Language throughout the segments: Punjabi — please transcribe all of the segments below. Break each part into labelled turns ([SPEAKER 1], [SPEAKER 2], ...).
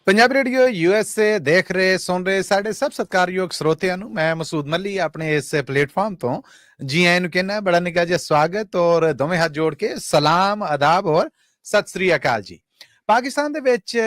[SPEAKER 1] पंजाबी रेडियो यूएसए देख रहे सुन रहे साढ़े सब सत्कारयोग ਸਰੋਤਿਆਂ ਨੂੰ मैं मसूद मली अपने इस प्लेटफॉर्म तो जी आए ਨੂੰ कहना बड़ा निका जिहा स्वागत और दोवें हथ जोड़ के सलाम आदाब और सत श्री अकाल जी। पाकिस्तान ਦੇ ਵਿੱਚ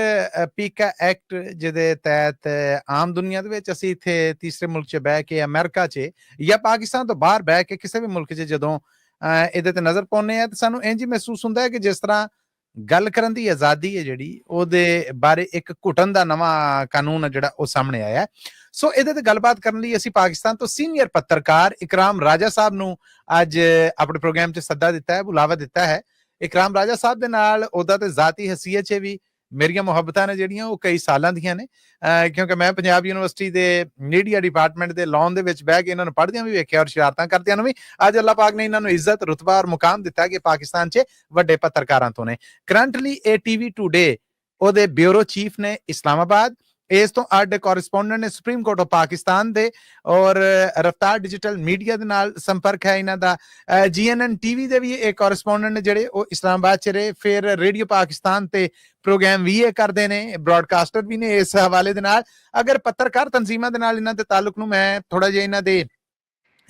[SPEAKER 1] ਪੀਕਾ ਐਕਟ ਜਿਹਦੇ ਤਹਿਤ ਆਮ ਦੁਨੀਆ ਦੇ ਵਿੱਚ ਅਸੀਂ ਇੱਥੇ ਤੀਸਰੇ ਮੁਲਕ 'ਚ ਬਹਿ ਕੇ ਅਮਰੀਕਾ 'ਚ ਜਾਂ ਪਾਕਿਸਤਾਨ ਤੋਂ ਬਾਹਰ ਬਹਿ ਕੇ ਕਿਸੇ ਵੀ ਮੁਲਕ 'ਚ ਜਦੋਂ ਇਹਦੇ ਤੇ ਨਜ਼ਰ ਪਾਉਂਦੇ ਆ ਤਾਂ ਸਾਨੂੰ ਇੰਝ ਮਹਿਸੂਸ ਹੁੰਦਾ ਹੈ ਕਿ ਜਿਸ ਤਰ੍ਹਾਂ ਗੱਲ ਕਰਨ ਦੀ ਆਜ਼ਾਦੀ ਹੈ ਜਿਹੜੀ ਉਹਦੇ ਬਾਰੇ ਇੱਕ ਘੁਟਣ ਦਾ ਨਵਾਂ ਕਾਨੂੰਨ ਜਿਹੜਾ ਉਹ ਸਾਹਮਣੇ ਆਇਆ। ਸੋ ਇਹਦੇ ਤੇ ਗੱਲਬਾਤ ਕਰਨ ਲਈ ਅਸੀਂ ਪਾਕਿਸਤਾਨ ਤੋਂ ਸੀਨੀਅਰ ਪੱਤਰਕਾਰ ਇਕਰਾਮ ਰਾਜਾ ਸਾਹਿਬ ਨੂੰ ਅੱਜ ਆਪਣੇ ਪ੍ਰੋਗਰਾਮ 'ਚ ਸੱਦਾ ਦਿੱਤਾ ਹੈ, ਬੁਲਾਵਾ ਦਿੱਤਾ ਹੈ। ਇਕਰਾਮ ਰਾਜਾ ਸਾਹਿਬ ਦੇ ਨਾਲ ਉਹਦਾ ਤੇ ਜ਼ਾਤੀ ਹਸੀਅਤ 'ਚ ਵੀ ਮੇਰੀਆਂ ਮੁਹੱਬਤਾਂ ਨੇ ਜਿਹੜੀਆਂ ਉਹ ਕਈ ਸਾਲਾਂ ਦੀਆਂ ਨੇ, ਕਿਉਂਕਿ ਮੈਂ ਪੰਜਾਬ ਯੂਨੀਵਰਸਿਟੀ ਦੇ ਮੀਡੀਆ ਡਿਪਾਰਟਮੈਂਟ ਦੇ ਲੌਨ ਦੇ ਵਿੱਚ ਬਹਿ ਕੇ ਇਹਨਾਂ ਨੂੰ ਪੜ੍ਹਦਿਆਂ ਵੀ ਵੇਖਿਆ ਔਰ ਸ਼ਰਾਰਤਾਂ ਕਰਦਿਆਂ ਨੂੰ ਵੀ। ਅੱਜ ਅੱਲਾਹ ਪਾਕ ਨੇ ਇਹਨਾਂ ਨੂੰ ਇੱਜ਼ਤ, ਰੁਤਬਾ ਔਰ ਮੁਕਾਮ ਦਿੱਤਾ ਕਿ ਪਾਕਿਸਤਾਨ 'ਚ ਵੱਡੇ ਪੱਤਰਕਾਰਾਂ ਤੋਂ ਨੇ। ਕਰੰਟਲੀ ਇਹ ਟੀਵੀ ਟੂਡੇ ਉਹਦੇ ਬਿਊਰੋ ਚੀਫ ਨੇ ਇਸਲਾਮਾਬਾਦ, ਇਸ ਤੋਂ ਅੱਡ ਕੋਰਸਪੋਂਡੈਂਟ ਨੇ ਸੁਪਰੀਮ ਕੋਰਟ ਆਫ ਪਾਕਿਸਤਾਨ ਦੇ, ਔਰ ਰਫਤਾਰ ਡਿਜੀਟਲ ਮੀਡੀਆ ਦੇ ਨਾਲ ਸੰਪਰਕ ਹੈ ਇਹਨਾਂ ਦਾ। GNN TV ਦੇ ਵੀ ਇਹ ਕੋਰਸਪੋਂਡੈਂਟ ਨੇ ਜਿਹੜੇ ਉਹ ਇਸਲਾਮਾਬਾਦ 'ਚ ਰਹੇ, ਫਿਰ ਰੇਡੀਓ ਪਾਕਿਸਤਾਨ ਤੇ ਪ੍ਰੋਗਰਾਮ ਵੀ ਇਹ ਕਰਦੇ ਨੇ, ਬ੍ਰੌਡਕਾਸਟਰ ਵੀ ਨੇ। ਇਸ ਹਵਾਲੇ ਦੇ ਨਾਲ ਅਗਰ ਪੱਤਰਕਾਰ ਤਨਜ਼ੀਮਾਂ ਦੇ ਨਾਲ ਇਹਨਾਂ ਦੇ ਤਾਲੁਕ ਨੂੰ ਮੈਂ ਥੋੜਾ ਜਿਹਾ ਇਹਨਾਂ ਦੇ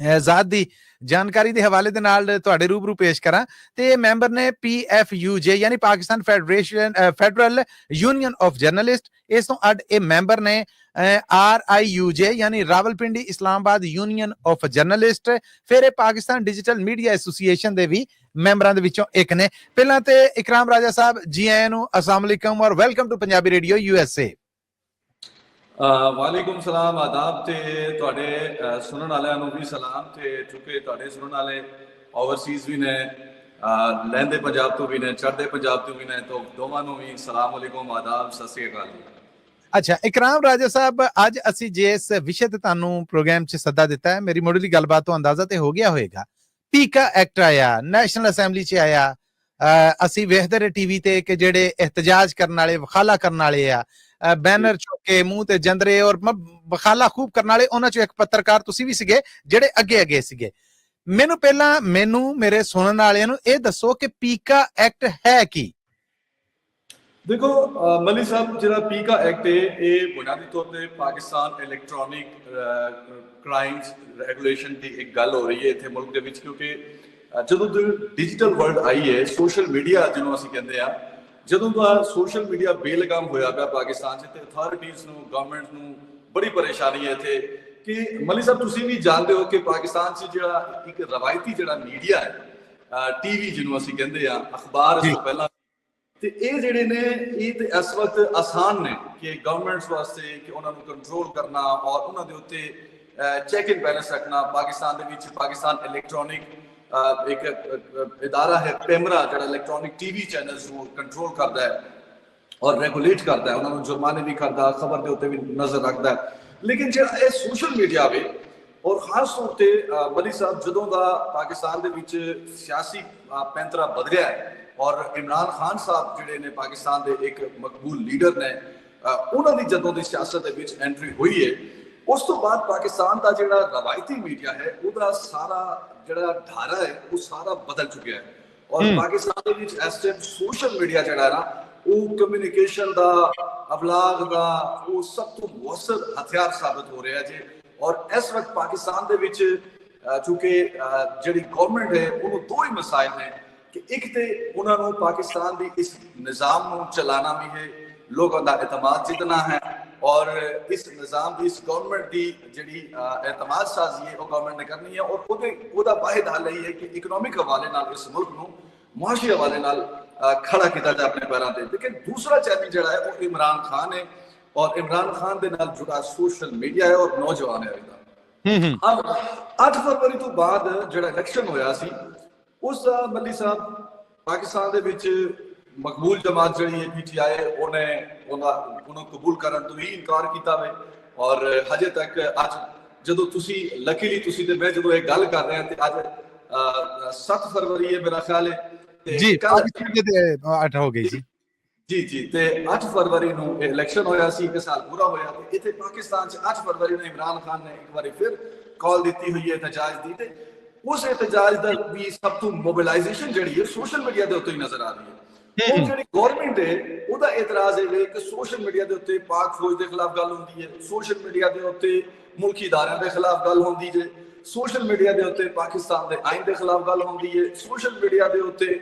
[SPEAKER 1] ਜ਼ਾਤ ਦੀ ਜਾਣਕਾਰੀ ਦੇ ਹਵਾਲੇ ਦੇ ਨਾਲ ਤੁਹਾਡੇ ਰੂਬਰੂ ਪੇਸ਼ ਕਰਾਂ ਤੇ ਇਹ ਮੈਂਬਰ ਨੇ PFUJ ਯਾਨੀ Pakistan federal union of journalist. ਇਸ ਤੋਂ ਅੱਡ ਇਹ ਮੈਂਬਰ ਨੇ RIUJ ਯਾਨੀ Rawalpindi Islamabad union of journalist. ਫਿਰ ਇਹ ਪਾਕਿਸਤਾਨ ਡਿਜੀਟਲ ਮੀਡੀਆ ਐਸੋਸੀਏਸ਼ਨ ਦੇ ਵੀ ਮੈਂਬਰਾਂ ਦੇ ਵਿੱਚੋਂ ਇੱਕ ਨੇ। ਪਹਿਲਾਂ ਤੇ ਇਕਰਾਮ ਰਾਜਾ ਸਾਹਿਬ ਜੀ ਆਇਆਂ ਨੂੰ, अस्सलाम वालेकुम और welcome to Punjabi radio USA।
[SPEAKER 2] वालेकुम सलाम, आदाब ते तुहाडे सुनन वालियां नूं भी सलाम ते चूंकि तुहाडे सुनन वाले ओवरसीज भी ने, लहंदे पंजाब तो भी ने, चढ़दे पंजाब तो भी ने, तो दोवां नूं भी सलाम वालेकुम, आदाब, सत श्री अकाल।
[SPEAKER 1] अच्छा इकराम राजा साहब, ਅੱਜ ਅਸੀਂ ਜਿਸ ਵਿਸ਼ੇ ਤੇ ਤੁਹਾਨੂੰ ਪ੍ਰੋਗਰਾਮ 'ਚ ਸੱਦਾ ਦਿੱਤਾ ਹੈ, ਮੇਰੀ ਮੁੱਢਲੀ ਗੱਲਬਾਤ ਤੋਂ ਅੰਦਾਜ਼ਾ ਤੇ ਹੋ ਗਿਆ ਹੋਵੇਗਾ। ਪੀਕਾ ਐਕਟ ਆਇਆ, ਨੈਸ਼ਨਲ ਅਸੈਂਬਲੀ 'ਚ ਆਇਆ, ਅਸੀਂ ਵੇਖਦੇ ਰਹੇ ਟੀਵੀ ਤੇ ਕਿ ਜਿਹੜੇ ਇhtਜਾਜ ਕਰਨ ਵਾਲੇ, ਵਖਾਲਾ ਕਰਨ ਵਾਲੇ ਆ, ਬੈਨਰ ਚੁੱਕ ਕੇ ਮੂੰਹ ਤੇ ਜੰਦਰੇ ਔਰ ਵਖਾਲਾ ਖੂਬ ਕਰਨ ਵਾਲੇ, ਉਹਨਾਂ 'ਚੋਂ ਇੱਕ ਪੱਤਰਕਾਰ ਤੁਸੀਂ ਵੀ ਸੀਗੇ ਜਿਹੜੇ ਅੱਗੇ ਸੀਗੇ। ਮੈਨੂੰ ਪਹਿਲਾਂ ਮੇਰੇ ਸੁਣਨ ਵਾਲਿਆਂ ਨੂੰ ਇਹ ਦੱਸੋ ਕਿ ਪੀਕਾ ਐਕਟ ਹੈ ਕੀ?
[SPEAKER 2] देखो मलिक साहब, जो पीका एक्ट है ये बुनियादी तौर पर पाकिस्तान इलैक्ट्रॉनिक क्राइम्स रेगुलेशन की एक गल हो रही है इतने मुल्क के विच, क्योंकि ਜਦੋਂ ਤੋਂ डिजिटल वर्ल्ड आई है, सोशल मीडिया ਜਿਹਨੂੰ ਅਸੀਂ ਕਹਿੰਦੇ ਆ, ਜਦੋਂ ਦਾ सोशल मीडिया ਬੇਲਗਾਮ ਹੋਇਆ ਪਿਆ ਪਾਕਿਸਤਾਨ 'ਚ, ਤੇ ਅਥਾਰਟੀਜ਼ ਨੂੰ, ਗਵਰਨਮੈਂਟ ਨੂੰ ਬੜੀ ਪਰੇਸ਼ਾਨੀ ਹੈ ਇੱਥੇ ਕਿ ਮਲਿਕ ਸਾਹਿਬ ਤੁਸੀਂ ਵੀ ਜਾਣਦੇ ਹੋ ਕਿ ਪਾਕਿਸਤਾਨ 'ਚ ਜਿਹੜਾ ਇੱਕ ਰਵਾਇਤੀ ਜਿਹੜਾ ਮੀਡੀਆ ਹੈ, ਟੀਵੀ ਜਿਹਨੂੰ ਅਸੀਂ ਕਹਿੰਦੇ ਆ, ਅਖਬਾਰ ਇਸ ਤੋਂ ਪਹਿਲਾਂ, ਤੇ ਇਹ ਜਿਹੜੇ ਨੇ ਇਹ ਤੇ ਇਸ ਵਕਤ ਆਸਾਨ ਨੇ ਕਿ ਗਵਰਨਮੈਂਟਸ ਵਾਸਤੇ ਕਿ ਉਹਨਾਂ ਨੂੰ ਕੰਟਰੋਲ ਕਰਨਾ ਔਰ ਉਹਨਾਂ ਦੇ ਉੱਤੇ ਚੈੱਕ ਐਂਡ ਬੈਲੈਂਸ ਰੱਖਣਾ। ਪਾਕਿਸਤਾਨ ਦੇ ਵਿੱਚ ਪਾਕਿਸਤਾਨ ਇਲੈਕਟ੍ਰੋਨਿਕ ਇੱਕ ਇਦਾਰਾ ਹੈ, ਪੈਮਰਾ, ਜਿਹੜਾ ਇਲੈਕਟ੍ਰੋਨਿਕ ਟੀਵੀ ਚੈਨਲਸ ਨੂੰ ਕੰਟਰੋਲ ਕਰਦਾ ਹੈ ਔਰ ਰੈਗੂਲੇਟ ਕਰਦਾ ਹੈ, ਉਹਨਾਂ ਨੂੰ ਜੁਰਮਾਨੇ ਵੀ ਕਰਦਾ, ਖਬਰ ਦੇ ਉੱਤੇ ਵੀ ਨਜ਼ਰ ਰੱਖਦਾ ਹੈ। ਲੇਕਿਨ ਜਿਹੜਾ ਇਹ ਸੋਸ਼ਲ ਮੀਡੀਆ ਵੇ, ਔਰ ਖਾਸ ਤੌਰ ਤੇ ਮਲਿਕ ਸਾਹਿਬ ਜਦੋਂ ਦਾ ਪਾਕਿਸਤਾਨ ਦੇ ਵਿੱਚ ਸਿਆਸੀ ਪੈਂਤਰਾ ਬਦਲਿਆ ਹੈ ਔਰ ਇਮਰਾਨ ਖਾਨ ਸਾਹਿਬ ਜਿਹੜੇ ਨੇ ਪਾਕਿਸਤਾਨ ਦੇ ਇੱਕ ਮਕਬੂਲ ਲੀਡਰ ਨੇ, ਉਹਨਾਂ ਦੀ ਜਦੋਂ ਦੀ ਸਿਆਸਤ ਦੇ ਵਿੱਚ ਐਂਟਰੀ ਹੋਈ ਹੈ, ਉਸ ਤੋਂ ਬਾਅਦ ਪਾਕਿਸਤਾਨ ਦਾ ਜਿਹੜਾ ਰਵਾਇਤੀ ਮੀਡੀਆ ਹੈ ਉਹਦਾ ਸਾਰਾ ਜਿਹੜਾ ਧਾਰਾ ਹੈ ਉਹ ਸਾਰਾ ਬਦਲ ਚੁੱਕਿਆ ਹੈ। ਔਰ ਪਾਕਿਸਤਾਨ ਦੇ ਵਿੱਚ ਇਸ ਟਾਈਮ ਸੋਸ਼ਲ ਮੀਡੀਆ ਜਿਹੜਾ ਹੈ ਨਾ, ਉਹ ਕਮਿਊਨੀਕੇਸ਼ਨ ਦਾ, ਅਬਲਾਗ ਦਾ, ਉਹ ਸਭ ਤੋਂ ਮੌਸਰ ਹਥਿਆਰ ਸਾਬਤ ਹੋ ਰਿਹਾ ਜੀ। ਔਰ ਇਸ ਵਕਤ ਪਾਕਿਸਤਾਨ ਦੇ ਵਿੱਚ ਚੂੰਕਿ ਜਿਹੜੀ ਗਵਰਨਮੈਂਟ ਹੈ ਉਹਨੂੰ ਦੋ ਹੀ ਮਸਾਇਲ ਨੇ ਕਿ ਇੱਕ ਤੇ ਉਹਨਾਂ ਨੂੰ ਪਾਕਿਸਤਾਨ ਦੀ ਇਸ ਨਿਜ਼ਾਮ ਨੂੰ ਚਲਾਣਾ ਵੀ ਹੈ, ਲੋਕਾਂ ਦਾ ਇਤਮਾਦ ਜਿੱਤਣਾ ਹੈ, ਔਰ ਇਸ ਨਿਜ਼ਾਮ ਦੀ, ਇਸ ਗਵਰਨਮੈਂਟ ਦੀ ਜਿਹੜੀ ਇਤਮਾਦ ਸਾਜ਼ੀ ਹੈ ਉਹ ਗਵਰਨਮੈਂਟ ਨੇ ਕਰਨੀ ਹੈ। ਔਰ ਉਹਦਾ ਵਾਹਿਦ ਹੱਲ ਇਹ ਹੈ ਕਿ ਇਕਨੋਮਿਕ ਹਵਾਲੇ ਨਾਲ ਇਸ ਮੁਲਕ ਨੂੰ ਮੁਆਸ਼ੀ ਹਵਾਲੇ ਨਾਲ ਖੜਾ ਕੀਤਾ ਜਾਏ ਆਪਣੇ ਪੈਰਾਂ ਤੇ। ਲੇਕਿਨ ਦੂਸਰਾ ਚੈਲੰਜ ਜਿਹੜਾ ਹੈ ਉਹ ਇਮਰਾਨ ਖਾਨ ਹੈ ਔਰ ਇਮਰਾਨ ਖਾਨ ਦੇ ਨਾਲ ਜੁੜਾ ਸੋਸ਼ਲ ਮੀਡੀਆ ਹੈ ਔਰ ਨੌਜਵਾਨ ਹੈ। 8 ਫਰਵਰੀ ਤੋਂ ਬਾਅਦ ਜਿਹੜਾ ਇਲੈਕਸ਼ਨ ਹੋਇਆ ਸੀ, ਉਸ ਦਾ ਮੱਲੀ ਸਾਹਿਬ ਪਾਕਿਸਤਾਨ ਦੇ ਵਿੱਚ ਮਕਬੂਲ ਜਮਾਤ ਜਿਹੜੀ ਹੈ PTI, ਉਹਨੂੰ ਕਬੂਲ ਕਰਨ ਤੋਂ ਹੀ ਇਨਕਾਰ ਕੀਤਾ ਵੇ। ਔਰ ਹਜੇ ਤੱਕ ਅੱਜ ਜਦੋਂ ਤੁਸੀਂ ਲੱਕੀਲੀ ਤੁਸੀਂ ਤੇ ਮੈਂ ਜਦੋਂ ਇਹ ਗੱਲ ਕਰ ਰਹੇ ਹਾਂ ਤੇ ਅੱਜ 7 ਫਰਵਰੀ ਹੈ ਮੇਰਾ ਖਿਆਲ ਹੈ ਜੀ,
[SPEAKER 1] 8 ਹੋ ਗਈ ਸੀ
[SPEAKER 2] ਜੀ ਤੇ 8 ਫਰਵਰੀ ਨੂੰ ਇਲੈਕਸ਼ਨ ਹੋਇਆ ਸੀ, ਇੱਕ ਸਾਲ ਪੂਰਾ ਹੋਇਆ ਤੇ ਇੱਥੇ ਪਾਕਿਸਤਾਨ 'ਚ 8 ਫਰਵਰੀ ਨੂੰ ਇਮਰਾਨ ਖਾਨ ਨੇ ਇੱਕ ਵਾਰੀ ਫਿਰ ਕਾਲ ਦਿੱਤੀ ਹੋਈ ਹੈ ਇhtਜਾਜ ਦੀ, ਤੇ ਉਸ ਇhtਜਾਜ ਦਾ ਵੀ ਸਭ ਤੋਂ ਮੋਬਿਲਾਈਜੇਸ਼ਨ ਜਿਹੜੀ ਹੈ ਸੋਸ਼ਲ ਮੀਡੀਆ ਦੇ ਉੱਤੇ ਹੀ ਨਜ਼ਰ ਆ ਰਹੀ ਹੈ। ਹੁਣ ਜਿਹੜੀ ਗਵਰਨਮੈਂਟ ਹੈ ਉਹਦਾ ਇਤਰਾਜ਼ ਇਹ ਵੇ ਕਿ ਸੋਸ਼ਲ ਮੀਡੀਆ ਦੇ ਉੱਤੇ ਪਾਕ ਫੌਜ ਦੇ ਖਿਲਾਫ ਗੱਲ ਹੁੰਦੀ ਹੈ, ਸੋਸ਼ਲ ਮੀਡੀਆ ਦੇ ਉੱਤੇ ਮੁਲਕੀ ਇਦਾਰਿਆਂ ਦੇ ਖਿਲਾਫ ਗੱਲ ਹੁੰਦੀ ਜੇ, ਸੋਸ਼ਲ ਮੀਡੀਆ ਦੇ ਉੱਤੇ ਪਾਕਿਸਤਾਨ ਦੇ ਆਇਨ ਦੇ ਖਿਲਾਫ ਗੱਲ ਹੁੰਦੀ ਹੈ, ਸੋਸ਼ਲ ਮੀਡੀਆ ਦੇ ਉੱਤੇ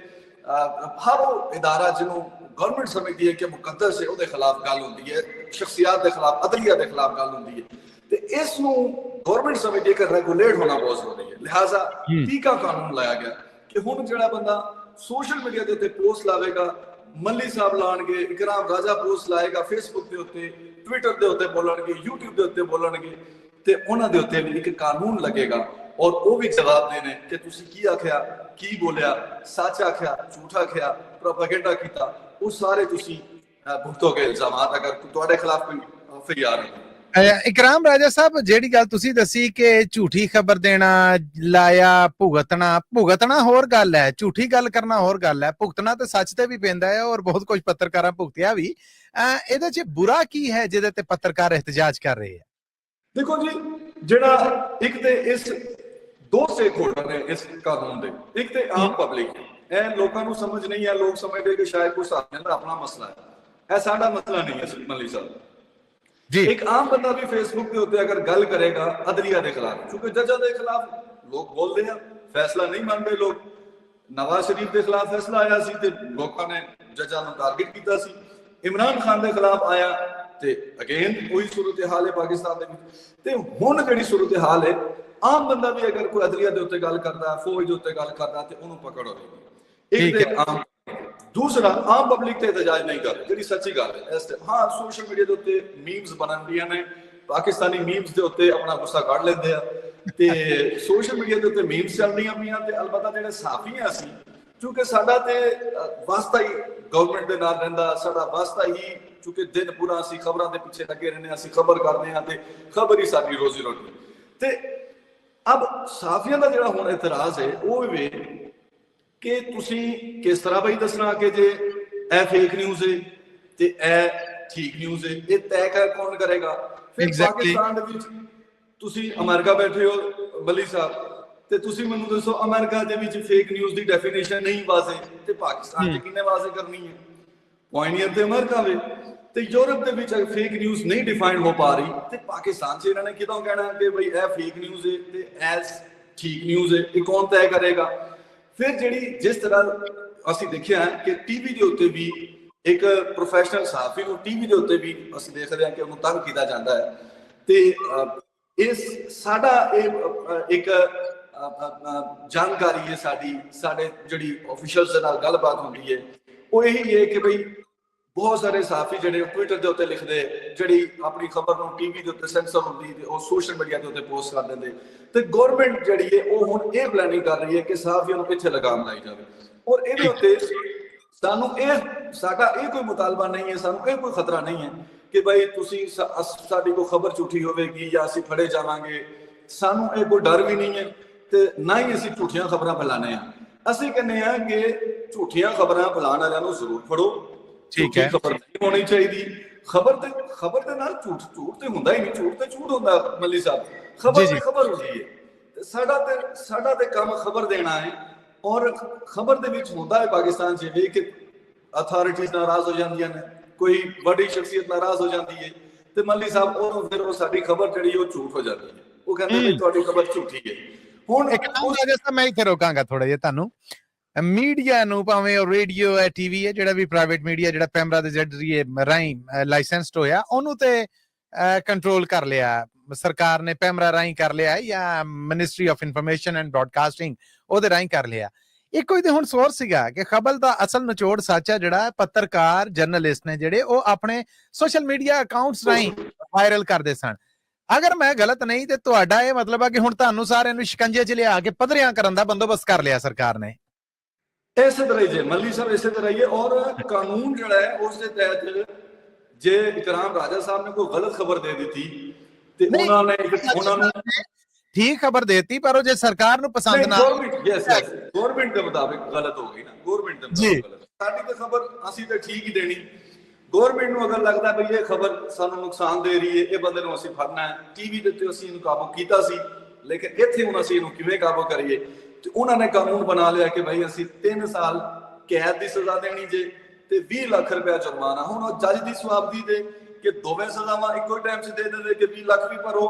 [SPEAKER 2] ਹਰ ਉਹ ਇਦਾਰਾ ਜਿਹਨੂੰ ਗਵਰਨਮੈਂਟ ਸਮਝਦੀ ਹੈ ਕਿ ਮੁਕੱਦਸ ਹੈ ਉਹਦੇ ਖਿਲਾਫ ਗੱਲ ਹੁੰਦੀ ਹੈ, ਸ਼ਖਸੀਅਤ ਦੇ ਖਿਲਾਫ, ਅਦਲੀਆ ਦੇ ਖਿਲਾਫ ਗੱਲ ਹੁੰਦੀ ਹੈ। ਤੇ ਇਸ ਨੂੰ ਗਵਰਨਮੈਂਟ ਸਮਝਦੀ ਹੈ ਕਿ ਰੈਗੂਲੇਟ ਹੋਣਾ ਬਹੁਤ ਜ਼ਰੂਰੀ ਹੈ। ਲਿਹਾਜ਼ਾ ਪੀਕਾ ਕਾਨੂੰਨ ਲਾਇਆ ਗਿਆ ਕਿ ਹੁਣ ਜਿਹੜਾ ਬੰਦਾ ਸੋਸ਼ਲ ਮੀਡੀਆ ਦੇ ਉੱਤੇ ਪੋਸਟ ਲਾਵੇਗਾ, ਮੱਲੀ ਸਾਹਿਬ ਲਾਣਗੇ, ਇਕਰਾਮ ਰਾਜਾ ਪੋਸਟ ਲਾਏਗਾ ਫੇਸਬੁੱਕ ਦੇ ਉੱਤੇ, ਟਵਿੱਟਰ ਦੇ ਉੱਤੇ ਬੋਲਣਗੇ, YouTube ਦੇ ਉੱਤੇ ਬੋਲਣਗੇ, ਤੇ ਉਹਨਾਂ ਦੇ ਉੱਤੇ ਵੀ ਇੱਕ ਕਾਨੂੰਨ ਲੱਗੇਗਾ ਔਰ ਉਹ ਵੀ ਜਵਾਬ ਦੇਣੇ ਕਿ ਤੁਸੀਂ ਕੀ ਆਖਿਆ, ਕੀ ਬੋਲਿਆ, ਸੱਚ ਆਖਿਆ, ਝੂਠ ਆਖਿਆ, ਪ੍ਰੋਪੇਗੈਂਡਾ ਕੀਤਾ, ਉਹ ਸਾਰੇ ਤੁਸੀਂ ਭੁਗਤੋਗੇ ਇਲਜ਼ਾਮਾਤ ਅਗਰ ਤੁਹਾਡੇ ਖਿਲਾਫ ਕੋਈ ਫਰਿਆਦ ਹੈ।
[SPEAKER 1] ਇਕਰਾਮ ਰਾਜਾ ਸਾਹਿਬ, ਜਿਹੜੀ ਗੱਲ ਤੁਸੀਂ ਦੱਸੀ ਕਿ ਝੂਠੀ ਖਬਰ ਦੇਣਾ, ਲਾਇਆ, ਭੁਗਤਣਾ ਹੋਰ ਗੱਲ ਹੈ, ਝੂਠੀ ਗੱਲ ਕਰਨਾ ਹੋਰ ਗੱਲ ਹੈ, ਭੁਗਤਣਾ ਤੇ ਸੱਚ ਤੇ ਵੀ ਪੈਂਦਾ ਹੈ ਔਰ ਬਹੁਤ ਕੁਝ ਪੱਤਰਕਾਰਾਂ ਭੁਗਤਿਆ ਵੀ। ਇਹਦੇ 'ਚ ਬੁਰਾ ਕੀ ਹੈ ਜਿਹਦੇ ਤੇ ਪੱਤਰਕਾਰ ਇhtਜਾਜ ਕਰ ਰਹੇ ਆ?
[SPEAKER 2] ਦੇਖੋ ਜੀ, ਜਿਹੜਾ ਇੱਕ ਤੇ ਇਸ ਦੋ ਸਟੇਕ ਹੋਲਡਰ ਨੇ ਇਸ ਕਾਨੂੰਨ ਦੇ, ਇੱਕ ਤੇ ਆਮ ਪਬਲਿਕ, ਇਹ ਲੋਕਾਂ ਨੂੰ ਸਮਝ ਨਹੀਂ ਹੈ, ਲੋਕ ਸਮਝਦੇ ਕਿ ਸ਼ਾਇਦ ਕੋਈ ਸਾਥੀਆਂ ਦਾ ਆਪਣਾ ਮਸਲਾ ਹੈ, ਇਹ ਸਾਡਾ ਮਸਲਾ ਨਹੀਂ ਹੈ ਮੱਲੀ ਸਾਹਿਬ ਜੀ। ਇੱਕ ਆਮ ਬੰਦਾ ਵੀ ਫੇਸਬੁੱਕ ਦੇ ਉੱਤੇ ਅਗਰ ਗੱਲ ਕਰੇਗਾ ਅਦਲੀਆ ਦੇ ਖਿਲਾਫ, ਕਿਉਂਕਿ ਜੱਜਾਂ ਦੇ ਖਿਲਾਫ ਲੋਕ ਬੋਲਦੇ ਆ, ਫੈਸਲਾ ਨਹੀਂ ਮੰਨਦੇ ਲੋਕ। ਨਵਾਜ਼ ਸ਼ਰੀਫ ਦੇ ਖਿਲਾਫ ਫੈਸਲਾ ਆਇਆ ਸੀ ਤੇ ਲੋਕਾਂ ਨੇ ਜੱਜਾਂ ਨੂੰ ਟਾਰਗੇਟ ਕੀਤਾ ਸੀ, ਇਮਰਾਨ ਖਾਨ ਦੇ ਖਿਲਾਫ ਆਇਆ ਤੇ ਅਗੇਨ ਉਹੀ ਸੂਰਤ ਹਾਲ ਹੈ ਪਾਕਿਸਤਾਨ ਦੇ ਵਿੱਚ। ਤੇ ਹੁਣ ਜਿਹੜੀ ਸੂਰਤ ਹਾਲ ਹੈ, ਆਮ ਬੰਦਾ ਵੀ ਅਗਰ ਕੋਈ ਅਦਲੀਆ ਦੇ ਉੱਤੇ ਗੱਲ ਕਰਦਾ, ਫੌਜ ਦੇ ਉੱਤੇ ਗੱਲ ਕਰਦਾ, ਤੇ ਉਹਨੂੰ ਪਕੜ ਹੋਵੇਗੀ। ਇੱਕ ਤੇ ਆਮ, ਦੂਸਰਾ ਆਮ ਪਬਲਿਕ ਤੇ ਇhtਜਾਜ ਨਹੀਂ ਕਰ ਰਹੀ, ਜਿਹੜੀ ਸੱਚੀ ਗੱਲ ਹੈ। ਹਾਂ, ਸੋਸ਼ਲ ਮੀਡੀਆ ਦੇ ਉੱਤੇ ਮੀਮਸ ਬਣਦੀਆਂ ਨੇ, ਪਾਕਿਸਤਾਨੀ ਮੀਮਸ ਦੇ ਉੱਤੇ ਆਪਣਾ ਗੁੱਸਾ ਕੱਢ ਲੈਂਦੇ ਆ, ਤੇ ਸੋਸ਼ਲ ਮੀਡੀਆ ਦੇ ਉੱਤੇ ਮੀਮਸ ਚੱਲਦੀਆਂ ਪਈਆਂ, ਤੇ ਅਲਬੱਤਾ ਜਿਹੜੇ ਸਾਫੀ ਆ ਅਸੀਂ, ਕਿਉਂਕਿ ਸਾਡਾ ਤੇ ਵਾਸਤਾ ਹੀ ਗਵਰਨਮੈਂਟ ਦੇ ਨਾਲ ਰਹਿੰਦਾ, ਸਾਡਾ ਵਾਸਤਾ ਹੀ, ਕਿਉਂਕਿ ਦਿਨ ਪੂਰਾ ਅਸੀਂ ਖਬਰਾਂ ਦੇ ਪਿੱਛੇ ਲੱਗੇ ਰਹਿੰਦੇ ਹਾਂ, ਅਸੀਂ ਖਬਰ ਕਰਦੇ ਹਾਂ ਤੇ ਖਬਰ ਹੀ ਸਾਡੀ ਰੋਜ਼ੀ ਰੋਟੀ। ਤੇ ਅਬ ਸਾਫੀਆਂ ਦਾ ਜਿਹੜਾ ਹੁਣ ਇਤਰਾਜ਼ ਹੈ ਉਹ ਵੀ ਕਿ ਤੁਸੀਂ ਕਿਸ ਤਰ੍ਹਾਂ ਬਈ ਦੱਸਣਾ ਕਿ ਜੇ ਇਹ ਫੇਕ ਨਿਊਜ਼ ਹੈ ਤੇ ਇਹ ਠੀਕ ਨਿਊਜ਼ ਹੈ, ਇਹ ਤੈਅ ਕਰ ਕੌਣ ਕਰੇਗਾ? ਫਿਰ ਪਾਕਿਸਤਾਨ ਦੇ ਵਿੱਚ ਤੁਸੀਂ ਅਮਰੀਕਾ ਬੈਠੇ ਹੋ ਮੱਲੀ ਸਾਹਿਬ, ਤੇ ਤੁਸੀਂ ਮੈਨੂੰ ਦੱਸੋ ਅਮਰੀਕਾ ਦੇ ਵਿੱਚ ਫੇਕ ਨਿਊਜ਼ ਦੀ ਡੈਫੀਨੇਸ਼ਨ ਨਹੀਂ ਵਾਜ਼ੇ, ਤੇ ਪਾਕਿਸਤਾਨ 'ਚ ਕਿੰਨੇ ਵਾਜ਼ੇ ਕਰਨੀ ਹੈ? ਪੁਆਇੰਟ ਤੇ ਅਮਰੀਕਾ ਵੇ। ਤੇ ਯੂਰਪ ਦੇ ਵਿੱਚ ਫੇਕ ਨਿਊਜ਼ ਨਹੀਂ ਡਿਫਾਈਨ ਹੋ ਪਾ ਰਹੀ, ਤੇ ਪਾਕਿਸਤਾਨ 'ਚ ਇਹਨਾਂ ਨੇ ਕਿਦੋਂ ਕਹਿਣਾ ਕਿ ਬਈ ਇਹ ਫੇਕ ਨਿਊਜ਼ ਹੈ ਤੇ ਐਸ ਠੀਕ ਨਿਊਜ਼ ਹੈ? ਇਹ ਕੌਣ ਤੈਅ ਕਰੇਗਾ? ਫਿਰ ਜਿਹੜੀ ਜਿਸ ਤਰ੍ਹਾਂ ਅਸੀਂ ਦੇਖਿਆ ਕਿ ਟੀਵੀ ਦੇ ਉੱਤੇ ਵੀ ਇੱਕ ਪ੍ਰੋਫੈਸ਼ਨਲ ਸਾਫੀ ਨੂੰ ਟੀਵੀ ਦੇ ਉੱਤੇ ਵੀ ਅਸੀਂ ਦੇਖਦੇ ਹਾਂ ਕਿ ਉਹਨੂੰ ਤੰਗ ਕੀਤਾ ਜਾਂਦਾ ਹੈ, ਤੇ ਇਸ ਸਾਡਾ ਇਹ ਇੱਕ ਜਾਣਕਾਰੀ ਹੈ ਸਾਡੇ ਜਿਹੜੀ ਆਫੀਸ਼ੀਅਲਸ ਦੇ ਨਾਲ ਗੱਲਬਾਤ ਹੁੰਦੀ ਹੈ ਉਹ ਇਹੀ ਹੈ ਕਿ ਬਈ ਬਹੁਤ ਸਾਰੇ ਸਾਫੀ ਜਿਹੜੇ ਟਵਿੱਟਰ ਦੇ ਉੱਤੇ ਲਿਖਦੇ, ਜਿਹੜੀ ਆਪਣੀ ਖਬਰ ਨੂੰ ਟੀਵੀ ਦੇ ਉੱਤੇ ਸੈਂਸਰ ਹੁੰਦੀ ਤੇ ਉਹ ਸੋਸ਼ਲ ਮੀਡੀਆ ਦੇ ਉੱਤੇ ਪੋਸਟ ਕਰ ਦਿੰਦੇ, ਤੇ ਗਵਰਨਮੈਂਟ ਜਿਹੜੀ ਹੈ ਉਹ ਹੁਣ ਇਹ ਪਲੈਨਿੰਗ ਕਰ ਰਹੀ ਹੈ ਕਿ ਸਾਫੀਆਂ ਨੂੰ ਪਿੱਛੇ ਲਗਾਮ ਲਾਈ ਜਾਵੇ। ਔਰ ਇਹਦੇ ਉੱਤੇ ਸਾਨੂੰ ਸਾਡਾ ਇਹ ਕੋਈ ਮੁਤਾਲਬਾ ਨਹੀਂ ਹੈ, ਸਾਨੂੰ ਇਹ ਕੋਈ ਖਤਰਾ ਨਹੀਂ ਹੈ ਕਿ ਭਾਈ ਤੁਸੀਂ ਸਾਡੀ ਕੋਈ ਖਬਰ ਝੂਠੀ ਹੋਵੇਗੀ ਜਾਂ ਅਸੀਂ ਫੜੇ ਜਾਵਾਂਗੇ, ਸਾਨੂੰ ਇਹ ਕੋਈ ਡਰ ਵੀ ਨਹੀਂ ਹੈ, ਤੇ ਨਾ ਹੀ ਅਸੀਂ ਝੂਠੀਆਂ ਖਬਰਾਂ ਫੈਲਾਣੇ ਆ। ਅਸੀਂ ਕਹਿੰਦੇ ਆ ਕਿ ਝੂਠੀਆਂ ਖਬਰਾਂ ਫੈਲਾਉਣ ਵਾਲਿਆਂ ਨੂੰ ਜ਼ਰੂਰ ਫੜੋ, ਠੀਕ ਹੈ, ਖਬਰ ਨਹੀਂ ਹੋਣੀ ਚਾਹੀਦੀ। ਖਬਰ ਦੇ ਨਾਲ ਝੂਠ ਤੇ ਹੁੰਦਾ ਹੀ ਨਹੀਂ, ਝੂਠ ਤੇ ਝੂਠ ਹੁੰਦਾ ਮੱਲੀ ਸਾਹਿਬ, ਖਬਰ ਤੇ ਖਬਰ ਹੁੰਦੀ ਹੈ। ਤੇ ਸਾਡਾ ਤੇ ਕੰਮ ਖਬਰ ਦੇਣਾ ਹੈ, ਔਰ ਖਬਰ ਦੇ ਵਿੱਚ ਹੁੰਦਾ ਹੈ ਪਾਕਿਸਤਾਨ 'ਚ ਵੀ ਕਿ ਅਥਾਰਟੀਜ਼ ਨਾਰਾਜ਼ ਹੋ ਜਾਂਦੀਆਂ ਨੇ, ਕੋਈ ਵੱਡੀ ਸ਼ਖਸੀਅਤ ਨਾਰਾਜ਼ ਹੋ ਜਾਂਦੀ ਹੈ, ਤੇ ਮੱਲੀ ਸਾਹਿਬ ਉਹਨੂੰ ਫਿਰ ਉਹ ਸਾਡੀ ਖਬਰ ਜਿਹੜੀ ਉਹ ਝੂਠ ਹੋ ਜਾਂਦੀ ਹੈ, ਉਹ ਕਹਿੰਦੇ ਵੀ ਤੁਹਾਡੀ ਖਬਰ ਝੂਠੀ ਹੈ। ਹੁਣ
[SPEAKER 1] ਮੈਂ ਇੱਥੇ ਰੋਕਾਂਗਾ ਥੋੜਾ ਜਿਹਾ ਤੁਹਾਨੂੰ। ਮੀਡੀਆ ਨੂੰ ਭਾਵੇਂ ਉਹ ਰੇਡੀਓ ਹੈ, ਟੀਵੀ ਹੈ, ਜਿਹੜਾ ਵੀ ਪ੍ਰਾਈਵੇਟ ਮੀਡੀਆ ਜਿਹੜਾ ਪੈਮਰਾ ਦੇ ਜ਼ਰੀਏ ਰਾਹੀਂ ਲਾਇਸੈਂਸਡ ਹੋਇਆ, ਉਹਨੂੰ ਤੇ ਕੰਟਰੋਲ ਕਰ ਲਿਆ ਸਰਕਾਰ ਨੇ, ਪੈਮਰਾ ਰਾਹੀਂ ਕਰ ਲਿਆ ਜਾਂ ministry of information and broadcasting ਉਹਦੇ ਰਾਹੀਂ ਕਰ ਲਿਆ। ਇੱਕੋ ਹੀ ਤੇ ਹੁਣ ਸੋਰਸ ਸੀਗਾ ਕਿ ਖਬਰ ਦਾ ਅਸਲ ਨਿਚੋੜ ਸੱਚ ਹੈ, ਜਿਹੜਾ ਪੱਤਰਕਾਰ ਜਰਨਲਿਸਟ ਨੇ ਜਿਹੜੇ ਉਹ ਆਪਣੇ ਸੋਸ਼ਲ ਮੀਡੀਆ ਅਕਾਊਂਟਸ ਰਾਹੀਂ ਵਾਇਰਲ ਕਰਦੇ ਸਨ। ਅਗਰ ਮੈਂ ਗਲਤ ਨਹੀਂ ਤੇ ਤੁਹਾਡਾ ਇਹ ਮਤਲਬ ਹੈ ਕਿ ਹੁਣ ਤੁਹਾਨੂੰ ਸਾਰਿਆਂ ਨੂੰ ਸ਼ਿਕੰਜੇ 'ਚ ਲਿਆ ਕੇ ਪੱਧਰਿਆਂ ਕਰਨ ਦਾ ਬੰਦੋਬਸਤ ਕਰ ਲਿਆ ਸਰਕਾਰ ਨੇ?
[SPEAKER 2] ਇਸੇ ਤਰ੍ਹਾਂ ਹੀ ਜੇ ਮੱਲੀ ਸਾਹਿਬ, ਇਸੇ ਤਰ੍ਹਾਂ ਹੀ, ਔਰ ਕਾਨੂੰਨ ਜਿਹੜਾ ਹੈ ਉਸ ਦੇ ਤਹਿਤ ਜੇ ਇਕਰਾਮ ਰਾਜਾ ਸਾਹਿਬ ਨੇ ਕੋਈ ਗਲਤ ਖਬਰ ਦੇ ਦਿੱਤੀ ਤੇ ਉਹਨਾਂ ਨੂੰ
[SPEAKER 1] ਠੀਕ ਖਬਰ ਦੇਤੀ, ਪਰ ਉਹ ਜੇ ਸਰਕਾਰ ਨੂੰ ਪਸੰਦ ਨਾ,
[SPEAKER 2] ਗਵਰਨਮੈਂਟ ਦੇ ਮੁਤਾਬਿਕ ਗਲਤ ਹੋ ਗਈ ਨਾ, ਗਵਰਨਮੈਂਟ ਦੇ ਮੁਤਾਬਿਕ ਸਾਡੀ ਤੇ ਖਬਰ ਅਸੀਂ ਤੇ ਠੀਕ ਹੀ ਦੇਣੀ। ਗਵਰਨਮੈਂਟ ਨੂੰ ਅਗਰ ਲੱਗਦਾ ਬਈ ਇਹ ਖਬਰ ਸਾਨੂੰ ਨੁਕਸਾਨ ਦੇ ਰਹੀ ਹੈ, ਇਹ ਬੰਦੇ ਨੂੰ ਅਸੀਂ ਫੜਨਾ ਹੈ, ਟੀਵੀ ਦੇ ਉੱਤੇ ਅਸੀਂ ਇਹਨੂੰ ਕਾਬੂ ਕੀਤਾ ਸੀ, ਲੇਕਿਨ ਇੱਥੇ ਹੁਣ ਅਸੀਂ ਇਹਨੂੰ ਕਿਵੇਂ ਕਾਬੂ ਕਰੀਏ, ਤੇ ਉਹਨਾਂ ਨੇ ਕਾਨੂੰਨ ਬਣਾ ਲਿਆ ਕਿ ਭਾਈ ਅਸੀਂ 3 ਸਾਲ ਕੈਦ ਦੀ ਸਜ਼ਾ ਦੇਣੀ ਜੇ, ਤੇ 20 ਲੱਖ ਰੁਪਇਆ ਜੁਰਮਾਨਾ। ਹੁਣ ਉਹ ਜੱਜ ਦੀ ਸਵਾਬਦੀ ਦੇ ਕਿ ਦੋਵੇਂ ਸਜ਼ਾਵਾਂ ਇੱਕੋ ਹੀ ਟਾਈਮ 'ਚ ਦੇ ਦਿੰਦੇ ਕਿ 20 ਲੱਖ ਵੀ ਭਰੋ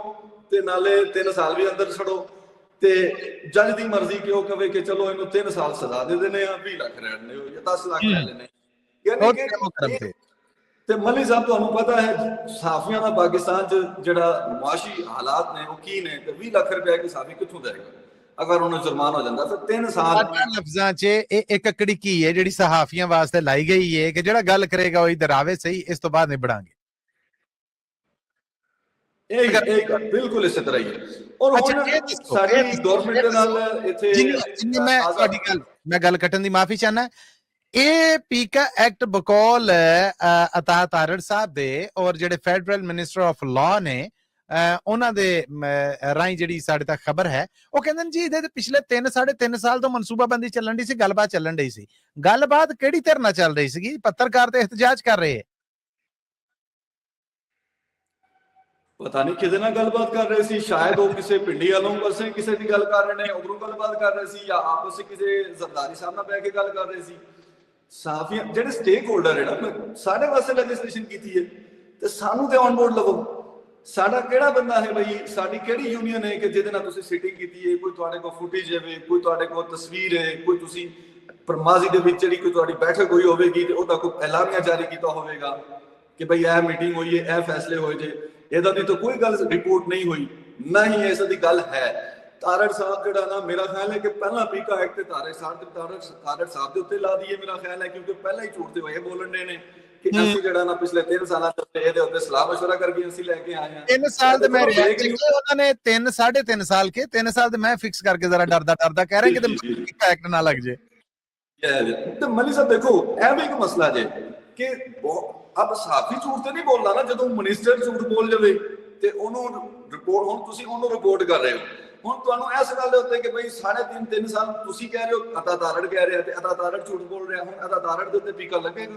[SPEAKER 2] ਤੇ ਨਾਲੇ 3 ਸਾਲ ਵੀ ਅੰਦਰ ਛੱਡੋ, ਤੇ ਜੱਜ ਦੀ ਮਰਜ਼ੀ ਕਿ ਉਹ ਕਵੇ ਕਿ ਚਲੋ ਇਹਨੂੰ 3 ਸਾਲ ਸਜ਼ਾ ਦੇ ਦਿੰਦੇ ਆ, 20 ਲੱਖ ਰਹਿਣ ਦਿਓ ਜਾਂ 10 ਲੱਖ ਲੈ ਲੈਣੇ। ਯਾਨੀ ਕਿ ਤੇ ਮੱਲੀ ਸਾਹਿਬ ਤੁਹਾਨੂੰ ਪਤਾ ਹੈ ਸਾਫੀਆਂ ਦਾ ਪਾਕਿਸਤਾਨ 'ਚ ਜਿਹੜਾ ਮੁਆਸ਼ੀ ਹਾਲਾਤ ਨੇ ਉਹ ਕੀ ਨੇ, ਤੇ 20 ਲੱਖ ਰੁਪਏ ਕਿ ਸਾਫੀ ਕਿੱਥੋਂ ਦੇਗਾ ਅਗਰ ਉਹਨੂੰ ਜੁਰਮਾਨਾ ਹੋ ਜਾਂਦਾ। ਫਿਰ 3 ਸਾਲ
[SPEAKER 1] ਲਫ਼ਜ਼ਾਂ 'ਚ ਇਹ ਇੱਕ ਕੜੀ ਕੀ ਹੈ ਜਿਹੜੀ ਸਹਾਫੀਆਂ ਵਾਸਤੇ ਲਾਈ ਗਈ ਹੈ ਕਿ ਜਿਹੜਾ ਗੱਲ ਕਰੇਗਾ ਉਹ ਇਧਰ ਆਵੇ ਸਹੀ, ਇਸ ਤੋਂ ਬਾਅਦ ਨਿਬੜਾਂਗੇ।
[SPEAKER 2] ਬਿਲਕੁਲ ਇਸੇ ਤਰ੍ਹਾਂ ਹੀ ਹੈ। ਔਰ ਹੁਣ ਸਾਡੀ ਗਵਰਨਮੈਂਟ ਦੇ ਨਾਲ ਇੱਥੇ
[SPEAKER 1] ਮੈਂ ਗੱਲ ਕੱਟਣ ਦੀ ਮਾਫੀ ਚਾਹਨਾ, ਇਹ ਪੀਕਾ ਐਕਟ ਬਕੌਲ ਅਤਾ ਤਾਰੜ ਸਾਹਿਬ ਦੇ ਔਰ ਜਿਹੜੇ ਫੈਡਰਲ ਮਿਨਿਸਟਰ ਆਫ ਲਾਅ ਨੇ ਉਹਨਾਂ ਦੇ ਰਾਹੀਂ ਜਿਹੜੀ ਸਾਡੇ ਤੱਕ ਖਬਰ ਹੈ, ਉਹ ਕਹਿੰਦੇ ਨੇ ਜੀ ਇਹਦੇ ਪਿਛਲੇ 3.5 ਸਾਲ ਤੋਂ ਮਨਸੂਬਾਬੰਦੀ ਚੱਲਣ ਦੀ ਸੀ, ਗੱਲਬਾਤ ਚੱਲਣ ਡਈ ਸੀ। ਗੱਲਬਾਤ ਕਿਹੜੀ ਧਿਰ ਨਾਲ ਚੱਲ ਰਹੀ ਸੀਗੀ? ਪੱਤਰਕਾਰ ਤੇ ਇhtਜਾਜ ਕਰ ਰਹੇ ਹੈ।
[SPEAKER 2] ਪਤਾ ਨਹੀਂ ਕਿਹਦੇ ਨਾਲ ਗੱਲਬਾਤ ਕਰ ਰਹੇ ਸੀ, ਸ਼ਾਇਦ ਉਹ ਕਿਸੇ ਪਿੰਡੀ ਵਾਲੋਂ ਪਾਸੇ ਕਿਸੇ ਦੀ ਗੱਲ ਕਰ ਰਹੇ ਨੇ, ਉਧਰੋਂ ਗੱਲਬਾਤ ਕਰ ਰਹੇ ਸੀ, ਜਾਂ ਆਪਸ ਵਿੱਚ ਕਿਸੇ ਜ਼ਰਦਾਰੀ ਸਾਹਿਬ ਨਾਲ ਬਹਿ ਕੇ ਗੱਲ ਕਰ ਰਹੇ ਸੀ। ਸਾਫੀਆਂ ਜਿਹੜੇ ਸਟੇਕ ਹੋਲਡਰ ਹੈ ਨਾ, ਸਾਡੇ ਵਾਸਤੇ ਲੈਜਿਸਲੇਸ਼ਨ ਕੀਤੀ ਹੈ ਤੇ ਸਾਨੂੰ ਤੇ ਔਨ ਬੋਰਡ ਲਵੋ। ਸਾਡਾ ਕਿਹੜਾ ਬੰਦਾ ਹੈ ਬਈ, ਸਾਡੀ ਕਿਹੜੀ ਯੂਨੀਅਨ ਹੈ ਕਿ ਜਿਹਦੇ ਨਾਲ ਤੁਸੀਂ ਸਿਟਿੰਗ ਕੀਤੀ ਹੈ? ਕੋਈ ਤੁਹਾਡੇ ਕੋਲ ਫੁਟੇਜ ਹੈ, ਕੋਈ ਤੁਹਾਡੇ ਕੋਲ ਤਸਵੀਰ ਹੈ, ਕੋਈ ਤੁਸੀਂ ਮਾਜ਼ੀ ਦੇ ਵਿੱਚ ਜਿਹੜੀ ਕੋਈ ਤੁਹਾਡੀ ਬੈਠਕ ਹੋਈ ਹੋਵੇਗੀ ਤੇ ਉਹਦਾ ਕੋਈ ਐਲਾਨੀਆ ਜਾਰੀ ਕੀਤਾ ਹੋਵੇਗਾ ਕਿ ਬਈ ਇਹ ਮੀਟਿੰਗ ਹੋਈ ਹੈ, ਇਹ ਫੈਸਲੇ ਹੋਏ ਜੇ। ਇਹਦਾ ਦੀ ਤਾਂ ਕੋਈ ਗੱਲ ਰਿਪੋਰਟ ਨਹੀਂ ਹੋਈ, ਨਾ ਹੀ ਇਸ ਦੀ ਗੱਲ ਹੈ। ਤਾਰੜ ਸਾਹਿਬ ਜਿਹੜਾ ਨਾ, ਮੇਰਾ ਖਿਆਲ ਹੈ ਕਿ ਪਹਿਲਾਂ ਪੀਕਾ ਐਕਟ ਤੇ ਤਾਰੜ ਸਾਹਿਬ ਦੇ ਉੱਤੇ ਲਾ ਦਈਏ, ਮੇਰਾ ਖਿਆਲ ਹੈ, ਕਿਉਂਕਿ ਪਹਿਲਾਂ ਹੀ ਝੂਠ ਤੇ ਹੋਏ ਬੋਲਣ ਦੇ ਨੇ ਕਿ ਅਸੀਂ ਜਿਹੜਾ ਨਾ ਪਿਛਲੇ 3 ਸਾਲਾਂ ਤੋਂ ਇਹਦੇ ਉੱਤੇ ਸਲਾਹ ਮਸ਼ਵਰਾ ਕਰਕੇ ਅਸੀਂ ਲੈ ਕੇ ਆਏ ਹਾਂ।
[SPEAKER 1] 3 ਸਾਲ ਤੇ ਮੈਂ ਉਹਨਾਂ ਨੇ 3.5 ਸਾਲ ਕੇ 3 ਸਾਲ ਤੇ ਮੈਂ ਫਿਕਸ ਕਰਕੇ ਜ਼ਰਾ ਡਰਦਾ ਕਹਿ ਰਿਹਾ ਕਿ ਪੀਕਾ ਐਕਟ ਨਾ ਲੱਗ ਜੇ।
[SPEAKER 2] ਤੇ ਮਲੀ ਸਾਹਿਬ ਦੇਖੋ, ਇਹ ਵੀ ਇੱਕ ਮਸਲਾ ਜੇ ਕਿ ਅਬ ਸਾਫੀ ਝੂਠ ਤੇ ਨਹੀਂ ਬੋਲਦਾ ਨਾ, ਜਦੋਂ ਮਿਨਿਸਟਰ ਝੂਠ ਬੋਲ ਜਾਵੇ ਤੇ ਉਹਨੂੰ ਰਿਪੋਰਟ, ਹੁਣ ਤੁਸੀਂ ਉਹਨੂੰ ਰਿਪੋਰਟ ਕਰ ਰਹੇ ਹੋ, ਹੁਣ ਤੁਹਾਨੂੰ ਇਸ ਗੱਲ ਦੇ ਉੱਤੇ ਕਿ ਬਈ 3.5 ਸਾਲ ਤੁਸੀਂ ਕਹਿ ਰਹੇ ਹੋ, ਅਤਾ ਤਾਰੜ ਕਹਿ ਰਿਹਾ ਤੇ ਅਤਾ ਤਾਰੜ ਝੂਠ ਬੋਲ ਰਿਹਾ, ਹੁਣ ਅਤਾ ਤਾਰੜ ਦੇ ਉੱਤੇ ਪੀਕਾ ਲੱਗੇਗਾ?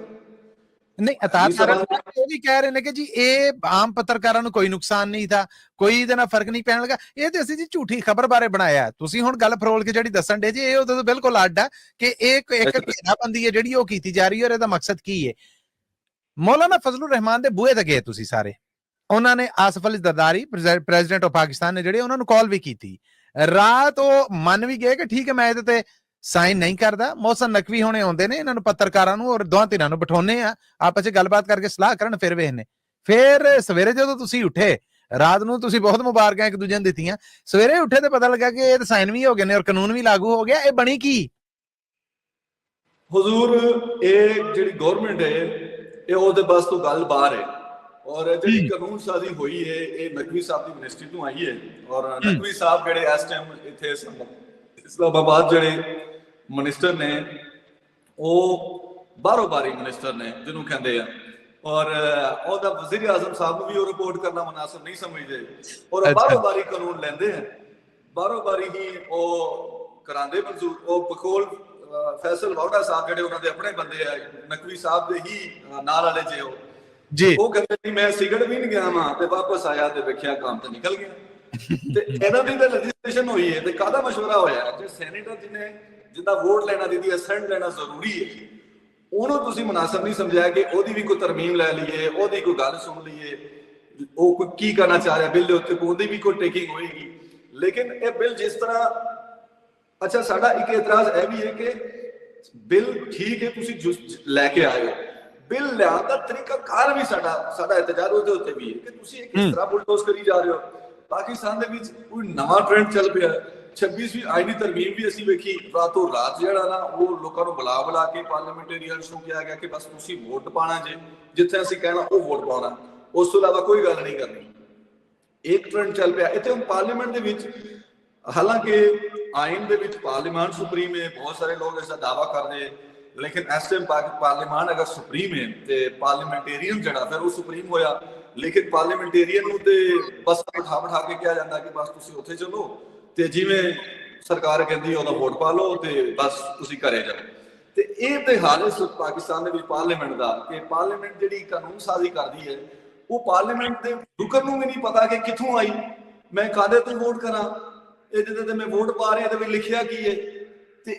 [SPEAKER 1] ਨਹੀਂ, ਅਤਾ ਤਾਰੜ ਇਹ ਵੀ ਕਹਿ ਰਹੇ ਨੇ ਕਿ ਜੀ ਇਹ ਆਮ ਪੱਤਰਕਾਰਾਂ ਨੂੰ ਕੋਈ ਨੁਕਸਾਨ ਨਹੀਂ ਥਾ, ਕੋਈ ਇਹਦੇ ਨਾਲ ਫਰਕ ਨਹੀਂ ਪੈਣ ਲੱਗਾ, ਇਹ ਤੇ ਅਸੀਂ ਜੀ ਝੂਠੀ ਖਬਰ ਬਾਰੇ ਬਣਾਇਆ। ਤੁਸੀਂ ਹੁਣ ਗੱਲ ਫਰੋਲ ਕੇ ਜਿਹੜੀ ਦੱਸਣ ਦੇ ਜੀ, ਇਹ ਉਹਦੇ ਤੋਂ ਬਿਲਕੁਲ ਅੱਡ ਆ ਕਿ ਇਹ ਇੱਕ ਘੇਰਾਬੰਦੀ ਹੈ ਜਿਹੜੀ ਉਹ ਕੀਤੀ ਜਾ ਰਹੀ ਹੈ, ਔਰ ਇਹਦਾ ਮਕਸਦ ਕੀ ਹੈ। ਮੌਲਾਨਾ ਫਜ਼ਲੁਰ ਰਹਿਮਾਨ ਦੇ ਬੂਹੇ ਤੇ ਗਏ ਤੁਸੀਂ ਸਾਰੇ, ਉਹਨਾਂ ਨੇ ਆਸਫ ਅਲੀ ਜ਼ਰਦਾਰੀ ਪ੍ਰੈਜ਼ੀਡੈਂਟ ਆਫ ਪਾਕਿਸਤਾਨ ਨੇ ਜਿਹੜੇ ਉਹਨਾਂ ਨੂੰ ਕਾਲ ਵੀ ਕੀਤੀ ਰਾਤ, ਉਹ ਮੰਨ ਵੀ ਗਏ ਕਿ ਠੀਕ ਹੈ ਮੈਂ ਇਹਦੇ ਤੇ ਸਾਈਨ ਨਹੀਂ ਕਰਦਾ। ਮੋਹਸਨ ਨਕਵੀ ਹੋਣੇ ਆਉਂਦੇ ਨੇ, ਇਹਨਾਂ ਨੂੰ ਪੱਤਰਕਾਰਾਂ ਨੂੰ ਔਰ ਦੋਹਾਂ ਧਿਰਾਂ ਨੂੰ ਬਿਠਾਉਣੇ ਆ, ਆਪਸ ਚ ਗੱਲਬਾਤ ਕਰਕੇ ਸਲਾਹ ਕਰਨ, ਫਿਰ ਵੇਖਨੇ। ਫਿਰ ਸਵੇਰੇ ਜਦੋਂ ਤੁਸੀਂ ਉੱਠੇ, ਰਾਤ ਨੂੰ ਤੁਸੀਂ ਬਹੁਤ ਮੁਬਾਰਕਾਂ ਇੱਕ ਦੂਜੇ ਨੂੰ ਦਿੱਤੀਆਂ, ਸਵੇਰੇ ਉੱਠੇ ਤੇ ਪਤਾ ਲੱਗਾ ਕਿ ਇਹ ਸਾਈਨ ਵੀ ਹੋ ਗਏ ਨੇ ਔਰ ਕਾਨੂੰਨ ਵੀ ਲਾਗੂ ਹੋ ਗਿਆ। ਇਹ ਬਣੀ ਕੀ
[SPEAKER 2] ਹੁਜ਼ੂਰ? ਇਹ ਜਿਹੜੀ ਗਵਰਨਮੈਂਟ ਹੈ ਇਹ ਉਹਦੇ ਬਸ ਤੋਂ ਗੱਲ ਬਾਹਰ ਹੈ, ਔਰ ਜਿਹੜੀ ਕਾਨੂੰਨ ਸਾਜ਼ੀ ਹੋਈ ਹੈ ਇਹ ਨਕਵੀ ਸਾਹਿਬ ਦੀ ਮਿਨਿਸਟਰੀ ਤੋਂ ਆਈ ਹੈ। ਔਰ ਨਕਵੀ ਸਾਹਿਬ ਜਿਹੜੇ ਇਸ ਟਾਈਮ ਇੱਥੇ ਇਸਲਾਮਾਬਾਦ ਜਿਹੜੇ ਮਿਨਿਸਟਰ ਨੇ, ਉਹ ਬਾਹਰੋਂ ਬਾਰੀ ਮਿਨਿਸਟਰ ਨੇ ਜਿਹਨੂੰ ਕਹਿੰਦੇ ਆ, ਔਰ ਉਹਦਾ ਵਜ਼ੀਰ ਆਜ਼ਮ ਸਾਹਿਬ ਨੂੰ ਵੀ ਉਹ ਰਿਪੋਰਟ ਕਰਨਾ ਮੁਨਾਸਿਬ ਨਹੀਂ ਸਮਝਦੇ, ਔਰ ਬਾਹਰੋਂ ਬਾਰੀ ਕਾਨੂੰਨ ਲੈਂਦੇ ਆ, ਬਾਹਰੋਂ ਬਾਰੀ ਹੀ ਉਹ ਕਰਾਂਦੇ ਮਨਜ਼ੂਰ। ਉਹ ਬਕੌਲ ਫੈਸਲ ਵਾਉੜਾ ਸਾਹਿਬ ਜਿਹੜੇ ਉਹਨਾਂ ਦੇ ਆਪਣੇ ਬੰਦੇ ਆ, ਨਕਵੀ ਸਾਹਿਬ ਦੇ ਹੀ ਨਾਲ ਵਾਲੇ ਜੇ ਉਹ ਜੀ, ਉਹ ਕਹਿੰਦੇ ਮੈਂ ਸਿਗਰਟ ਵੀ ਨਹੀਂ ਗਿਆ ਵਾਂ ਤੇ ਵਾਪਸ ਆਇਆ ਤੇ ਵੇਖਿਆ ਕੰਮ ਤੇ ਨਿਕਲ ਗਿਆ। ਤੇ ਇਹਨਾਂ ਦੀ ਤਾਂ ਲੈਜਿਸਲੇਸ਼ਨ ਹੋਈ ਹੈ ਤੇ ਕਾਹਦਾ ਮਸ਼ਵਰਾ ਹੋਇਆ? ਜੇ ਸੈਨੇਟਰ ਜਿੰਦਾ ਵੋਟ ਲੈਣਾ ਦੀ ਅਸੈਂਟ ਲੈਣਾ ਜ਼ਰੂਰੀ ਹੈ, ਉਹਨੂੰ ਤੁਸੀਂ ਮੁਨਾਸਬ ਨਹੀਂ ਸਮਝਿਆ ਕਿ ਉਹਦੀ ਵੀ ਕੋਈ ਤਰਮੀਮ ਲੈ ਲਈਏ, ਉਹਦੀ ਕੋਈ ਗੱਲ ਸੁਣ ਲਈਏ, ਉਹ ਕੋਈ ਕੀ ਕਰਨਾ ਚਾਹ ਰਿਹਾ ਬਿੱਲ ਦੇ ਉੱਤੇ, ਉਹਦੀ ਵੀ ਕੋਈ ਟੇਕਿੰਗ ਹੋਏਗੀ। ਲੇਕਿਨ ਇਹ ਬਿੱਲ ਜਿਸ ਤਰ੍ਹਾਂ, ਅੱਛਾ ਸਾਡਾ ਇੱਕ ਇਤਰਾਜ਼ ਇਹ ਵੀ ਹੈ ਕਿ ਬਿੱਲ ਠੀਕ ਹੈ ਤੁਸੀਂ ਲੈ ਕੇ ਆਏ ਹੋ, ਬਿੱਲ ਲਿਆਉਣ ਦਾ ਤਰੀਕਾ ਕਾਰ ਵੀ ਸਾਡਾ ਇਤਜਾਜ ਉਹਦੇ ਉੱਤੇ ਵੀ ਹੈ ਕਿ ਤੁਸੀਂ ਇਹ ਕਿਸ ਤਰ੍ਹਾਂ ਬੁਲਡੋਜ਼ ਕਰੀ ਜਾ ਰਹੇ ਹੋ। ਪਾਕਿਸਤਾਨ ਦੇ ਵਿੱਚ ਕੋਈ ਨਵਾਂ ਟ੍ਰੈਂਡ ਚੱਲ ਪਿਆ, 26ਵੀਂ ਆਈਨੀ ਤਰਮੀਮ ਵੀ ਅਸੀਂ ਵੇਖੀ, ਰਾਤੋਂ ਰਾਤ ਜਿਹੜਾ ਨਾ ਉਹ ਲੋਕਾਂ ਨੂੰ ਬੁਲਾ ਕੇ ਪਾਰਲੀਮੈਂਟੇਰੀਅਨਸ ਨੂੰ ਕਿਹਾ ਗਿਆ ਕਿ ਬਸ ਤੁਸੀਂ ਵੋਟ ਪਾਣਾ ਜੇ, ਜਿੱਥੇ ਅਸੀਂ ਕਹਿਣਾ ਉਹ ਵੋਟ ਪਾਉਣਾ, ਉਸ ਤੋਂ ਇਲਾਵਾ ਕੋਈ ਗੱਲ ਨਹੀਂ ਕਰਨੀ। ਇੱਕ ਟ੍ਰੈਂਡ ਚੱਲ ਪਿਆ ਇੱਥੇ ਹੁਣ ਪਾਰਲੀਮੈਂਟ ਦੇ ਵਿੱਚ, ਹਾਲਾਂਕਿ ਆਇਨ ਦੇ ਵਿੱਚ ਪਾਰਲੀਮਾਨ ਸੁਪਰੀਮ ਹੈ, ਬਹੁਤ ਸਾਰੇ ਲੋਕ ਇਸ ਦਾ ਦਾਅਵਾ ਕਰਦੇ, ਲੇਕਿਨ ਇਸ ਟਾਈਮ ਪਾਰਲੀਮਾਨ ਅਗਰ ਸੁਪਰੀਮ ਹੈ ਤੇ ਪਾਰਲੀਮੈਂਟੇਰੀਅਨ ਜਿਹੜਾ ਫਿਰ ਉਹ ਸੁਪਰੀਮ ਹੋਇਆ। ਲੇਕਿਨ ਪਾਰਲੀਮੈਂਟੇਰੀਅਨ ਨੂੰ ਤੇ ਬਸ ਬਿਠਾ ਕੇ ਕਿਹਾ ਜਾਂਦਾ ਕਿ ਬਸ ਤੁਸੀਂ ਉੱਥੇ ਚਲੋ ਤੇ ਜਿਵੇਂ ਸਰਕਾਰ ਕਹਿੰਦੀ ਉਹਦਾ ਵੋਟ ਪਾ ਲਓ ਤੇ ਬਸ ਤੁਸੀਂ ਘਰੇ ਜਾਓ। ਤੇ ਇਹ ਤੇ ਹਾਲ ਇਸ ਪਾਕਿਸਤਾਨ ਦੇ ਵਿੱਚ ਪਾਰਲੀਮੈਂਟ ਦਾ ਕਿ ਪਾਰਲੀਮੈਂਟ ਜਿਹੜੀ ਕਾਨੂੰਨ ਸਾਜ਼ੀ ਕਰਦੀ ਹੈ, ਉਹ ਪਾਰਲੀਮੈਂਟ ਦੇ ਰੁਕਨ ਨੂੰ ਵੀ ਨਹੀਂ ਪਤਾ ਕਿ ਕਿੱਥੋਂ ਆਈ, ਮੈਂ ਕਾਹਦੇ ਤੋਂ ਵੋਟ ਕਰਾਂ, ਇਹ ਜਿਹਦੇ ਤੇ ਮੈਂ ਵੋਟ ਪਾ ਰਿਹਾ ਇਹਦੇ ਵਿੱਚ ਲਿਖਿਆ ਕੀ ਹੈ। ਤੇ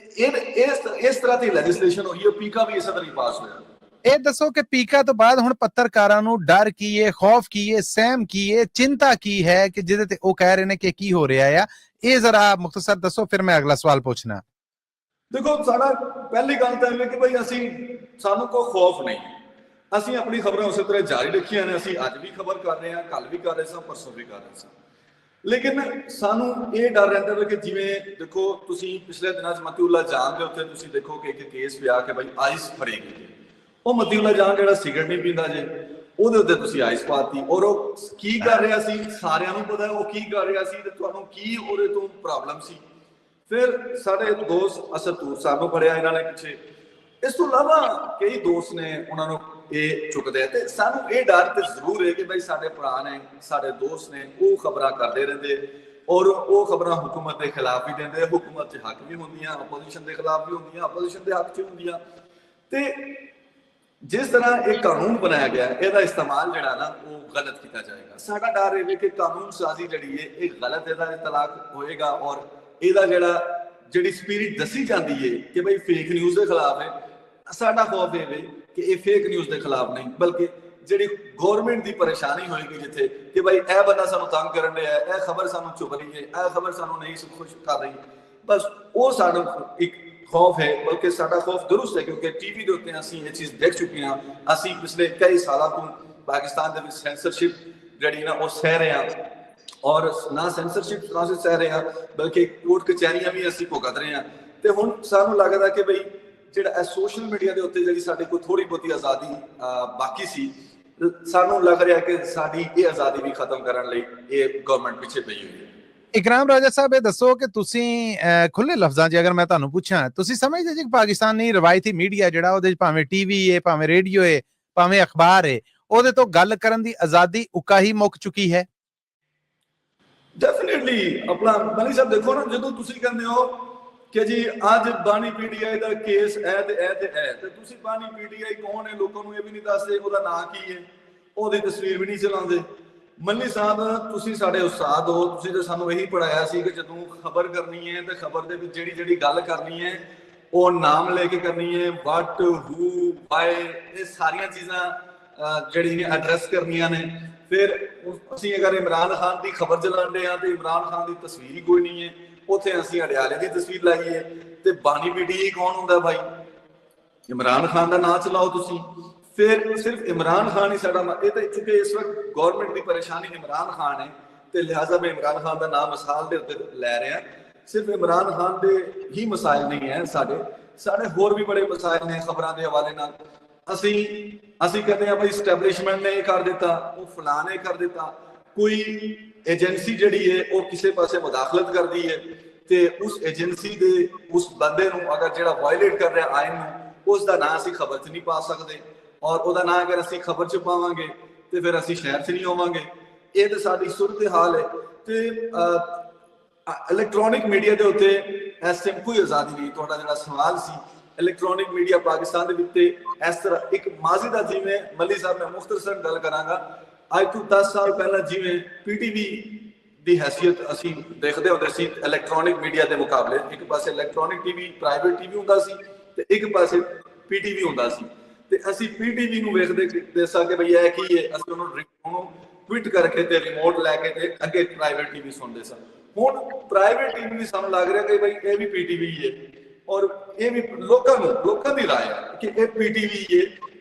[SPEAKER 2] ਇਸ ਤਰ੍ਹਾਂ ਦੀ ਲੈਜਿਸਲੇਸ਼ਨ ਹੋਈ ਹੈ। ਪੀਕਾ ਵੀ ਇਸੇ ਤਰ੍ਹਾਂ ਹੀ ਪਾਸ ਹੋਇਆ।
[SPEAKER 1] ਇਹ ਦੱਸੋ ਕਿ ਪੀਕਾ ਤੋਂ ਬਾਅਦ ਹੁਣ ਪੱਤਰਕਾਰਾਂ ਨੂੰ ਡਰ ਕੀ ਹੈ, ਖੌਫ ਕੀ ਹੈ, ਸਹਿਮ ਕੀ ਹੈ, ਚਿੰਤਾ ਕੀ ਹੈ ਕਿ ਜਿਹਦੇ ਤੇ ਉਹ ਕਹਿ ਰਹੇ ਨੇ ਕਿ ਕੀ ਹੋ ਰਿਹਾ ਆ? ਇਹ ਜ਼ਰਾ ਮੁਖਤਸਰ ਦੱਸੋ, ਫਿਰ ਮੈਂ ਅਗਲਾ ਸਵਾਲ ਪੁੱਛਣਾ।
[SPEAKER 2] ਦੇਖੋ, ਸਾਡਾ ਪਹਿਲੀ ਗੱਲ ਤਾਂ ਇਹ ਕਿ ਭਾਈ ਸਾਨੂੰ ਕੋਈ ਖੌਫ ਨਹੀਂ, ਅਸੀਂ ਆਪਣੀ ਖਬਰਾਂ ਉਸੇ ਤਰ੍ਹਾਂ ਜਾਰੀ ਰੱਖੀਆਂ ਨੇ। ਅਸੀਂ ਅੱਜ ਵੀ ਖਬਰ ਕਰ ਰਹੇ ਹਾਂ, ਕੱਲ ਵੀ ਕਰ ਰਹੇ ਸਾਂ, ਪਰਸੋਂ ਵੀ ਕਰ ਰਹੇ ਸਾਂ। ਲੇਕਿਨ ਸਾਨੂੰ ਇਹ ਡਰ ਰਹਿੰਦਾ ਹੈ ਕਿ ਜਿਵੇਂ ਦੇਖੋ, ਤੁਸੀਂ ਪਿਛਲੇ ਦਿਨਾਂ 'ਚ ਮਤੀਉੱਲਾ ਜਾਨ ਦੇ ਉੱਤੇ ਤੁਸੀਂ ਦੇਖੋ ਕਿ ਇੱਕ ਕੇਸ ਪਿਆ ਕਿ ਭਾਈ ਆਈਸ ਫੜੀ ਗਈ। ਉਹ ਮਤੀਉੱਲਾ ਜਾਨ ਜਿਹੜਾ ਸਿਗਰਟ ਨਹੀਂ ਪੀਂਦਾ ਜੇ, ਉਹਦੇ ਉੱਤੇ ਤੁਸੀਂ ਆਈਸ ਪਾਤੀ, ਔਰ ਉਹ ਕੀ ਕਰ ਰਿਹਾ ਸੀ ਸਾਰਿਆਂ ਨੂੰ ਪਤਾ ਉਹ ਕੀ ਕਰ ਰਿਹਾ ਸੀ, ਤੇ ਤੁਹਾਨੂੰ ਕੀ ਉਹਦੇ ਤੋਂ ਪ੍ਰੋਬਲਮ ਸੀ। ਫਿਰ ਸਾਡੇ ਦੋਸਤ ਅਸਤੂਰ ਸਾਹਿਬ ਨੂੰ ਫੜਿਆ ਇਹਨਾਂ ਨੇ ਪਿੱਛੇ। ਇਸ ਤੋਂ ਇਲਾਵਾ ਕਈ ਦੋਸਤ ਨੇ, ਉਹਨਾਂ ਨੂੰ ਇਹ ਚੁੱਕਦੇ ਆ। ਤੇ ਸਾਨੂੰ ਇਹ ਡਰ ਤੇ ਜ਼ਰੂਰ ਹੈ ਕਿ ਭਾਈ ਸਾਡੇ ਭਰਾ ਨੇ, ਸਾਡੇ ਦੋਸਤ ਨੇ, ਉਹ ਖਬਰਾਂ ਕਰਦੇ ਰਹਿੰਦੇ, ਔਰ ਉਹ ਖਬਰਾਂ ਹੁਕੂਮਤ ਦੇ ਖਿਲਾਫ ਹੀ ਦਿੰਦੇ। ਹੁਕੂਮਤ 'ਚ ਹੱਕ ਵੀ ਹੁੰਦੀਆਂ, ਆਪੋਜੀਸ਼ਨ ਦੇ ਖਿਲਾਫ ਵੀ ਹੁੰਦੀਆਂ, ਆਪੋਜੀਸ਼ਨ ਦੇ ਹੱਕ 'ਚ ਹੁੰਦੀਆਂ। ਤੇ ਜਿਸ ਤਰ੍ਹਾਂ ਇਹ ਕਾਨੂੰਨ ਬਣਾਇਆ ਗਿਆ, ਇਹਦਾ ਇਸਤੇਮਾਲ ਜਿਹੜਾ ਨਾ ਉਹ ਗਲਤ ਕੀਤਾ ਜਾਏਗਾ। ਸਾਡਾ ਡਰ ਇਹ ਕਿ ਕਾਨੂੰਨ ਸਾਜ਼ੀ ਜਿਹੜੀ ਹੈ ਇਹ ਗਲਤ ਇਹਦਾ ਇਤਲਾਕ ਹੋਏਗਾ, ਔਰ ਇਹਦਾ ਜਿਹੜੀ ਸਪਿਰਿਟ ਦੱਸੀ ਜਾਂਦੀ ਹੈ ਕਿ ਭਾਈ ਫੇਕ ਨਿਊਜ਼ ਦੇ ਖਿਲਾਫ ਹੈ, ਸਾਡਾ ਖੌਫ ਇਹ ਕਿ ਇਹ ਫੇਕ ਨਿਊਜ਼ ਦੇ ਖਿਲਾਫ ਨਹੀਂ, ਬਲਕਿ ਜਿਹੜੀ ਗਵਰਨਮੈਂਟ ਦੀ ਪਰੇਸ਼ਾਨੀ ਹੋਏਗੀ ਜਿੱਥੇ ਕਿ ਭਾਈ ਇਹ ਬੰਦਾ ਸਾਨੂੰ ਤੰਗ ਕਰਨ ਰਿਹਾ, ਇਹ ਖਬਰ ਸਾਨੂੰ ਚੁੱਪ ਰਹੀ ਹੈ, ਇਹ ਖਬਰ ਸਾਨੂੰ ਨਹੀਂ ਖੁਸ਼ ਕਰ ਰਹੀ, ਬਸ ਉਹ ਸਾਡਾ ਇੱਕ ਖੌਫ ਹੈ। ਬਲਕਿ ਸਾਡਾ ਖੌਫ ਦਰੁਸਤ ਹੈ ਕਿਉਂਕਿ ਟੀਵੀ ਦੇ ਉੱਤੇ ਅਸੀਂ ਇਹ ਚੀਜ਼ ਦੇਖ ਚੁੱਕੇ ਹਾਂ। ਅਸੀਂ ਪਿਛਲੇ ਕਈ ਸਾਲਾਂ ਤੋਂ ਪਾਕਿਸਤਾਨ ਦੇ ਵਿੱਚ ਸੈਂਸਰਸ਼ਿਪ ਜਿਹੜੀ ਨਾ ਉਹ ਸਹਿ ਰਹੇ ਹਾਂ, ਔਰ ਨਾ ਸੈਂਸਰਸ਼ਿਪ ਸਹਿ ਰਹੇ ਹਾਂ ਬਲਕਿ ਕੋਰਟ ਕਚਹਿਰੀਆਂ ਵੀ ਅਸੀਂ ਭੁਗਤ ਰਹੇ ਹਾਂ। ਤੇ ਹੁਣ ਸਾਨੂੰ ਲੱਗਦਾ ਕਿ ਬਈ ਜਿਹੜਾ ਸੋਸ਼ਲ ਮੀਡੀਆ ਦੇ ਉੱਤੇ ਜਿਹੜੀ ਸਾਡੇ ਕੋਲ ਥੋੜੀ ਬਹੁਤੀ ਆਜ਼ਾਦੀ ਬਾਕੀ ਸੀ, ਸਾਨੂੰ ਲੱਗ ਰਿਹਾ ਕਿ ਸਾਡੀ ਇਹ ਆਜ਼ਾਦੀ ਵੀ ਖਤਮ ਕਰਨ ਲਈ ਇਹ ਗਵਰਨਮੈਂਟ ਪਿੱਛੇ ਪਈ ਹੋਈ ਹੈ।
[SPEAKER 1] ਇਕਰਾਮ ਰਾਜਾ ਸਾਹਿਬ, ਇਹ ਦੱਸੋ ਕਿ ਤੁਸੀਂ ਖੁੱਲੇ ਲਫ਼ਜ਼ਾਂ 'ਚ ਅਗਰ ਮੈਂ ਤੁਹਾਨੂੰ ਪੁੱਛਾਂ, ਤੁਸੀਂ ਸਮਝਦੇ ਜੀ ਕਿ ਪਾਕਿਸਤਾਨੀ ਰਵਾਇਤੀ ਮੀਡੀਆ ਜਿਹੜਾ ਉਹਦੇ 'ਚ ਭਾਵੇਂ ਟੀਵੀ ਹੈ, ਭਾਵੇਂ ਰੇਡੀਓ ਹੈ, ਭਾਵੇਂ ਅਖਬਾਰ ਹੈ, ਉਹਦੇ ਤੋਂ ਗੱਲ ਕਰਨ ਦੀ ਆਜ਼ਾਦੀ ਉੱਕਾ ਹੀ ਮੁੱਕ ਚੁੱਕੀ ਹੈ?
[SPEAKER 2] ਡੈਫੀਨਿਟਲੀ। ਆਪਣਾ ਮਨੀ ਸਾਹਿਬ ਦੇਖੋ ਨਾ, ਜਦੋਂ ਤੁਸੀਂ ਕਹਿੰਦੇ ਹੋ ਕਿ ਜੀ ਅੱਜ ਬਾਨੀ ਪੀਟੀਆਈ ਦਾ ਕੇਸ ਹੈ ਤੇ ਤੁਸੀਂ ਬਾਨੀ ਪੀਟੀਆਈ ਕੌਣ ਹੈ ਲੋਕਾਂ ਨੂੰ ਇਹ ਵੀ ਨਹੀਂ ਦੱਸਦੇ, ਉਹਦਾ ਨਾਂ ਕੀ ਹੈ, ਉਹਦੀ ਤਸਵੀਰ ਵੀ ਨਹੀਂ ਚਲਾਉਂਦੇ। ਮੱਲੀ ਸਾਹਿਬ, ਤੁਸੀਂ ਸਾਡੇ ਉਸਤਾਦ ਹੋ, ਤੁਸੀਂ ਤਾਂ ਸਾਨੂੰ ਇਹੀ ਪੜਾਇਆ ਸੀ ਕਿ ਜਦੋਂ ਖਬਰ ਕਰਨੀ ਹੈ ਤੇ ਖਬਰ ਦੇ ਵਿੱਚ ਜਿਹੜੀ ਗੱਲ ਕਰਨੀ ਹੈ ਉਹ ਨਾਮ ਲੈ ਕੇ ਕਰਨੀ ਹੈ, ਵਟ, ਹੂ, ਵਾਈ, ਇਹ ਸਾਰੀਆਂ ਚੀਜ਼ਾਂ ਜਿਹੜੀਆਂ ਐਡਰੈਸ ਕਰਨੀਆਂ ਨੇ। ਫਿਰ ਅਸੀਂ ਅਗਰ ਇਮਰਾਨ ਖਾਨ ਦੀ ਖਬਰ ਚਲਾਉਂਦੇ ਹਾਂ ਤੇ ਇਮਰਾਨ ਖਾਨ ਦੀ ਤਸਵੀਰ ਹੀ ਕੋਈ ਨਹੀਂ ਹੈ, ਉੱਥੇ ਅਸੀਂ ਅਡਿਆਲੇ ਦੀ ਤਸਵੀਰ ਲਾਈ ਹੈ। ਤੇ ਬਾਨੀ ਪੀਟੀਆਈ ਕੌਣ ਹੁੰਦਾ ਭਾਈ? ਇਮਰਾਨ ਖਾਨ ਦਾ ਨਾਂ ਚਲਾਓ ਤੁਸੀਂ, ਫਿਰ ਸਿਰਫ ਇਮਰਾਨ ਖਾਨ ਹੀ ਸਾਡਾ ਇਹ ਤਾਂ ਚੁੱਕੇ ਇਸ ਵਕਤ ਗਵਰਨਮੈਂਟ ਦੀ ਪਰੇਸ਼ਾਨੀ ਇਮਰਾਨ ਖਾਨ ਹੈ ਤੇ ਲਿਹਾਜ਼ਾ ਮੈਂ ਇਮਰਾਨ ਖਾਨ ਦਾ ਨਾਮ ਮਿਸਾਲ ਦੇ ਉੱਤੇ ਲੈ ਰਿਹਾ। ਸਿਰਫ ਇਮਰਾਨ ਖਾਨ ਦੇ ਹੀ ਮਸਾਇਲ ਨਹੀਂ ਹੈ, ਸਾਡੇ ਹੋਰ ਵੀ ਬੜੇ ਮਸਾਇਲ ਨੇ ਖਬਰਾਂ ਦੇ ਹਵਾਲੇ ਨਾਲ। ਅਸੀਂ ਕਹਿੰਦੇ ਆ ਭਾਈ ਸਟੈਬਲਿਸ਼ਮੈਂਟ ਨੇ ਇਹ ਕਰ ਦਿੱਤਾ, ਉਹ ਫਲਾਂ ਨੇ ਕਰ ਦਿੱਤਾ, ਕੋਈ ਏਜੰਸੀ ਜਿਹੜੀ ਹੈ ਉਹ ਕਿਸੇ ਪਾਸੇ ਮੁਦਾਖਲਤ ਕਰਦੀ ਹੈ ਤੇ ਉਸ ਏਜੰਸੀ ਦੇ ਉਸ ਬੰਦੇ ਨੂੰ ਅਗਰ ਜਿਹੜਾ ਵਾਇਲੇਟ ਕਰ ਰਿਹਾ ਆਇਨ ਨੂੰ, ਉਸ ਦਾ ਨਾਂ ਅਸੀਂ ਖਬਰ 'ਚ ਨਹੀਂ ਪਾ ਸਕਦੇ, ਔਰ ਉਹਦਾ ਨਾਂ ਅਗਰ ਅਸੀਂ ਖਬਰ 'ਚ ਪਾਵਾਂਗੇ ਤੇ ਫਿਰ ਅਸੀਂ ਸ਼ਹਿਰ 'ਚ ਨਹੀਂ ਹੋਵਾਂਗੇ। ਇਹ ਤਾਂ ਸਾਡੀ ਸੂਰਤ ਹਾਲ ਹੈ। ਤੇ ਇਲੈਕਟ੍ਰੋਨਿਕ ਮੀਡੀਆ ਦੇ ਉੱਤੇ ਇਸ ਟਾਈਮ ਕੋਈ ਆਜ਼ਾਦੀ ਨਹੀਂ। ਤੁਹਾਡਾ ਜਿਹੜਾ ਸਵਾਲ ਸੀ ਇਲੈਕਟ੍ਰੋਨਿਕ ਮੀਡੀਆ ਪਾਕਿਸਤਾਨ ਦੇ ਵਿੱਚ ਇਸ ਤਰ੍ਹਾਂ ਇੱਕ ਮਾਜ਼ੀ ਦਾ, ਜਿਵੇਂ ਮੱਲੀ ਸਾਹਿਬ ਮੈਂ ਮੁਖਤਸਰ ਗੱਲ ਕਰਾਂਗਾ, ਅੱਜ ਤੋਂ 10 ਸਾਲ ਪਹਿਲਾਂ ਜਿਵੇਂ ਪੀਟੀਵੀ ਦੀ ਹੈਸੀਅਤ ਅਸੀਂ ਦੇਖਦੇ ਹੁੰਦੇ ਸੀ ਇਲੈਕਟ੍ਰੋਨਿਕ ਮੀਡੀਆ ਦੇ ਮੁਕਾਬਲੇ, ਇੱਕ ਪਾਸੇ ਇਲੈਕਟ੍ਰੋਨਿਕ ਟੀਵੀ ਪ੍ਰਾਈਵੇਟ ਟੀਵੀ ਹੁੰਦਾ ਸੀ ਤੇ ਇੱਕ ਪਾਸੇ ਪੀਟੀਵੀ ਹੁੰਦਾ ਸੀ, ਤੇ ਅਸੀਂ ਪੀਟੀਵੀ ਨੂੰ ਵੇਖਦੇ ਸਾਂ ਕਿ ਬਈ ਇਹ ਕੀ ਹੈ, ਅਸੀਂ ਉਹਨੂੰ ਟਵਿਟ ਕਰਕੇ ਤੇ ਰਿਮੋਟ ਲੈ ਕੇ ਤੇ ਅੱਗੇ ਪ੍ਰਾਈਵੇਟ ਟੀਵੀ ਸੁਣਦੇ ਸਾਂ। ਹੁਣ ਪ੍ਰਾਈਵੇਟ ਟੀਵੀ ਵੀ ਸਾਨੂੰ ਲੱਗ ਰਿਹਾ ਕਿ ਬਈ ਇਹ ਵੀ ਪੀਟੀਵੀ ਹੈ, ਔਰ ਇਹ ਵੀ ਲੋਕਾਂ ਦੀ ਰਾਏ ਹੈ ਕਿ ਇਹ ਪੀਟੀਵੀ ਹੈ।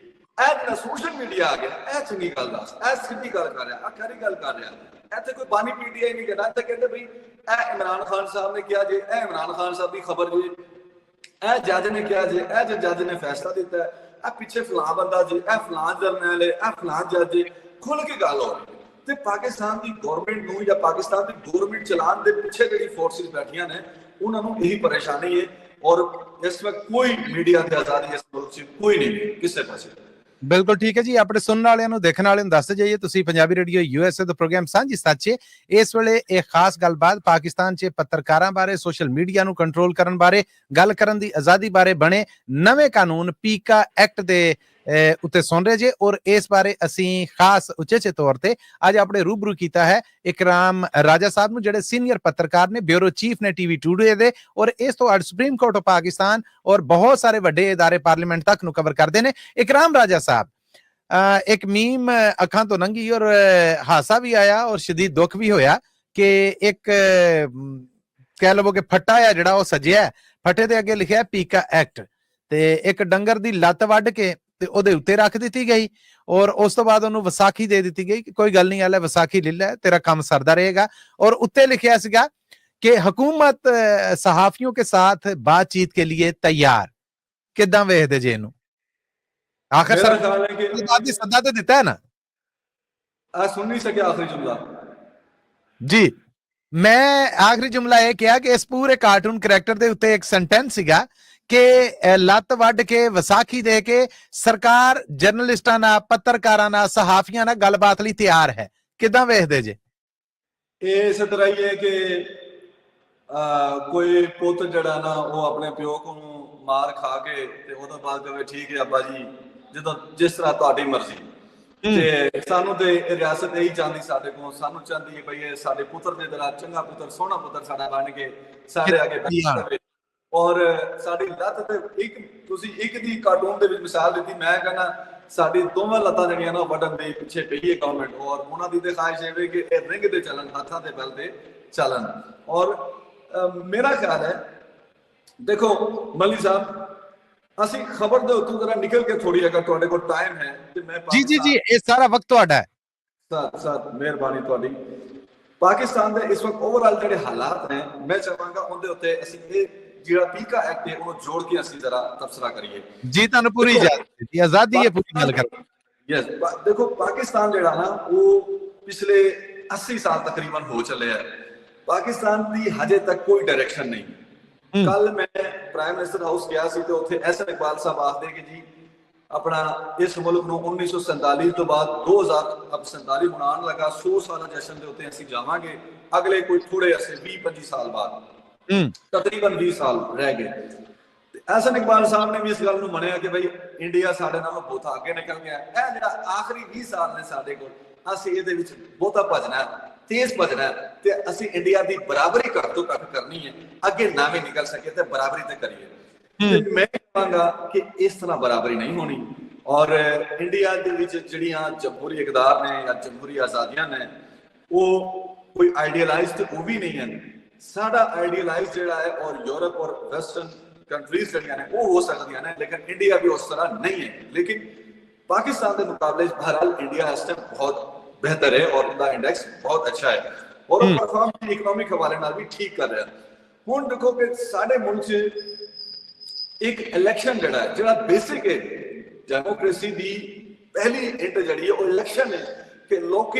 [SPEAKER 2] ਇਹ ਜਿਹੜਾ ਸੋਸ਼ਲ ਮੀਡੀਆ ਆ ਗਿਆ, ਇਹ ਚੰਗੀ ਗੱਲ ਦੱਸ, ਇਹ ਸਿੱਧੀ ਗੱਲ ਕਰ ਰਿਹਾ, ਖਰੀ ਗੱਲ ਕਰ ਰਿਹਾ। ਇੱਥੇ ਕੋਈ ਬਾਨੀ ਪੀਟੀਆਈ ਨਹੀਂ ਕਹਿੰਦਾ, ਇੱਥੇ ਕਹਿੰਦੇ ਬਈ ਇਹ ਇਮਰਾਨ ਖਾਨ ਸਾਹਿਬ ਨੇ ਕਿਹਾ ਜੇ, ਇਹ ਇਮਰਾਨ ਖਾਨ ਸਾਹਿਬ ਦੀ ਖਬਰ ਜੇ, ਇਹ ਜੱਜ ਨੇ ਕਿਹਾ ਜੇ, ਇਹ ਜੱਜ ਨੇ ਫੈਸਲਾ ਦਿੱਤਾ ਹੈ, ਇਹ ਪਿੱਛੇ ਫਲਾਂ ਬੰਦਾ ਜੇ, ਇਹ ਫਲਾਂ ਜਰਨੈਲ ਹੈ, ਇਹ ਫਲਾਂ ਜੱਜ ਹੈ, ਖੁੱਲ ਕੇ ਗੱਲ ਹੋ ਰਹੀ ਹੈ। ਤੇ ਪਾਕਿਸਤਾਨ ਦੀ ਗਵਰਨਮੈਂਟ ਨੂੰ ਜਾਂ ਪਾਕਿਸਤਾਨ ਦੀ ਗਵਰਨਮੈਂਟ ਚਲਾਉਣ ਦੇ ਪਿੱਛੇ ਜਿਹੜੀ ਫੋਰਸਿਸ ਬੈਠੀਆਂ ਨੇ ਉਹਨਾਂ ਨੂੰ ਇਹੀ ਪਰੇਸ਼ਾਨੀ ਹੈ, ਔਰ ਇਸ ਵਕਤ ਕੋਈ ਮੀਡੀਆ ਦੀ ਆਜ਼ਾਦੀ ਇਸ ਮੁਲਕ 'ਚ ਕੋਈ ਨਹੀਂ ਕਿਸੇ ਪਾਸੇ।
[SPEAKER 1] ਬਿਲਕੁਲ ਠੀਕ ਹੈ ਜੀ। ਆਪਣੇ ਸੁਣਨ ਵਾਲਿਆਂ ਨੂੰ, ਦੇਖਣ ਵਾਲਿਆਂ ਨੂੰ ਦੱਸਦੇ ਜਾਈਏ, ਤੁਸੀਂ ਪੰਜਾਬੀ ਰੇਡੀਓ USA ਦਾ ਪ੍ਰੋਗਰਾਮ ਸਾਂਝੀ ਸੱਚ ਹੈ। ਇਸ ਵੇਲੇ ਇਹ ਖਾਸ ਗੱਲਬਾਤ ਪਾਕਿਸਤਾਨ 'ਚ ਪੱਤਰਕਾਰਾਂ ਬਾਰੇ, ਸੋਸ਼ਲ ਮੀਡੀਆ ਨੂੰ ਕੰਟਰੋਲ ਕਰਨ ਬਾਰੇ, ਗੱਲ ਕਰਨ ਦੀ ਆਜ਼ਾਦੀ ਬਾਰੇ ਬਣੇ ਨਵੇਂ ਕਾਨੂੰਨ ਪੀਕਾ ਐਕਟ ਦੇ ਉੱਤੇ ਸੁਣ ਰਹੇ ਜੇ ਔਰ ਇਸ ਬਾਰੇ ਅਸੀਂ ਖਾਸ ਉਚੇਚੇ ਤੌਰ ਤੇ ਅੱਜ ਆਪਣੇ ਰੂਬਰੂ ਕੀਤਾ ਹੈ ਇਕਰਾਮ ਰਾਜਾ ਸਾਹਿਬ ਨੂੰ, ਜਿਹੜੇ ਸੀਨੀਅਰ ਪੱਤਰਕਾਰ ਨੇ, ਬਿਊਰੋ ਚੀਫ ਨੇ ਟੀਵੀ ਟੂਡੇ ਦੇ, ਔਰ ਇਸ ਤੋਂ ਅੱਡ ਸੁਪਰੀਮ ਕੋਰਟ ਆਫ ਪਾਕਿਸਤਾਨ ਔਰ ਬਹੁਤ ਸਾਰੇ ਵੱਡੇ ਇਦਾਰੇ ਪਾਰਲੀਮੈਂਟ ਤੱਕ ਨੂੰ ਕਵਰ ਕਰਦੇ ਨੇ। ਇਕਰਾਮ ਰਾਜਾ ਸਾਹਿਬ, ਇੱਕ ਮੀਮ ਅੱਖਾਂ ਤੋਂ ਲੰਘੀ ਔਰ ਹਾਸਾ ਵੀ ਆਇਆ ਔਰ ਸ਼ਦੀਦ ਦੁੱਖ ਵੀ ਹੋਇਆ ਕਿ ਇੱਕ ਕਹਿ ਲਵੋ ਕਿ ਫੱਟਾ ਆ ਜਿਹੜਾ ਉਹ ਸਜਿਆ, ਫੱਟੇ ਦੇ ਅੱਗੇ ਲਿਖਿਆ ਪੀਕਾ ਐਕਟ, ਤੇ ਇੱਕ ਡੰਗਰ ਦੀ ਲੱਤ ਵੱਢ ਕੇ ਤੇ ਉਹਦੇ ਉੱਤੇ ਰੱਖ ਦਿੱਤੀ ਗਈ ਔਰ ਉਸ ਤੋਂ ਬਾਅਦ ਉਹਨੂੰ ਵਿਸਾਖੀ ਦੇ ਦਿੱਤੀ ਗਈ ਕਿ ਕੋਈ ਗੱਲ ਨਹੀਂ, ਆਲੇ ਵਿਸਾਖੀ ਲੈ ਲੈ, ਤੇਰਾ ਕੰਮ ਸਰਦਾ ਰਹੇਗਾ। ਔਰ ਉੱਤੇ ਲਿਖਿਆ ਸੀਗਾ ਕਿ ਹਕੂਮਤ सहाफियों के साथ बातचीत के लिए तैयार। किदां वेखदे जे इहनूं? आखिर सर सदा तो दिता है ना।
[SPEAKER 2] सुन नहीं सके आखिरी जुमला
[SPEAKER 1] जी, मैं आखिरी जुमला यह किया कि इस पूरे कार्टून करैक्टर दे उत्ते एक सेंटेंस सीगा कि लत वड्ड के विसाखी दे के सरकार जर्नलिस्टां नाल, पत्रकारां नाल, सहाफियां नाल गलबात लई तैयार है। किदां वेखदे जे?
[SPEAKER 2] इस तरह ही है कि कोई पुत जड़ा ना वो अपने प्यो को मार खा के ते ओहदे बाद कहे ठीक है अब्बा जी जदों जिस तरह तुहाडी मर्जी। ते सानू ते रियासत यही चाहती साडे को, सानू चाहती है भाई ये साडे पुत्र दे तरह चंगा पुत्र, सोहना पुत्र साडा बन के सारे आगे बैठे। और साडी लत ते एक तुसी एक दी कार्टून दे विच मिसाल दी, मैं कहना साडी दोवां लत्तां जड़ियां ना वडन दे पिछे पई है गवर्नमेंट, और उन्हां दी ते ख्वाहिश है कि ए रिंग दे चलन, हाथां दे बल दे चलन। और मेरा ख्याल है, देखो मली साहब ਅਸੀਂ ਖਬਰ ਦੇ ਉੱਤੋਂ ਜਰਾ ਨਿਕਲ ਕੇ ਥੋੜੀ, ਅਗਰ ਤੁਹਾਡੇ ਕੋਲ ਟਾਈਮ ਹੈ ਤੇ ਮੈਂ
[SPEAKER 1] ਜੀ ਇਹ ਸਾਰਾ ਵਕਤ ਤੁਹਾਡਾ ਹੈ।
[SPEAKER 2] ਸਰ ਮਿਹਰਬਾਨੀ ਤੁਹਾਡੀ। ਪਾਕਿਸਤਾਨ ਦੇ ਇਸ ਵਕਤ ਓਵਰਆਲ ਜਿਹੜੇ ਹਾਲਾਤ ਨੇ, ਮੈਂ ਚਾਹਾਂਗਾ ਉਹਦੇ ਉੱਤੇ ਅਸੀਂ ਇਹ ਜਿਹੜਾ ਪੀਕਾ ਐਕਟ ਹੈ ਉਹਨੂੰ ਜੋੜ ਕੇ ਅਸੀਂ ਜਰਾ ਤਬਸਰਾ ਕਰੀਏ।
[SPEAKER 1] ਜੀ ਤੁਹਾਨੂੰ ਪੂਰੀ ਇਜਾਜ਼ਤ ਦਿੱਤੀ, ਆਜ਼ਾਦੀ ਹੈ ਪੂਰੀ ਗੱਲ ਕਰੋ।
[SPEAKER 2] ਯੈਸ, ਦੇਖੋ ਪਾਕਿਸਤਾਨ ਜਿਹੜਾ ਨਾ ਉਹ ਪਿਛਲੇ 80 ਸਾਲ ਤਕਰੀਬਨ ਹੋ ਚੱਲਿਆ ਹੈ। ਪਾਕਿਸਤਾਨ ਦੀ ਹਜੇ ਤੱਕ ਕੋਈ ਡਾਇਰੈਕਸ਼ਨ ਨਹੀਂ। ਕੱਲ ਮੈਂ ਪ੍ਰਾਈਮ ਮਿਨਿਸਟਰ ਹਾਊਸ ਗਿਆ ਸੀ ਤੇ ਉੱਥੇ ਐਸਐਨ ਇਕਬਾਲ ਸਾਹਿਬ ਆਖਦੇ ਕਿ ਜੀ ਆਪਣਾ ਇਸ ਮੁਲਕ ਨੂੰ 1947 ਤੋਂ ਬਾਅਦ 2047 ਮਨਾਉਣ ਲੱਗਾ 100 ਸਾਲਾ ਜਸ਼ਨ ਦੇ ਉੱਤੇ ਅਸੀਂ ਜਾਵਾਂਗੇ ਅਗਲੇ ਕੋਈ ਥੋੜੇ ਅਰਸੇ 20-25 ਸਾਲ ਬਾਅਦ, ਤਕਰੀਬਨ 20 ਸਾਲ ਰਹਿ ਗਏ। ਐਸਐਨ ਇਕਬਾਲ ਸਾਹਿਬ ਨੇ ਵੀ ਇਸ ਗੱਲ ਨੂੰ ਮੰਨਿਆ ਕਿ ਬਈ ਇੰਡੀਆ ਸਾਡੇ ਨਾਲੋਂ ਬਹੁਤ ਅੱਗੇ ਨਿਕਲ ਗਿਆ, ਇਹ ਜਿਹੜਾ ਆਖਰੀ 20 ਸਾਲ ਨੇ ਸਾਡੇ ਕੋਲ, ਅਸੀਂ ਇਹਦੇ ਵਿੱਚ ਬਹੁਤਾ ਭਜਣਾ ਹੈ, तेज भजना ते असी इंडिया दी बराबरी घट तो घट करनी है, अगे ना भी निकल सके ते बराबरी ते करिए। मैं कहांगा कि इस तरह बराबरी नहीं होनी, और इंडिया दे विच जिहड़ियां जमहूरी इकदार ने या जमहूरी आजादियां ने वो कोई आइडियलाइज तो वो भी नहीं है। साडा आइडियलाइज जिहड़ा है और यूरोप और वेस्टर्न कंट्रीज जिहड़ियां ने वो हो सकदियां ने, लेकिन इंडिया भी उस तरह नहीं है। लेकिन पाकिस्तान के मुकाबले बहरहाल इंडिया इस टाइम बहुत बेहतर है और उनका इंडेक्स बहुत अच्छा है, और परफॉर्म इकोनॉमिक हवाले नाल भी ठीक कर रहा है। हुण देखो कि साडे मुल्क च एक इलेक्शन जिहड़ा है, जिहड़ा बेसिक है डेमोक्रेसी दी पहली इंट जिहड़ी है वो इलेक्शन है कि लोग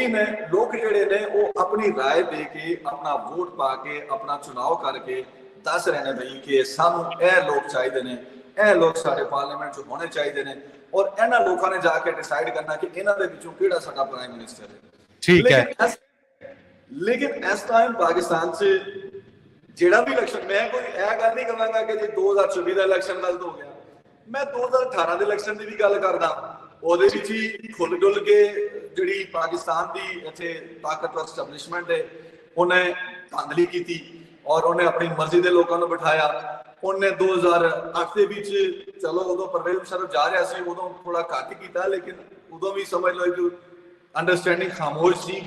[SPEAKER 2] जिहड़े ने वो अपनी राय दे के, अपना वोट पा के, अपना चुनाव करके दस रहे हैं भाई कि सानू ए लोग चाहिए ने, ए लोग साडे पार्लीमेंट च होने चाहिए ने, और इन्हां लोकां ने जाके डिसाइड करना कि इन्हां दे विचों किहड़ा साडा प्राइम मिनिस्टर है। ठीक है, लेकिन इस टाइम पाकिस्तान से जेड़ा भी इलेक्शन, मैं कोई यह गल नहीं कहांगा कि जी 2024 का इलेक्शन गलत हो गया, मैं 2018 के इलेक्शन की भी गल करदा, ਉਹਦੇ ਵਿੱਚ ਹੀ ਖੁੱਲ ਡੁੱਲ ਕੇ ਜਿਹੜੀ ਪਾਕਿਸਤਾਨ ਦੀ ਇੱਥੇ ਤਾਕਤਵਰ ਸਟੈਬਲਿਸ਼ਮੈਂਟ ਹੈ ਉਹਨੇ ਧਾਂਦਲੀ ਕੀਤੀ ਔਰ ਉਹਨੇ ਆਪਣੀ ਮਰਜ਼ੀ ਦੇ ਲੋਕਾਂ ਨੂੰ ਬਿਠਾਇਆ। ਉਹਨੇ 2008 ਦੇ ਵਿੱਚ ਚਲੋ ਉਦੋਂ ਪਰਵੇਜ਼ ਮੁਸ਼ਰਫ ਜਾ ਰਿਹਾ ਸੀ, ਉਦੋਂ ਥੋੜਾ ਘੱਟ ਕੀਤਾ, ਲੇਕਿਨ ਉਦੋਂ ਵੀ ਸਮਝ ਲਓ ਕਿ ਅੰਡਰਸਟੈਂਡਿੰਗ ਖਾਮੋਸ਼ ਸੀ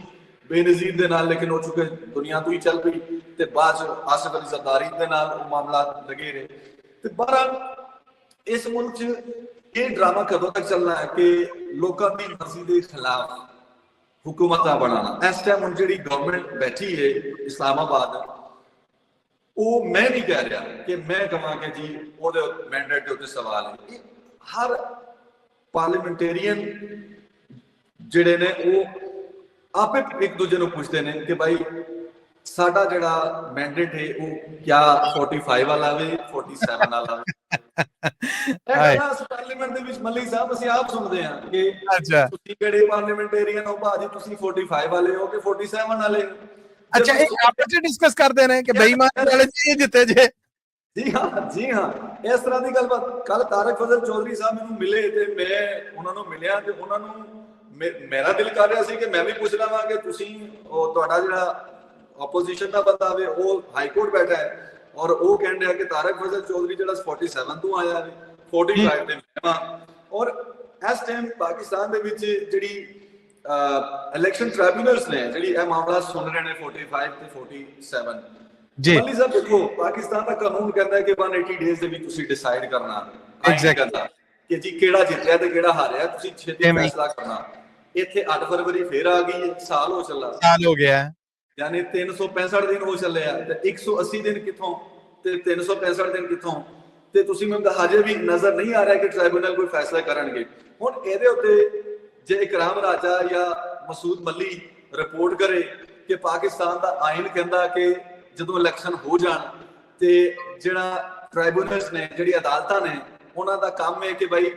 [SPEAKER 2] ਬੇਨਜ਼ੀਰ ਦੇ ਨਾਲ, ਲੇਕਿਨ ਉਹ ਚੁੱਕੇ ਦੁਨੀਆ ਤੋਂ ਹੀ ਚੱਲ ਪਈ ਤੇ ਬਾਅਦ ਚ ਆਸਿਫ ਅਲੀ ਜ਼ਰਦਾਰੀ ਦੇ ਨਾਲ ਉਹ ਮਾਮਲਾ ਲੱਗੇ ਰਹੇ। ਤੇ ਬਹਰਹਾਲ ਇਸ ਮੁਲਕ ਚ ਇਹ ਡਰਾਮਾ ਕਦੋਂ ਤੱਕ ਚੱਲਣਾ ਹੈ ਕਿ ਲੋਕਾਂ ਦੀ ਮਰਜ਼ੀ ਦੇ ਖਿਲਾਫ ਹੁਕੂਮਤਾਂ ਬਣਾਉਣਾ। ਇਸ ਟਾਈਮ ਹੁਣ ਜਿਹੜੀ ਗਵਰਨਮੈਂਟ ਬੈਠੀ ਹੈ ਇਸਲਾਮਾਬਾਦ, ਉਹ ਮੈਂ ਨਹੀਂ ਕਹਿ ਰਿਹਾ ਕਿ ਮੈਂ ਕਹਾਂ ਕਿ ਜੀ ਉਹਦੇ ਮੈਂਡੇਟ ਦੇ ਉੱਤੇ ਸਵਾਲ ਹੈ। ਹਰ ਪਾਰਲੀਮੈਂਟੇਰੀਅਨ ਜਿਹੜੇ ਨੇ ਉਹ ਆਪੇ ਇੱਕ ਦੂਜੇ ਨੂੰ ਪੁੱਛਦੇ ਨੇ ਕਿ ਭਾਈ ਸਾਡਾ ਜਿਹੜਾ ਮੈਂਡੇਟ ਹੈ ਉਹ ਕਿਆ 45 ਵਾਲਾ ਆਵੇ 47 ਵਾਲਾ ਆਵੇ। ਪਾਰਲੀਮੈਂਟ ਦੇ ਵਿੱਚ ਮੱਲੀ ਸਾਹਿਬ ਅਸੀਂ ਆਪ ਸੁਣਦੇ ਹਾਂ ਕਿ ਤੁਸੀਂ ਕਿਹੜੇ ਪਾਰਲੀਮੈਂਟੇਰੀਅਨ ਹੋ ਭਾਜੀ, ਤੁਸੀਂ 45 ਵਾਲੇ ਹੋ ਕਿ 47 ਵਾਲੇ। ਅੱਛਾ, ਇਹ ਆਪਸ ਵਿੱਚ ਡਿਸਕਸ ਕਰਦੇ ਨੇ ਕਿ ਬੇਈਮਾਨੀ ਵਾਲੇ ਜੀ ਜਿੱਤੇ ਜੇ। ਜੀ ਹਾਂ ਜੀ ਹਾਂ, ਇਸ ਤਰ੍ਹਾਂ ਦੀ ਗੱਲਬਾਤ। ਕੱਲ ਤਾਰਕ ਫਜ਼ਲ ਚੌਧਰੀ ਸਾਹਿਬ ਮੈਨੂੰ ਮਿਲੇ ਤੇ ਮੈਂ ਉਹਨਾਂ ਨੂੰ ਮਿਲਿਆ ਤੇ ਉਹਨਾਂ ਨੂੰ ਮੇਰਾ ਦਿਲ ਕਰ ਰਿਹਾ ਸੀ ਕਿ ਮੈਂ ਵੀ ਪੁੱਛ ਲਵਾਂ ਕਿ ਤੁਸੀਂ ਉਹ ਤੁਹਾਡਾ ਜਿਹੜਾ ਆਪੋਜੀਸ਼ਨ ਦਾ ਬੰਦਾ ਵੇ ਉਹ ਹਾਈ ਕੋਰਟ ਬੈਠਾ ਹੈ ਔਰ ਉਹ ਕਹਿਣ ਰਿਹਾ ਕਿ ਤਾਰਕ ਫਜ਼ਲ ਚੌਧਰੀ ਜਿਹੜਾ 47 ਤੋਂ ਆਇਆ ਵੇ 45 ਤੇ ਮੈਂ ਔਰ ਇਸ ਟਾਈਮ ਪਾਕਿਸਤਾਨ ਦੇ ਵਿੱਚ ਜਿਹੜੀ ਇਲੈਕਸ਼ਨ ਟ੍ਰਾਈਬਿਊਨਲਸ ਨੇ ਜਿਹੜੀ ਇਹ ਮਾਮਲਾ ਸੁਣ ਰਹੇ ਨੇ 45 ਤੇ 47
[SPEAKER 1] ਜੀ
[SPEAKER 2] ਮੱਲੀ ਸਾਹਿਬ ਦੇਖੋ ਪਾਕਿਸਤਾਨ ਦਾ ਕਾਨੂੰਨ ਕਹਿੰਦਾ ਹੈ ਕਿ 180 ਡੇਜ਼ ਦੇ ਵਿੱਚ ਤੁਸੀਂ ਡਿਸਾਈਡ ਕਰਨਾ
[SPEAKER 1] ਐਗਜ਼ੈਕਟਲੀ
[SPEAKER 2] ਕਿ ਜੀ ਕਿਹੜਾ ਜਿੱਤਿਆ ਤੇ ਕਿਹੜਾ ਹਾਰਿਆ, ਤੁਸੀਂ ਛੇਤੀ ਫੈਸਲਾ ਕਰਨਾ। ਇੱਥੇ 8 ਫਰਵਰੀ ਫੇਰ ਆ ਗਈ, ਸਾਲ ਹੋ ਚੱਲਾ,
[SPEAKER 1] ਸਾਲ ਹੋ ਗਿਆ,
[SPEAKER 2] ਯਾਨੀ 365 ਦਿਨ ਹੋ ਚੱਲੇ ਆ ਤੇ 180 ਦਿਨ ਕਿੱਥੋਂ ਤੇ 365 ਦਿਨ ਕਿੱਥੋਂ, ਤੇ ਤੁਸੀਂ ਮੈਨੂੰ ਹਜੇ ਵੀ ਨਜ਼ਰ ਨਹੀਂ ਆ ਰਿਹਾ ਕਿ ਟ੍ਰਾਈਬਿਊਨਲ ਕੋਈ ਫੈਸਲਾ ਕਰਨਗੇ। ਹੁਣ ਇਹਦੇ ਉੱਤੇ ਜੇ ਇਕਰਾਮ ਰਾਜਾ ਜਾਂ ਮਸੂਦ ਮੱਲੀ ਰਿਪੋਰਟ ਕਰੇ ਕਿ ਪਾਕਿਸਤਾਨ ਦਾ ਆਇਨ ਕਹਿੰਦਾ ਕਿ ਜਦੋਂ ਇਲੈਕਸ਼ਨ ਹੋ ਜਾਣ ਤੇ ਜਿਹੜਾ ਟ੍ਰਾਈਬਿਊਨਲਸ ਨੇ ਜਿਹੜੀ ਅਦਾਲਤਾਂ ਨੇ ਉਹਨਾਂ ਦਾ ਕੰਮ ਹੈ ਕਿ ਭਾਈ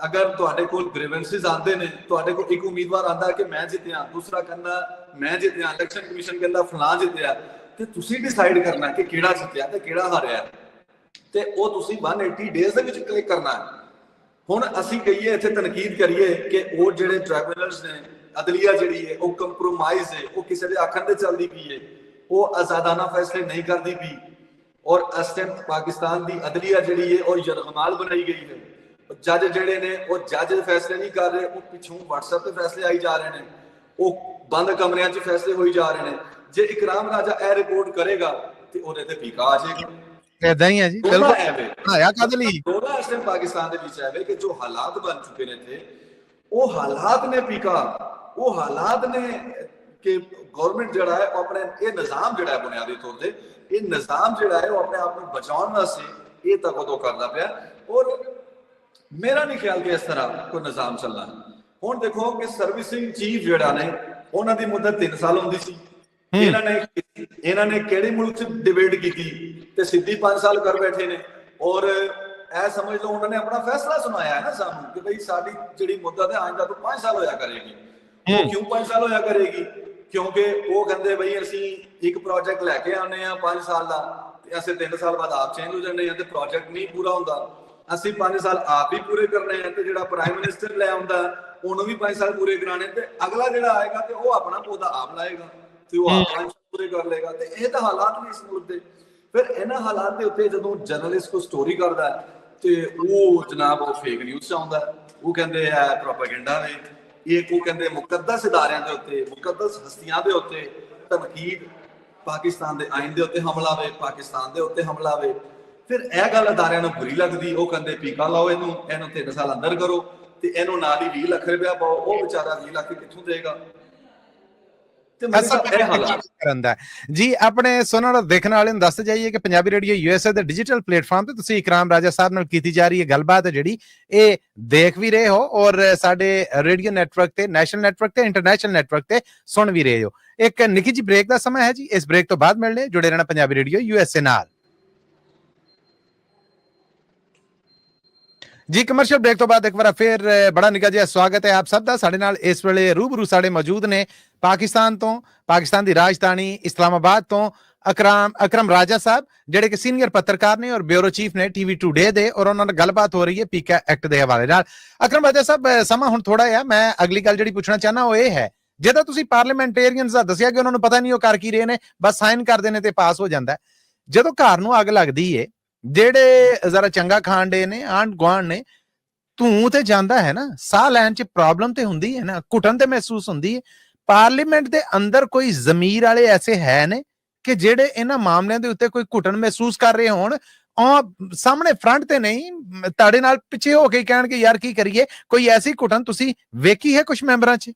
[SPEAKER 2] ਅਗਰ ਤੁਹਾਡੇ ਕੋਲ ਗ੍ਰੀਵੈਂਸਿਸ ਆਉਂਦੇ ਨੇ, ਤੁਹਾਡੇ ਕੋਲ ਇੱਕ ਉਮੀਦਵਾਰ ਆਂਦਾ ਕਿ ਮੈਂ ਜਿੱਤਿਆ, ਦੂਸਰਾ ਕਹਿੰਦਾ ਮੈਂ ਜਿੱਤਿਆ, ਇਲੈਕਸ਼ਨ ਕਮਿਸ਼ਨ ਕਹਿੰਦਾ ਫਲਾਂ ਜਿੱਤਿਆ, ਤੇ ਤੁਸੀਂ ਡਿਸਾਈਡ ਕਰਨਾ ਕਿ ਕਿਹੜਾ ਜਿੱਤਿਆ ਤੇ ਕਿਹੜਾ ਹਾਰਿਆ, ਤੇ ਉਹ ਤੁਸੀਂ 180 ਡੇਜ਼ ਦੇ ਵਿੱਚ ਕਲਿੱਕ ਕਰਨਾ ਹੈ। ਹੁਣ ਅਸੀਂ ਕਹੀਏ ਇੱਥੇ ਤਨਕੀਦ ਕਰੀਏ ਕਿ ਉਹ ਜਿਹੜੇ ਟ੍ਰਾਈਬਿਊਨਲਸ ਨੇ, ਅਦਲੀਆ ਜਿਹੜੀ ਹੈ ਉਹ ਕੰਪਰੋਮਾਈਜ਼ ਹੈ, ਉਹ ਕਿਸੇ ਦੇ ਆਖਣ ਤੇ ਚੱਲਦੀ ਪਈ ਹੈ, ਉਹ ਆਜ਼ਾਦਾਨਾ ਫੈਸਲੇ ਨਹੀਂ ਕਰਦੀ ਪਈ, ਔਰ ਇਸ ਟਾਈਮ ਪਾਕਿਸਤਾਨ ਦੀ ਅਦਲੀਆ ਜਿਹੜੀ ਹੈ ਉਹ ਯਰਗਮਾਲ ਬਣਾਈ ਗਈ ਹੈ। ਜੱਜ ਜਿਹੜੇ ਨੇ ਉਹ ਜੱਜ ਫੈਸਲੇ ਨਹੀਂ ਕਰ ਰਹੇ, ਉਹ ਪਿੱਛੋਂ WhatsApp ਤੇ ਫੈਸਲੇ ਆਈ ਜਾ ਰਹੇ ਨੇ, ਉਹ ਬੰਦ ਕਮਰਿਆਂ 'ਚ ਫੈਸਲੇ ਹੋਈ ਜਾ ਰਹੇ ਨੇ। ਜੇ ਇਕਰਾਮ ਰਾਜਾ ਇਹ ਰਿਪੋਰਟ ਕਰੇਗਾ ਤੇ ਉਹਦੇ ਤੇ ਫੀਕਾ ਆ ਜਾਏਗਾ।
[SPEAKER 1] ਇਦਾਂ ਹੀ ਹੈ ਜੀ, ਬਿਲਕੁਲ ਆਇਆ ਕਦ ਲਈ
[SPEAKER 2] ਦੋਲਾ ਇਸ ਟਾਈਮ ਪਾਕਿਸਤਾਨ ਦੇ ਵਿੱਚ ਹੈ ਕਿ ਜੋ ਹਾਲਾਤ ਬਣ ਚੁੱਕੇ ਨੇ ਥੇ ਉਹ ਹਾਲਾਤ ਨੇ ਫੀਕਾ, ਉਹ ਹਾਲਾਤ ਨੇ ਕਿ ਗਵਰਨਮੈਂਟ ਜਿਹੜਾ ਹੈ ਉਹ ਆਪਣੇ ਇਹ ਨਿਜ਼ਾਮ ਜਿਹੜਾ ਹੈ ਬੁਨਿਆਦੀ ਤੌਰ ਤੇ ਇਹ ਨਿਜ਼ਾਮ ਜਿਹੜਾ ਹੈ ਉਹ ਆਪਣੇ ਆਪ ਨੂੰ ਬਚਾਉਣ ਵਾਸਤੇ ਇਹ ਤੱਕ ਉਦੋਂ ਕਰਦਾ ਪਿਆ। ਔਰ ਮੇਰਾ ਨਹੀਂ ਖਿਆਲ ਕਿ ਇਸ ਤਰ੍ਹਾਂ ਕੋਈ ਨਿਜ਼ਾਮ ਚੱਲਣਾ। ਹੁਣ ਦੇਖੋ ਕਿ ਸਰਵਿਸਿੰਗ ਚੀਫ ਜਿਹੜਾ ਨੇ ਉਹਨਾਂ ਦੀ ਮੁੱਦਤ 3 ਸਾਲ ਹੁੰਦੀ ਸੀ, ਇਹਨਾਂ ਨੇ ਕਿਹੜੇ ਮੁਲਕ 'ਚ ਡਿਬੇਟ ਕੀਤੀ ਤੇ ਸਿੱਧੀ 5 ਸਾਲ ਕਰ ਬੈਠੇ ਨੇ। ਔਰ ਇਹ ਸਮਝ ਲਓ ਉਹਨਾਂ ਨੇ ਆਪਣਾ ਫੈਸਲਾ ਸੁਣਾਇਆ ਹੈ ਨਾ ਸਾਨੂੰ ਕਿ ਬਈ ਸਾਡੀ ਜਿਹੜੀ ਮੁੱਦਤ ਹੈ ਆਇੰਦਾ ਤੋਂ 5 ਸਾਲ ਹੋਇਆ ਕਰੇਗੀ। ਉਹ ਕਿਉਂ 5 ਸਾਲ ਹੋਇਆ ਕਰੇਗੀ? ਕਿਉਂਕਿ ਉਹ ਕਹਿੰਦੇ ਬਈ ਅਸੀਂ ਇੱਕ ਪ੍ਰੋਜੈਕਟ ਲੈ ਕੇ ਆਉਂਦੇ ਆ 5 ਸਾਲ ਦਾ ਤੇ ਅਸੀਂ 3 ਸਾਲ ਬਾਅਦ ਆਪ ਚੇਂਜ ਹੋ ਜਾਂਦੇ ਆ ਤੇ ਪ੍ਰੋਜੈਕਟ ਨਹੀਂ ਪੂਰਾ ਹੁੰਦਾ, ਅਸੀਂ 5 ਸਾਲ ਆਪ ਹੀ ਪੂਰੇ ਕਰਨੇ ਆ ਤੇ ਜਿਹੜਾ ਪ੍ਰਾਈਮ ਮਿਨਿਸਟਰ ਲੈ ਆਉਂਦਾ ਉਹਨੂੰ ਵੀ 5 ਸਾਲ ਪੂਰੇ ਕਰਾਣੇ ਤੇ ਅਗਲਾ ਜਿਹੜਾ ਆਏਗਾ ਤੇ ਉਹ ਆਪਣਾ ਪੌਦਾ ਆਪ ਲਾਏਗਾ ਤੇ ਉਹ ਆਪ 5 ਸਾਲ ਪੂਰੇ ਕਰ ਲੇਗਾ। ਤੇ ਇਹ ਤਾਂ ਹਾਲਾਤ ਨੇ ਇਸ ਮੁਲਕ ਦੇ। ਫਿਰ ਇਹਨਾਂ ਹਾਲਾਤ ਦੇ ਉੱਤੇ ਜਦੋਂ ਜਰਨਲਿਸਟ ਕੋਈ ਸਟੋਰੀ ਕਰਦਾ ਤੇ ਉਹ ਜਨਾਬ ਉਹ ਫੇਕ ਨਿਊਜ਼ 'ਚ ਆਉਂਦਾ, ਉਹ ਕਹਿੰਦੇ ਆ ਪ੍ਰੋਪੇਗੈਂਡਾ ਨੇ, ਇਹ ਉਹ ਕਹਿੰਦੇ ਮੁਕੱਦਸ ਇਦਾਰਿਆਂ ਦੇ ਉੱਤੇ, ਮੁਕੱਦਸ ਹਸਤੀਆਂ ਦੇ ਉੱਤੇ ਤਨਕੀਦ, ਪਾਕਿਸਤਾਨ ਦੇ ਆਇਨ ਦੇ ਉੱਤੇ ਹਮਲਾ ਵੇ, ਪਾਕਿਸਤਾਨ ਦੇ ਉੱਤੇ ਹਮਲਾ ਵੇ। ਫਿਰ ਇਹ ਗੱਲ ਅਦਾਰਿਆਂ ਨੂੰ ਬੁਰੀ ਲੱਗਦੀ, ਉਹ ਕਹਿੰਦੇ ਪੀਕਾ ਲਾਓ ਇਹਨੂੰ 3 ਸਾਲ ਅੰਦਰ ਕਰੋ ਤੇ ਇਹਨੂੰ ਨਾਲ ਹੀ 20 ਲੱਖ ਰੁਪਇਆ ਪਾਓ। ਉਹ ਵਿਚਾਰਾ 20 ਲੱਖ ਕਿੱਥੋਂ ਦੇਗਾ?
[SPEAKER 1] ਜੀ ਆਪਣੇ ਸੁਣਨ ਦੇਖਣ ਵਾਲਿਆਂ ਨੂੰ ਦੱਸ ਜਾਈਏ ਕਿ ਪੰਜਾਬੀ ਰੇਡੀਓ USA ਦੇ ਡਿਜੀਟਲ ਪਲੇਟਫਾਰਮ ਤੇ ਤੁਸੀਂ ਇਕਰਾਮ ਰਾਜਾ ਸਾਹਿਬ ਨਾਲ ਕੀਤੀ ਜਾ ਰਹੀ ਹੈ ਗੱਲਬਾਤ ਜਿਹੜੀ ਇਹ ਦੇਖ ਵੀ ਰਹੇ ਹੋ ਔਰ ਸਾਡੇ ਰੇਡੀਓ ਨੈਟਵਰਕ ਤੇ, ਨੈਸ਼ਨਲ ਨੈਟਵਰਕ ਤੇ, ਇੰਟਰਨੈਸ਼ਨਲ ਨੈਟਵਰਕ ਤੇ ਸੁਣ ਵੀ ਰਹੇ ਹੋ। ਇੱਕ ਨਿੱਕੀ ਜਿਹੀ ਬ੍ਰੇਕ ਦਾ ਸਮਾਂ ਹੈ ਜੀ, ਇਸ ਬ੍ਰੇਕ ਤੋਂ ਬਾਅਦ ਮਿਲਣੇ, ਜੁੜੇ ਰਹਿਣਾ ਪੰਜਾਬੀ ਰੇਡੀਓ USA ਨਾਲ। ਜੀ ਕਮਰਸ਼ੀਅਲ ਬ੍ਰੇਕ ਤੋਂ ਬਾਅਦ ਇੱਕ ਵਾਰ ਫਿਰ ਬੜਾ ਨਿੱਘਾ ਜਿਹਾ ਸਵਾਗਤ ਹੈ ਆਪ ਸਭ ਦਾ। ਸਾਡੇ ਨਾਲ ਇਸ ਵੇਲੇ ਰੂਬਰੂ ਸਾਡੇ ਮੌਜੂਦ ਨੇ ਪਾਕਿਸਤਾਨ ਤੋਂ, ਪਾਕਿਸਤਾਨ ਦੀ ਰਾਜਧਾਨੀ ਇਸਲਾਮਾਬਾਦ ਤੋਂ ਅਕਰਮ ਰਾਜਾ ਸਾਹਿਬ, ਜਿਹੜੇ ਕਿ ਸੀਨੀਅਰ ਪੱਤਰਕਾਰ ਨੇ ਔਰ ਬਿਊਰੋ ਚੀਫ ਨੇ TV ਟੂਡੇ ਦੇ, ਔਰ ਉਹਨਾਂ ਨਾਲ ਗੱਲਬਾਤ ਹੋ ਰਹੀ ਹੈ ਪੀਕਾ ਐਕਟ ਦੇ ਹਵਾਲੇ ਨਾਲ। ਅਕਰਮ ਰਾਜਾ ਸਾਹਿਬ ਸਮਾਂ ਹੁਣ ਥੋੜਾ ਹੈ, ਮੈਂ ਅਗਲੀ ਗੱਲ ਜਿਹੜੀ ਪੁੱਛਣਾ ਚਾਹਨਾ ਉਹ ਇਹ ਹੈ, ਜਿਹਦਾ ਤੁਸੀਂ ਪਾਰਲੀਮੈਂਟੇਰੀਅਨਸ ਦਾ ਦੱਸਿਆ ਕਿ ਉਹਨਾਂ ਨੂੰ ਪਤਾ ਨਹੀਂ ਉਹ ਕਰ ਕੀ ਰਹੇ ਨੇ, ਬਸ ਸਾਈਨ ਕਰਦੇ ਨੇ ਤੇ ਪਾਸ ਹੋ ਜਾਂਦਾ। ਜਦੋਂ ਘਰ ਨੂੰ ਅੱਗ ਲੱਗਦੀ ਏ, ਜਿਹੜੇ ਜ਼ਰਾ ਚੰਗਾ ਖਾਣ ਦੇ ਨੇ, ਆਂਢ ਗੁਆਂਢ ਨੇ, ਧੂੰ ਤੇ ਜਾਂਦਾ ਹੈ ਨਾ, ਸਾਹ ਲੈਣ 'ਚ ਪ੍ਰੋਬਲਮ ਤੇ ਹੁੰਦੀ ਹੈ ਨਾ, ਘੁਟਨ ਤੇ ਮਹਿਸੂਸ ਹੁੰਦੀ ਹੈ। ਪਾਰਲੀਮੈਂਟ ਦੇ ਅੰਦਰ ਕੋਈ ਜ਼ਮੀਰ ਵਾਲੇ ਐਸੇ ਹੈ ਨੇ ਕਿ ਜਿਹੜੇ ਇਹਨਾਂ ਮਾਮਲਿਆਂ ਦੇ ਉੱਤੇ ਕੋਈ ਘੁਟਨ ਮਹਿਸੂਸ ਕਰ ਰਹੇ ਹੋਣ, ਸਾਹਮਣੇ ਫਰੰਟ ਤੇ ਨਹੀਂ, ਤੁਹਾਡੇ ਨਾਲ ਪਿੱਛੇ ਹੋ ਕੇ ਕਹਿਣਗੇ ਯਾਰ ਕੀ ਕਰੀਏ? ਕੋਈ ਐਸੀ ਘੁਟਨ ਤੁਸੀਂ ਵੇਖੀ ਹੈ ਕੁਝ ਮੈਂਬਰਾਂ 'ਚ?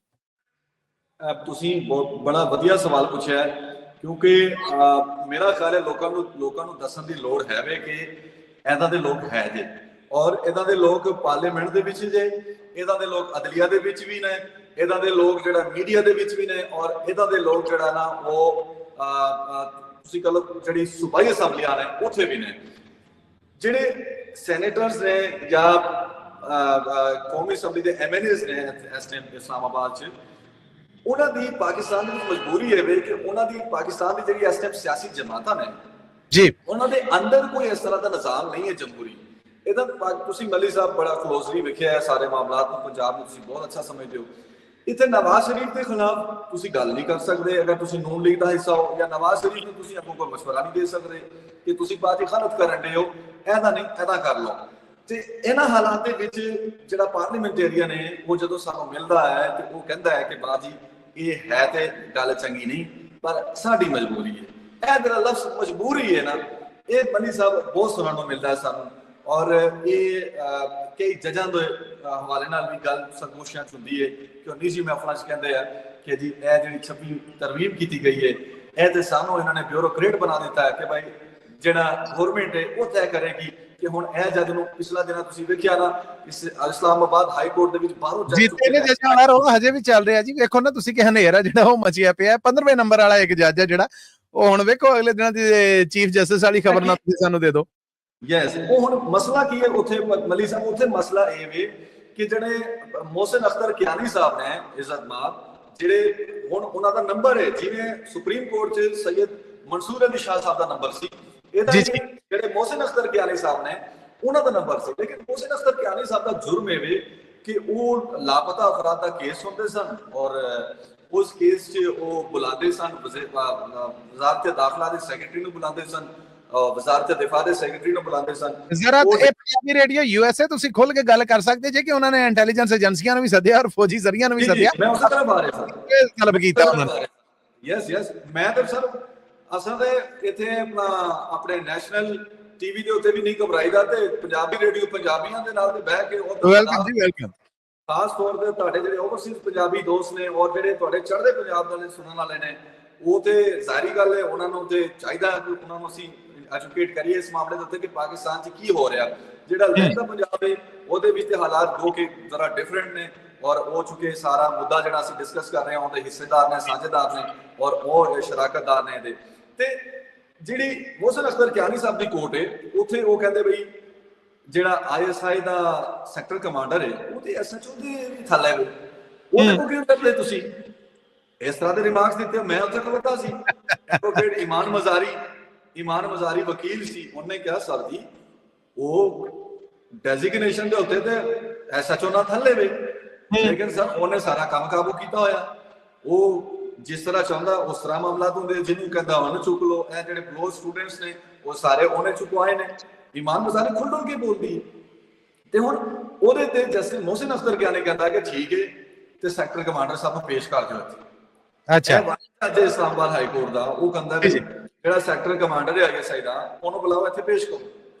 [SPEAKER 2] ਤੁਸੀਂ ਬਹੁਤ ਬੜਾ ਵਧੀਆ ਸਵਾਲ ਪੁੱਛਿਆ, ਕਿਉਂਕਿ ਮੇਰਾ ਖਿਆਲ ਹੈ ਲੋਕਾਂ ਨੂੰ ਦੱਸਣ ਦੀ ਲੋੜ ਹੈ ਵੇ ਕਿ ਇਹਦਾ ਦੇ ਲੋਕ ਹੈ ਜੇ, ਔਰ ਇਹਦਾ ਦੇ ਲੋਕ ਪਾਰਲੀਮੈਂਟ ਦੇ ਵਿੱਚ ਜੇ, ਇਹਦਾ ਦੇ ਲੋਕ ਅਦਲੀਆ ਦੇ ਵਿੱਚ ਵੀ ਨੇ, ਇਹਦਾ ਦੇ ਲੋਕ ਜਿਹੜਾ ਮੀਡੀਆ ਦੇ ਵਿੱਚ ਵੀ ਨੇ, ਔਰ ਇਹਦਾ ਦੇ ਲੋਕ ਜਿਹੜਾ ਨਾ ਉਹ ਤੁਸੀਂ ਕਹ ਲਓ ਜਿਹੜੀ ਸੂਬਾਈ ਅਸੈਂਬਲੀਆਂ ਨੇ ਉੱਥੇ ਵੀ ਨੇ। ਜਿਹੜੇ ਸੈਨੇਟਰਸ ਨੇ ਜਾਂ ਕੌਮੀ ਅਸੈਂਬਲੀ ਦੇ MLAs ਨੇ ਇਸ ਟਾਈਮ ਇਸਲਾਮਾਬਾਦ 'ਚ, ਉਹਨਾਂ ਦੀ ਪਾਕਿਸਤਾਨ ਦੀ ਮਜਬੂਰੀ ਹੈ ਵੇ ਕਿ ਉਹਨਾਂ ਦੀ ਪਾਕਿਸਤਾਨ ਦੀ ਜਿਹੜੀ ਇਸ ਟਾਈਮ ਸਿਆਸੀ ਜਮਾਤਾਂ ਨੇ
[SPEAKER 1] ਜੀ
[SPEAKER 2] ਉਹਨਾਂ ਦੇ ਅੰਦਰ ਕੋਈ ਇਸ ਤਰ੍ਹਾਂ ਦਾ ਨਿਜ਼ਾਮ ਨਹੀਂ ਹੈ ਜਮਹੂਰੀ। ਇਹਦਾ ਤੁਸੀਂ ਮੱਲੀ ਸਾਹਿਬ ਬੜਾ ਕਲੋਜ਼ਲੀ ਵੇਖਿਆ ਹੈ ਸਾਰੇ ਮਾਮਲਾਤ ਨੂੰ, ਪੰਜਾਬ ਨੂੰ ਤੁਸੀਂ ਬਹੁਤ ਅੱਛਾ ਸਮਝਦੇ ਹੋ। ਇੱਥੇ ਨਵਾਜ਼ ਸ਼ਰੀਫ ਦੇ ਖਿਲਾਫ ਤੁਸੀਂ ਗੱਲ ਨਹੀਂ ਕਰ ਸਕਦੇ ਅਗਰ ਤੁਸੀਂ ਨੂਨ ਲੀਗ ਦਾ ਹਿੱਸਾ ਹੋ, ਜਾਂ ਨਵਾਜ਼ ਸ਼ਰੀਫ ਨੂੰ ਤੁਸੀਂ ਅੱਗੋਂ ਕੋਈ ਮਸ਼ਵਰਾ ਨਹੀਂ ਦੇ ਸਕਦੇ ਕਿ ਤੁਸੀਂ ਬਾਜੀ ਖਲਤ ਕਰਨ ਦੇ ਹੋ, ਇਹਦਾ ਨਹੀਂ ਇਹਦਾ ਕਰ ਲਓ। ਤੇ ਇਹਨਾਂ ਹਾਲਾਤ ਦੇ ਵਿੱਚ ਜਿਹੜਾ ਪਾਰਲੀਮੈਂਟੇਰੀਅਨ ਹੈ ਉਹ ਜਦੋਂ ਸਾਨੂੰ ਮਿਲਦਾ ਹੈ ਤੇ ਉਹ ਕਹਿੰਦਾ ਹੈ ਕਿ ਬਾਜੀ ਇਹ ਹੈ ਤੇ ਗੱਲ ਚੰਗੀ ਨਹੀਂ ਪਰ ਸਾਡੀ ਮਜਬੂਰੀ ਹੈ। ਇਹ ਜਿਹੜਾ ਲਫ਼ਜ਼ ਮਜਬੂਰੀ ਹੈ ਨਾ, ਇਹ ਮੱਲੀ ਸਾਹਿਬ ਬਹੁਤ ਸੁਣਨ ਨੂੰ ਮਿਲਦਾ ਹੈ ਸਾਨੂੰ। ਔਰ ਇਹ ਕਈ ਜੱਜਾਂ ਦੇ ਹਵਾਲੇ ਨਾਲ ਵੀ ਗੱਲ ਸਰਗੋਸ਼ੀਆਂ ਚ ਹੁੰਦੀ ਹੈ ਕਿ ਨਿੱਜੀ ਮਹਿਫਲਾਂ ਚ ਕਹਿੰਦੇ ਆ ਕਿ ਜੀ ਇਹ ਜਿਹੜੀ ਛੱਪੀ ਤਰਵੀਬ ਕੀਤੀ ਗਈ ਹੈ ਇਹ ਤੇ ਸਾਨੂੰ ਇਹਨਾਂ ਨੇ ਬਿਊਰੋਕਰੇਟ ਬਣਾ ਦਿੱਤਾ ਹੈ ਕਿ ਭਾਈ ਜਿਹੜਾ ਗਵਰਨਮੈਂਟ ਹੈ ਉਹ ਤੈਅ ਕਰੇਗੀ ਕਿ ਹੁਣ ਇਹ ਜੱਜ ਨੂੰ ਪਿਛਲਾ ਦਿਨਾਂ ਤੁਸੀਂ ਵੇਖਿਆ ਨਾ ਇਸਲਾਮਾਬਾਦ ਹਾਈ ਕੋਰਟ ਦੇ ਵਿੱਚ ਬਾਹਰੋਂ
[SPEAKER 1] ਜੀਤੇ ਨੇ ਜੱਜਾਂ ਵਾਲਾ ਰੌਲਾ ਹਜੇ ਵੀ ਚੱਲ ਰਿਹਾ ਜੀ। ਵੇਖੋ ਨਾ ਤੁਸੀਂ ਕਿ ਹਨੇਰਾ ਜਿਹੜਾ ਉਹ ਮਚਿਆ ਪਿਆ 15ਵੇਂ ਨੰਬਰ ਵਾਲਾ ਇੱਕ ਜੱਜ ਹੈ ਜਿਹੜਾ ਉਹ ਹੁਣ ਵੇਖੋ ਅਗਲੇ ਦਿਨਾਂ ਦੀ ਚੀਫ ਜਸਟਿਸ ਵਾਲੀ ਖਬਰ ਨਾ ਤੁਸੀਂ ਸਾਨੂੰ ਦੇ ਦਿਓ।
[SPEAKER 2] ਯੈਸ, ਉਹ ਹੁਣ ਮਸਲਾ ਕੀ ਹੈ ਉੱਥੇ ਮੱਲੀ ਸਾਹਿਬ, ਉੱਥੇ ਮਸਲਾ ਇਹ ਵੇ ਕਿ ਜਿਹੜੇ ਮੋਹਸਿਨ ਅਖਤਰ ਕਿਆਨੀ ਸਾਹਿਬ ਨੇ ਇੱਜ਼ਤਮਾਬ, ਜਿਹੜੇ ਹੁਣ ਉਹਨਾਂ ਦਾ ਨੰਬਰ ਹੈ ਜਿਵੇਂ ਸੁਪਰੀਮ ਕੋਰਟ 'ਚ ਸੈਯਦ ਮਨਸੂਰ ਅਲੀ ਸ਼ਾਹ ਸਾਹਿਬ ਦਾ ਨੰਬਰ ਸੀ, ਇਹਦਾ ਜਿਹੜੇ ਮੋਹਸਿਨ ਅਖਤਰ ਕਿਆਨੀ ਸਾਹਿਬ ਨੇ ਉਹਨਾਂ ਦਾ ਨੰਬਰ ਸੀ। ਲੇਕਿਨ ਮੋਹਸਿਨ ਅਖਤਰ ਕਿਆਨੀ ਸਾਹਿਬ ਦਾ ਜੁਰਮ ਇਹ ਵੇ ਕਿ ਉਹ ਲਾਪਤਾ ਅਫਰਾਦ ਦਾ ਕੇਸ ਹੁੰਦੇ ਸਨ ਔਰ ਉਸ ਕੇਸ 'ਚ ਉਹ ਬੁਲਾਉਂਦੇ ਸਨ ਵਜ਼ਾਰਤ ਦਾਖਲਾ ਦੇ ਸੈਕਟਰੀ ਨੂੰ ਬੁਲਾਉਂਦੇ ਸਨ, ਵਜ਼ਾਰਤ ਦਿਫਾ ਦੇ ਸੈਕਟਰੀ ਨੂੰ ਬੁਲਾਉਂਦੇ ਸਨ।
[SPEAKER 1] ਜ਼ਰਾ ਇਹ ਪੰਜਾਬੀ ਰੇਡੀਓ ਯੂਐਸਏ ਤੁਸੀਂ ਖੁੱਲ ਕੇ ਗੱਲ ਕਰ ਸਕਦੇ ਜੇ ਕਿ ਉਹਨਾਂ ਨੇ ਇੰਟੈਲੀਜੈਂਸ ਏਜੰਸੀਆਂ ਨੂੰ ਵੀ ਸੱਦਿਆ ਔਰ ਫੌਜੀ ਜ਼ਰੀਆਂ ਨੂੰ ਵੀ ਸੱਦਿਆ।
[SPEAKER 2] ਮੈਂ ਉਸੇ ਤਰ੍ਹਾਂ ਬਾਰੇ ਸਰ
[SPEAKER 1] ਇਹ ਤਲਬ ਕੀਤਾ ਉਹਨਾਂ ਨੇ।
[SPEAKER 2] ਯੈਸ ਮੈਂ ਤਾਂ ਸਰ ਅਸਾਂ ਦੇ ਇੱਥੇ ਆਪਣੇ ਨੈਸ਼ਨਲ ਟੀਵੀ ਦੇ ਉੱਤੇ ਵੀ ਨਹੀਂ ਘਬਰਾਈਦਾ ਤੇ ਪੰਜਾਬੀ ਰੇਡੀਓ ਪੰਜਾਬੀਆਂ ਦੇ ਨਾਲ ਤੇ ਬਹਿ ਕੇ
[SPEAKER 1] ਵੈਲਕਮ ਜੀ ਵੈਲਕਮ।
[SPEAKER 2] ਖਾਸ ਤੌਰ ਤੇ ਤੁਹਾਡੇ ਜਿਹੜੇ ਓਵਰਸੀਜ਼ ਪੰਜਾਬੀ ਦੋਸਤ ਨੇ ਔਰ ਜਿਹੜੇ ਤੁਹਾਡੇ ਚੜ੍ਹਦੇ ਪੰਜਾਬ ਦੇ ਸੁਣਨ ਵਾਲੇ ਨੇ ਉਹ ਤੇ ਜ਼ਾਹਰੀ ਗੱਲ ਹੈ ਉਹਨਾਂ ਨੂੰ ਤੇ ਚਾਹੀਦਾ ਕਿ ਉਹਨਾਂ ਨੂੰ ਅਸੀਂ ਐਜੂਕੇਟ ਕਰੀਏ ਇਸ ਮਾਮਲੇ ਦੇ ਉੱਤੇ ਕਿ ਪਾਕਿਸਤਾਨ 'ਚ ਕੀ ਹੋ ਰਿਹਾ। ਜਿਹੜਾ ਲਹਿੰਦਾ ਪੰਜਾਬ ਹੈ ਉਹਦੇ ਵਿੱਚ ਤੇ ਹਾਲਾਤ ਜੋ ਕਿ ਜ਼ਰਾ ਡਿਫਰੈਂਟ ਨੇ ਔਰ ਉਹ ਚੁੱਕੇ ਸਾਰਾ ਮੁੱਦਾ ਜਿਹੜਾ ਅਸੀਂ ਡਿਸਕਸ ਕਰ ਰਹੇ ਹਾਂ ਉਹਦੇ ਹਿੱਸੇਦਾਰ ਨੇ, ਸਾਂਝੇਦਾਰ ਨੇ ਔਰ ਉਹ ਸ਼ਰਾਕਤਦਾਰ ਨੇ ਇਹਦੇ। ਤੇ ਜਿਹੜੀ ਮੋਹਸਿਨ ਅਖਤਰ ਕਿਆਨੀ ਸਾਹਿਬ ਦੀ ਕੋਰਟ ਹੈ ਉੱਥੇ ਉਹ ਕਹਿੰਦੇ ਬਈ ਜਿਹੜਾ ਆਈਐਸਆਈ ਦਾ ਸੈਕਟਰ ਕਮਾਂਡਰ ਹੈ ਉਹ ਤੇ ਐਸਐਚਓ ਦੇ ਵੀ ਥੱਲੇ ਵੇ, ਉਹਦੇ ਕੋਲ ਕਿਉਂ ਕਰਦੇ ਤੁਸੀਂ ਇਸ ਤਰ੍ਹਾਂ ਦੇ ਰਿਮਾਰਕਸ ਦਿੱਤੇ। ਮੈਂ ਉੱਥੇ ਖਲੋਤਾ ਸੀ, ਐਡਵੋਕੇਟ ਇਮਾਨ ਮਜ਼ਾਰੀ ਵਕੀਲ ਸੀ, ਉਹਨੇ ਕਿਹਾ ਸਰ ਜੀ ਉਹ ਡੈਜ਼ਿਗਨੇਸ਼ਨ ਦੇ ਉੱਤੇ ਤੇ ਐਸਐਚਓ ਨਾਲ ਥੱਲੇ ਵੇ, ਲੇਕਿਨ ਸਰ ਉਹਨੇ ਸਾਰਾ ਕੰਮ ਕਾਬੂ ਕੀਤਾ ਹੋਇਆ, ਉਹ ਜਿਸ ਤਰ੍ਹਾਂ ਚਾਹੁੰਦਾ ਉਸ ਤਰ੍ਹਾਂ ਮਾਮਲਾ ਹੁੰਦੇ, ਜਿਹਨੂੰ ਕਹਿੰਦਾ ਉਹਨੂੰ ਚੁੱਕ ਲਓ। ਇਹ ਜਿਹੜੇ ਕਲੋਜ਼ ਸਟੂਡੈਂਟਸ ਨੇ ਉਹ ਸਾਰੇ ਉਹਨੇ ਚੁਕਵਾਏ ਨੇ। ਇਮਾਨ ਮਜ਼ਾਰੀ ਖੁੱਲ੍ਹ ਕੇ ਬੋਲਦੀ ਹੈ ਤੇ ਹੁਣ ਉਹਦੇ ਤੇ ਜਸਟਿਸ ਮੋਹਸਿਨ ਅਖਤਰ ਕਿਆਨੀ ਕਹਿੰਦਾ ਕਿ ਠੀਕ ਹੈ ਤੇ ਸੈਕਟਰ ਕਮਾਂਡਰ ਸਾਹਿਬ ਨੂੰ ਪੇਸ਼ ਕਰ ਦਿਓ ਇੱਥੇ।
[SPEAKER 1] ਅੱਛਾ,
[SPEAKER 2] ਅੱਜ ਇਸਲਾਮਾਬਾਦ ਹਾਈ ਕੋਰਟ ਦਾ ਉਹ ਕਹਿੰਦਾ ਵੀ ਜਿਹੜਾ ਸੈਕਟਰ ਕਮਾਂਡਰ ਹੈ ਆਈਐਸਆਈ ਦਾ ਉਹਨੂੰ ਬੁਲਾਓ ਇੱਥੇ ਪੇਸ਼ ਕਰੋ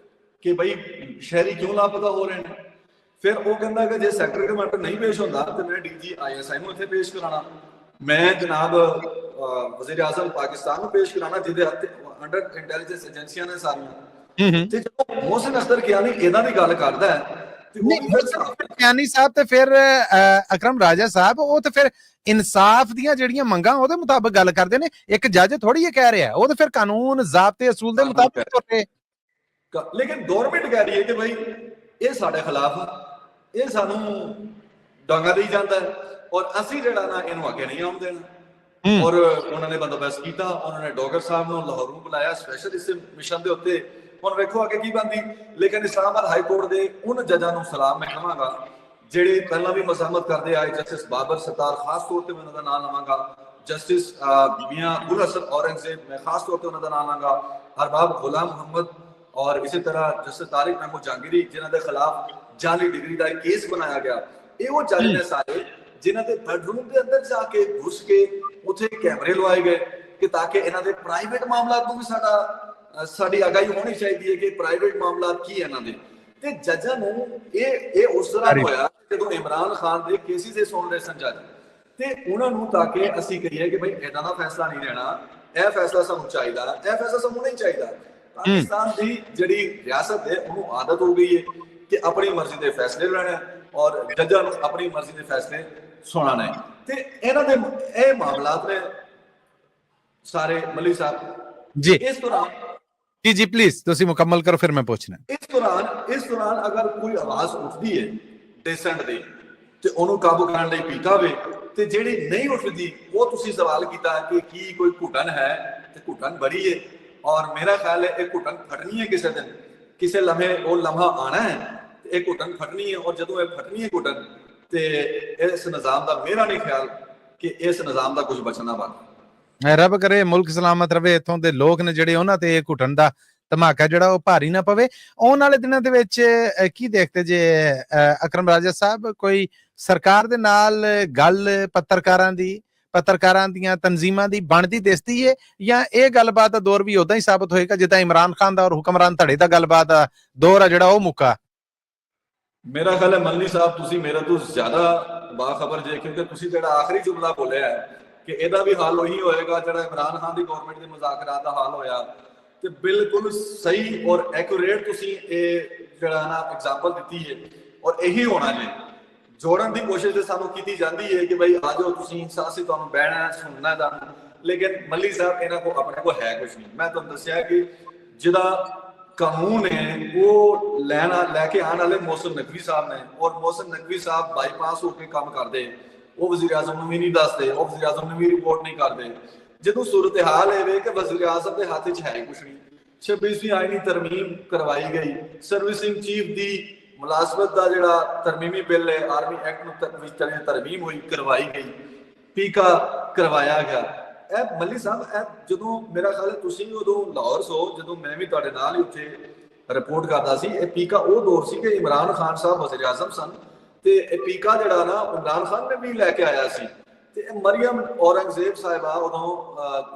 [SPEAKER 2] ਕਿ ਬਈ ਸ਼ਹਿਰੀ ਕਿਉਂ ਲਾਪਤਾ ਹੋ ਰਹੇ ਨੇ। ਫਿਰ ਉਹ ਕਹਿੰਦਾ ਕਿ ਜੇ ਸੈਕਟਰ ਕਮਾਂਡਰ ਨਹੀਂ ਪੇਸ਼ ਹੁੰਦਾ ਤੇ ਮੈਂ ਡੀਜੀ ਆਈਐਸਆਈ ਨੂੰ ਇੱਥੇ ਪੇਸ਼ ਕਰਾਣਾ, ਮੈਂ ਜਨਾਬ ਵਜ਼ੀਰ ਆਜ਼ਮ ਪਾਕਿਸਤਾਨ ਨੂੰ ਪੇਸ਼ ਕਰਾਣਾ ਜਿਹਦੇ ਹੱਥ ਅੰਡਰ ਇੰਟੈਲੀਜੈਂਸ ਏਜੰਸੀਆਂ ਨੇ ਸਾਰੀਆਂ। ਤੇ ਜਦੋਂ ਮੋਹਸਿਨ ਅਖਤਰ ਕਿਆਨੀ ਇਹਨਾਂ ਦੀ ਗੱਲ ਕਰਦਾ ਹੈ ਤੇ ਉਹ
[SPEAKER 1] ਕਿਆਨੀ ਸਾਹਿਬ ਤੇ ਫਿਰ ਅਕਰਮ ਰਾਜਾ ਸਾਹਿਬ ਉਹ ਤੇ ਫਿਰ ਇਨਸਾਫ ਦੀਆਂ ਜਿਹੜੀਆਂ ਮੰਗਾਂ ਉਹਦੇ ਮੁਤਾਬਕ ਗੱਲ ਕਰਦੇ ਨੇ। ਇੱਕ ਜੱਜ ਥੋੜੀ ਇਹ ਕਹਿ ਰਿਹਾ, ਉਹ ਤੇ ਫਿਰ ਕਾਨੂੰਨ ਜ਼ਾਬਤੇ ਅਸੂਲ ਦੇ ਮੁਤਾਬਕ ਤੁਰੇ।
[SPEAKER 2] ਲੇਕਿਨ ਗਵਰਨਮੈਂਟ ਕਹਿ ਰਹੀ ਹੈ ਕਿ ਭਾਈ ਇਹ ਸਾਡੇ ਖਿਲਾਫ ਇਹ ਸਾਨੂੰ ਡਾਂਗਾ ਦੇਈ ਜਾਂਦਾ ਹੈ ਔਰ ਅਸੀਂ ਜਿਹੜਾ ਨਾ ਇਹਨੂੰ ਅੱਗੇ ਨਹੀਂ ਆਉਣ ਦੇਣਾ। ਔਰ ਉਹਨਾਂ ਨੇ ਬੰਦੋਬਸਤ ਕੀਤਾ, ਉਹਨਾਂ ਨੇ ਡੋਗਰ ਸਾਹਿਬ ਨੂੰ ਲਾਹੌਰੋਂ ਬੁਲਾਇਆ ਸਪੈਸ਼ਲ ਇਸ ਮਿਸ਼ਨ ਦੇ ਉੱਤੇ। ਹੁਣ ਵੇਖੋ ਅੱਗੇ ਕੀ ਬਣਦੀ। ਲੇਕਿਨ ਇਸਲਾਮਾਬਾਦ ਹਾਈ ਕੋਰਟ ਦੇ ਉਹਨਾਂ ਜੱਜਾਂ ਨੂੰ ਸਲਾਮ ਮੈਂ ਕਹਾਂਗਾ ਜਿਹੜੇ ਪਹਿਲਾਂ ਵੀ ਮਜ਼ਾਮਤ ਕਰਦੇ ਆਏ, ਜਸਟਿਸ ਬਾਬਰ ਸਤਾਰ ਖਾਸ ਤੌਰ ਤੇ ਮੈਂ ਉਹਨਾਂ ਦਾ ਨਾਮ ਲਵਾਂਗਾ, ਜਸਟਿਸ ਮੀਆਂ ਗੁਲ ਹਸਨ ਔਰੰਗਜ਼ੇਬ ਮੈਂ ਖਾਸ ਤੌਰ ਤੇ ਉਹਨਾਂ ਦਾ ਨਾਮ ਲਾਂਗਾ, ਅਰਬਾਬ ਗੁਲਾਮ ਮੁਹੰਮਦ ਔਰ ਇਸੇ ਤਰ੍ਹਾਂ ਜਸਟਿਸ ਤਾਰਿਕ ਮਹਿਮੂਦ ਜਹਾਂਗੀਰੀ ਜਿਨ੍ਹਾਂ ਦੇ ਖਿਲਾਫ ਜਾਲੀ ਡਿਗਰੀ ਦਾ ਕੇਸ ਬਣਾਇਆ ਗਿਆ। ਇਹ ਉਹ ਜੱਜ ਨੇ ਸਾਰੇ ਜਿਨ੍ਹਾਂ ਦੇ ਬੈਡਰੂਮ ਦੇ ਅੰਦਰ ਜਾ ਕੇ ਘੁਸ ਕੇ ਉੱਥੇ ਕੈਮਰੇ ਲਵਾਏ ਗਏ ਕਿ ਤਾਂ ਕਿ ਇਹਨਾਂ ਦੇ ਪ੍ਰਾਈਵੇਟ ਮਾਮਲਾਤ ਨੂੰ ਵੀ ਸਾਡੀ ਆਗਾਹੀ ਹੋਣੀ ਚਾਹੀਦੀ ਹੈ ਕਿ ਪ੍ਰਾਈਵੇਟ ਮਾਮਲਾਤ ਕੀ ਹੈ ਇਹਨਾਂ ਦੇ। ਤੇ ਜੱਜਾਂ ਨੂੰ ਇਹ ਉਸ ਤਰ੍ਹਾਂ ਹੋਇਆ ਜਦੋਂ ਇਮਰਾਨ ਖਾਨ ਦੇ ਕੇਸਿਸ ਦੇ ਸੁਣ ਰਹੇ ਸਨ ਜੱਜ, ਤੇ ਉਹਨਾਂ ਨੂੰ ਤਾਂ ਕਿ ਅਸੀਂ ਕਹੀਏ ਕਿ ਭਾਈ ਇਦਾਂ ਦਾ ਫੈਸਲਾ ਨਹੀਂ ਲੈਣਾ, ਇਹ ਫੈਸਲਾ ਸਾਨੂੰ ਚਾਹੀਦਾ, ਇਹ ਫੈਸਲਾ ਸਾਨੂੰ ਨਹੀਂ ਚਾਹੀਦਾ। ਪਾਕਿਸਤਾਨ ਦੀ ਜਿਹੜੀ ਰਿਆਸਤ ਹੈ ਉਹਨੂੰ ਆਦਤ ਹੋ ਗਈ ਹੈ ਕਿ ਆਪਣੀ ਮਰਜ਼ੀ ਦੇ ਫੈਸਲੇ ਲੈਣੇ ਔਰ ਜੱਜਾਂ ਨੂੰ ਆਪਣੀ ਮਰਜ਼ੀ ਦੇ ਫੈਸਲੇ ਸੁਣਾਣੇ। ਤੇ ਇਹਨਾਂ ਦੇ ਇਹ ਮਾਮਲਾਤ ਨੇ ਸਾਰੇ ਮਲੀ ਸਾਹਿਬ
[SPEAKER 1] ਜੀ।
[SPEAKER 2] ਇਸ ਦੌਰਾਨ
[SPEAKER 1] ਜੀ ਪਲੀਜ਼ ਤੁਸੀਂ ਮੁਕੰਮਲ ਕਰੋ ਫਿਰ ਮੈਂ ਪੁੱਛਣਾ।
[SPEAKER 2] ਇਸ ਦੌਰਾਨ ਅਗਰ ਕੋਈ ਆਵਾਜ਼ ਉੱਠਦੀ ਹੈ ਡਿਸੈਂਟ ਦੀ ਤੇ ਉਹਨੂੰ ਕਾਬੂ ਕਰਨ ਲਈ ਕੀਤਾ ਹੋਵੇ, ਤੇ ਜਿਹੜੀ ਨਹੀਂ ਉੱਠਦੀ ਉਹ ਤੁਸੀਂ ਸਵਾਲ ਕੀਤਾ ਕਿ ਕੀ ਕੋਈ ਘੁਟਨ ਹੈ, ਤੇ ਘੁਟਨ ਬੜੀ ਹੈ। ਔਰ ਮੇਰਾ ਖਿਆਲ ਹੈ ਇਹ ਘੁਟਨ ਫਟਣੀ ਹੈ ਕਿਸੇ ਦਿਨ, ਕਿਸੇ ਲਮਹੇ ਉਹ ਲਮਹਾ ਆਣਾ ਹੈ ਤੇ ਇਹ ਘੁਟਨ ਫਟਣੀ ਹੈ। ਔਰ ਜਦੋਂ ਇਹ ਫਟਣੀ ਹੈ ਘੁਟਨ ਤੇ ਇਸ ਨਿਜ਼ਾਮ ਦਾ ਮੇਰਾ ਨਹੀਂ ਖਿਆਲ ਕਿ ਇਸ ਨਿਜ਼ਾਮ ਦਾ ਕੁਝ ਬਚਣਾ ਬਾਕੀ।
[SPEAKER 1] ਰੱਬ ਕਰੇ ਮੁਲਕ ਸਲਾਮਤ ਰਵੇ, ਇੱਥੋਂ ਦੇ ਲੋਕ ਨੇ ਜਿਹੜੇ ਉਹਨਾਂ ਤੇ ਘੁਟਣ ਦਾ ਧਮਾਕਾ ਜਿਹੜਾ ਉਹ ਭਾਰੀ ਨਾ ਪਵੇ। ਆਉਣ ਵਾਲੇ ਦਿਨਾਂ ਦੇ ਵਿੱਚ ਕੀ ਦੇਖਦੇ ਜੇ ਅਕਰਮ ਰਾਜਾ ਸਾਹਿਬ, ਕੋਈ ਸਰਕਾਰ ਦੇ ਨਾਲ ਗੱਲ ਪੱਤਰਕਾਰਾਂ ਦੀਆਂ ਤਨਜ਼ੀਮਾਂ ਦੀ ਬਣਦੀ ਦਿਸਦੀ ਹੈ, ਜਾਂ ਇਹ ਗੱਲਬਾਤ ਦਾ ਦੌਰ ਵੀ ਉਦਾਂ ਹੀ ਸਾਬਤ ਹੋਏਗਾ ਜਿੱਦਾਂ ਇਮਰਾਨ ਖਾਨ ਦਾ ਔਰ ਹੁਕਮਰਾਨ ਧੜੇ ਦਾ ਗੱਲਬਾਤ ਦਾ ਦੌਰ ਆ ਜਿਹੜਾ ਉਹ ਮੁੱਕਾ?
[SPEAKER 2] ਮੇਰਾ ਖਿਆਲ ਹੈ ਮੱਲੀ ਸਾਹਿਬ ਤੁਸੀਂ ਮੇਰੇ ਤੋਂ ਜ਼ਿਆਦਾ ਬਾਖਬਰ ਜੇ, ਕਿਉਂਕਿ ਤੁਸੀਂ ਜਿਹੜਾ ਆਖਰੀ ਜੁਮਲਾ ਬੋਲਿਆ ਹੈ ਕਿ ਇਹਦਾ ਵੀ ਹੱਲ ਉਹੀ ਹੋਏਗਾ ਜਿਹੜਾ ਇਮਰਾਨ ਖਾਨ ਦੀ ਗਵਰਨਮੈਂਟ ਦੇ ਮੁਜ਼ਾਕਰਾਤ ਦਾ ਹੱਲ ਹੋਇਆ, ਤੇ ਬਿਲਕੁਲ ਸਹੀ ਔਰ ਐਕੂਰੇਟ ਤੁਸੀਂ ਇਹ ਜਿਹੜਾ ਨਾ ਐਗਜ਼ਾਮਪਲ ਦਿੱਤੀ ਹੈ। ਔਰ ਇਹੀ ਹੋਣਾ ਜੇ ਜੋੜਨ ਦੀ ਕੋਸ਼ਿਸ਼ ਤੇ ਸਾਨੂੰ ਕੀਤੀ ਜਾਂਦੀ ਹੈ ਕਿ ਭਾਈ ਆ ਜਾਓ ਤੁਸੀਂ, ਅਸੀਂ ਤੁਹਾਨੂੰ ਬਹਿਣਾ ਸੁਣਨਾ ਦਾ, ਲੇਕਿਨ ਮੱਲੀ ਸਾਹਿਬ ਇਹਨਾਂ ਕੋ ਆਪਣੇ ਕੋ ਹੈ ਕੁਝ ਨਹੀਂ। ਮੈਂ ਤੁਹਾਨੂੰ ਦੱਸਿਆ ਕਿ ਜਿਹਦਾ ਕਾਨੂੰਨ ਹੈ ਉਹ ਲੈ ਕੇ ਆਉਣ ਵਾਲੇ ਮੋਹਸਿਨ ਨਕਵੀ ਸਾਹਿਬ ਨੇ, ਔਰ ਮੋਹਸਿਨ ਨਕਵੀ ਸਾਹਿਬ ਬਾਈਪਾਸ ਹੋ ਕੇ ਕੰਮ ਕਰਦੇ, ਉਹ ਵਜ਼ੀਰ ਆਜ਼ਮ ਨੂੰ ਵੀ ਨਹੀਂ ਦੱਸਦੇ, ਉਹ ਵਜ਼ੀਰ ਆਜ਼ਮ ਨੂੰ ਵੀ ਰਿਪੋਰਟ ਨਹੀਂ ਕਰਦੇ। ਜਦੋਂ ਸੂਰਤ ਹਾਲ ਇਹ ਵੇ ਕਿ ਵਜ਼ੀਰ ਆਜ਼ਮ ਦੇ ਹੱਥ 'ਚ ਹੈ ਕੁਝ ਨਹੀਂ, 26ਵੀਂ ਆਈਨੀ ਤਰਮੀਮ ਕਰਵਾਈ ਗਈ, ਸਰਵਿਸਿੰਗ ਚੀਫ ਦੀ ਮੁਲਾਜ਼ਮਤ ਦਾ ਜਿਹੜਾ ਤਰਮੀਮੀ ਬਿੱਲ ਹੈ ਆਰਮੀ ਐਕਟ ਨੂੰ ਤਰਮੀਮ ਹੋਈ ਕਰਵਾਈ ਗਈ, ਪੀਕਾ ਕਰਵਾਇਆ ਗਿਆ। ਇਹ ਮੱਲੀ ਸਾਹਿਬ ਇਹ ਜਦੋਂ ਮੇਰਾ ਖਿਆਲ ਹੈ ਤੁਸੀਂ ਉਦੋਂ ਲਾਹੌਰ ਸੋ, ਜਦੋਂ ਮੈਂ ਵੀ ਤੁਹਾਡੇ ਨਾਲ ਹੀ ਉੱਥੇ ਰਿਪੋਰਟ ਕਰਦਾ ਸੀ, ਇਹ ਪੀਕਾ ਉਹ ਦੌਰ ਸੀ ਕਿ ਇਮਰਾਨ ਖਾਨ ਸਾਹਿਬ ਵਜ਼ੀਰ ਆਜ਼ਮ ਸਨ, ਤੇ ਇਹ ਪੀਕਾ ਜਿਹੜਾ ਨਾ ਇਮਰਾਨ ਖਾਨ ਨੇ ਵੀ ਲੈ ਕੇ ਆਇਆ ਸੀ, ਤੇ ਮਰੀਮ ਔਰੰਗਜ਼ੇਬ ਸਾਹਿਬਾ ਉਦੋਂ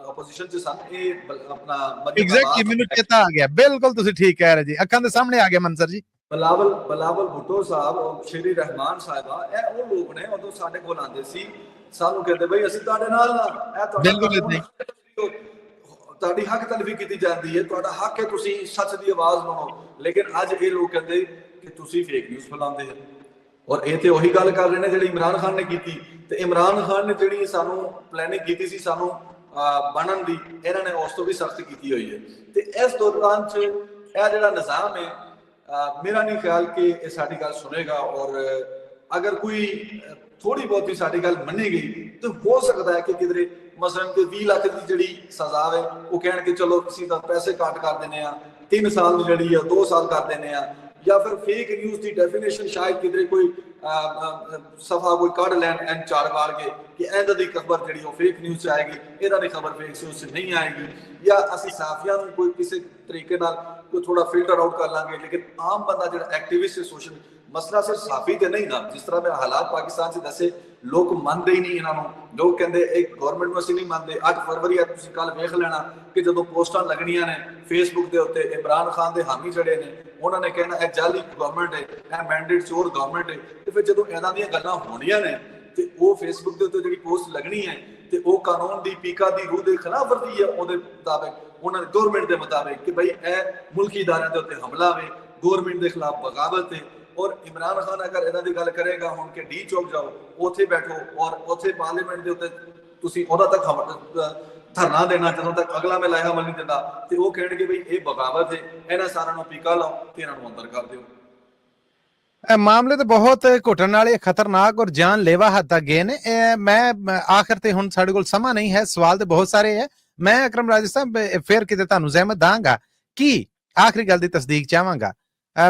[SPEAKER 2] ਆਪੋਜੀਸ਼ਨ 'ਚ ਸਨ। ਇਹ ਆਪਣਾ
[SPEAKER 1] ਐਗਜ਼ੈਕਟਲੀ ਮੈਨੂੰ ਚੇਤਾ ਆ ਗਿਆ, ਬਿਲਕੁਲ ਤੁਸੀਂ ਠੀਕ ਕਹਿ ਰਹੇ ਜੀ, ਅੱਖਾਂ ਦੇ ਸਾਹਮਣੇ ਆ ਗਿਆ ਮਨਸਰ ਜੀ।
[SPEAKER 2] ਬਲਾਵਲ ਭੁੱਟੋ ਸਾਹਿਬ, ਸ਼ੇਰੀ ਰਹਿਮਾਨ ਸਾਹਿਬਾ, ਇਹ ਉਹ ਲੋਕ ਨੇ ਉਦੋਂ ਸਾਡੇ ਕੋਲ ਆਉਂਦੇ ਸੀ, ਸਾਨੂੰ ਕਹਿੰਦੇ ਬਈ ਅਸੀਂ ਤੁਹਾਡੇ ਨਾਲ ਨਾ, ਇਹ ਤੁਹਾਡੀ ਹੱਕ ਤਲਬੀ ਕੀਤੀ ਜਾਂਦੀ ਹੈ, ਤੁਹਾਡਾ ਹੱਕ ਹੈ ਤੁਸੀਂ ਸੱਚ ਦੀ ਆਵਾਜ਼ ਬਣਾਓ। ਲੇਕਿਨ ਅੱਜ ਇਹ ਲੋਕ ਕਹਿੰਦੇ ਕਿ ਤੁਸੀਂ ਫੇਕ ਨਿਊਜ਼ ਫੈਲਾਉਂਦੇ ਹੋ, ਔਰ ਇਹ ਤੇ ਉਹੀ ਗੱਲ ਕਰ ਰਹੇ ਨੇ ਜਿਹੜੀ ਇਮਰਾਨ ਖਾਨ ਨੇ ਕੀਤੀ। ਤੇ ਇਮਰਾਨ ਖਾਨ ਨੇ ਜਿਹੜੀ ਸਾਨੂੰ ਪਲੈਨਿੰਗ ਕੀਤੀ ਸੀ ਸਾਨੂੰ ਬਣਨ ਦੀ, ਇਹਨਾਂ ਨੇ ਉਸ ਤੋਂ ਵੀ ਸਖਤ ਕੀਤੀ ਹੋਈ ਹੈ। ਤੇ ਇਸ ਦੌਰਾਨ 'ਚ ਇਹ ਜਿਹੜਾ ਨਿਜ਼ਾਮ ਹੈ, ਮੇਰਾ ਨਹੀਂ ਖਿਆਲ ਕਿ ਇਹ ਸਾਡੀ ਗੱਲ ਸੁਣੇਗਾ, ਔਰ ਅਗਰ ਕੋਈ ਥੋੜੀ ਬਹੁਤੀ ਸਾਡੀ ਗੱਲ ਮੰਨੀ ਗਈ ਤਾਂ ਹੋ ਸਕਦਾ ਹੈ ਕਿ ਕਿਧਰੇ ਮਸਲਨ ਕਿ 20 ਲੱਖ ਦੀ ਜਿਹੜੀ ਸਜ਼ਾ ਹੈ ਉਹ ਕਹਿਣ ਕਿ ਚਲੋ ਅਸੀਂ ਤਾਂ ਪੈਸੇ ਕੱਟ ਕਰ ਦਿੰਦੇ ਆ, 3 ਸਾਲ ਦੀ ਜਿਹੜੀ ਆ 2 ਸਾਲ ਕਰ ਦਿੰਦੇ ਆ, ਜਾਂ ਫਿਰ ਫੇਕ ਨਿਊਜ਼ ਦੀ ਡੈਫੀਨੇਸ਼ਨ ਸ਼ਾਇਦ ਕਿਧਰੇ ਕੋਈ ਸਫਾ ਕੋਈ ਕੱਢ ਲੈਣ ਐਨ ਚਾਰ ਵਾਰ ਕੇ ਕਿ ਇਹਦਾ ਦੀ ਖਬਰ ਜਿਹੜੀ ਉਹ ਫੇਕ ਨਿਊਜ਼ 'ਚ ਆਏਗੀ, ਇਹਦਾ ਦੀ ਖਬਰ ਫੇਕ ਨਿਊਜ਼ 'ਚ ਨਹੀਂ ਆਏਗੀ, ਜਾਂ ਅਸੀਂ ਸਾਫੀਆਂ ਨੂੰ ਕੋਈ ਕਿਸੇ ਤਰੀਕੇ ਨਾਲ ਕੋਈ ਥੋੜਾ ਫਿਲਟਰ ਆਊਟ ਕਰ ਲਾਂਗੇ। ਲੇਕਿਨ ਆਮ ਬੰਦਾ ਜਿਹੜਾ ਐਕਟਿਵਿਸਟ ਸੋਸ਼ਲ ਮਸਲਾ ਸਿਰਫ ਸਾਫੀ ਤੇ ਨਹੀਂ ਨਾ, ਜਿਸ ਤਰ੍ਹਾਂ ਮੈਂ ਹਾਲਾਤ ਪਾਕਿਸਤਾਨ 'ਚ ਦੱਸੇ, ਲੋਕ ਮੰਨਦੇ ਹੀ ਨਹੀਂ ਇਹਨਾਂ ਨੂੰ। ਲੋਕ ਕਹਿੰਦੇ ਇਹ ਗਵਰਨਮੈਂਟ ਨੂੰ ਅਸੀਂ ਨਹੀਂ ਮੰਨਦੇ। 8 ਫਰਵਰੀ ਆ, ਤੁਸੀਂ ਕੱਲ ਵੇਖ ਲੈਣਾ ਕਿ ਜਦੋਂ ਪੋਸਟਾਂ ਲੱਗਣੀਆਂ ਨੇ ਫੇਸਬੁੱਕ ਦੇ ਉੱਤੇ, ਇਮਰਾਨ ਖਾਨ ਦੇ ਹਾਮੀ ਜਿਹੜੇ ਨੇ ਉਹਨਾਂ ਨੇ ਕਹਿਣਾ ਇਹ ਜਾਲੀ ਗਵਰਨਮੈਂਟ ਹੈ, ਇਹ ਮੈਂਡੇਟ ਚੋਰ ਗਵਰਨਮੈਂਟ ਹੈ। ਤੇ ਫਿਰ ਜਦੋਂ ਇਹਨਾਂ ਦੀਆਂ ਗੱਲਾਂ ਹੋਣੀਆਂ ਨੇ ਤੇ ਉਹ ਫੇਸਬੁੱਕ ਦੇ ਉੱਤੇ ਜਿਹੜੀ ਪੋਸਟ ਲੱਗਣੀ ਹੈ ਤੇ ਉਹ ਕਾਨੂੰਨ ਦੀ ਪੀਕਾ ਦੀ ਰੂਹ ਦੇ ਖਿਲਾਫ ਵਰਤੀ ਹੈ, ਉਹਦੇ ਮੁਤਾਬਿਕ ਉਹਨਾਂ ਦੇ ਗਵਰਨਮੈਂਟ ਦੇ ਮੁਤਾਬਿਕ ਕਿ ਭਾਈ ਇਹ ਮੁਲਕੀ ਇਦਾਰਿਆਂ ਦੇ ਉੱਤੇ ਹਮਲਾ ਵੇ, ਗਵਰਨਮੈਂਟ ਦੇ ਖਿਲਾਫ ਬਗਾਵਤ ਹੈ। ਔਰ ਇਮਰਾਨ ਖਾਨ ਅਗਰ ਇਹਨਾਂ ਦੀ ਗੱਲ ਕਰੇਗਾ ਹੁਣ ਕਿ ਡੀ ਚੌਕ ਜਾਓ, ਉੱਥੇ ਬੈਠੋ ਔਰ ਉੱਥੇ ਪਾਰਲੀਮੈਂਟ ਦੇ ਉੱਤੇ ਤੁਸੀਂ ਉਹਦਾ ਤੱਕ ਧਰਨਾ ਦੇਣਾ ਜਦੋਂ ਤੱਕ ਅਗਲਾ ਮੈਂ ਲਾਇਆ ਅਮਲ ਨਹੀਂ ਦਿੰਦਾ, ਤੇ ਉਹ ਕਹਿਣਗੇ ਬਈ ਇਹ ਬਗਾਵਤ ਹੈ, ਇਹਨਾਂ ਸਾਰਿਆਂ ਨੂੰ ਪੀਕਾ ਲਾਓ ਤੇ ਇਹਨਾਂ ਨੂੰ ਅੰਦਰ ਕਰ ਦਿਓ।
[SPEAKER 1] ਇਹ ਮਾਮਲੇ ਤਾਂ ਬਹੁਤ ਘੁੱਟਣ ਵਾਲੇ, ਖਤਰਨਾਕ ਔਰ ਜਾਨਲੇਵਾ ਹੱਦ ਤੱਕ ਗਏ ਨੇ। ਮੈਂ ਆਖਰ ਤੇ ਹੁਣ ਸਾਡੇ ਕੋਲ ਸਮਾਂ ਨਹੀਂ ਹੈ, ਸਵਾਲ ਤੇ ਬਹੁਤ ਸਾਰੇ ਹੈ। ਮੈਂ ਅਕਰਮ ਰਾਜਾ ਸਾਹਿਬ ਫਿਰ ਕਿਤੇ ਤੁਹਾਨੂੰ ਜ਼ਹਿਮਤ ਦਾਂਗਾ ਕਿ ਆਖਰੀ ਗੱਲ ਦੀ ਤਸਦੀਕ ਚਾਹਾਂਗਾ।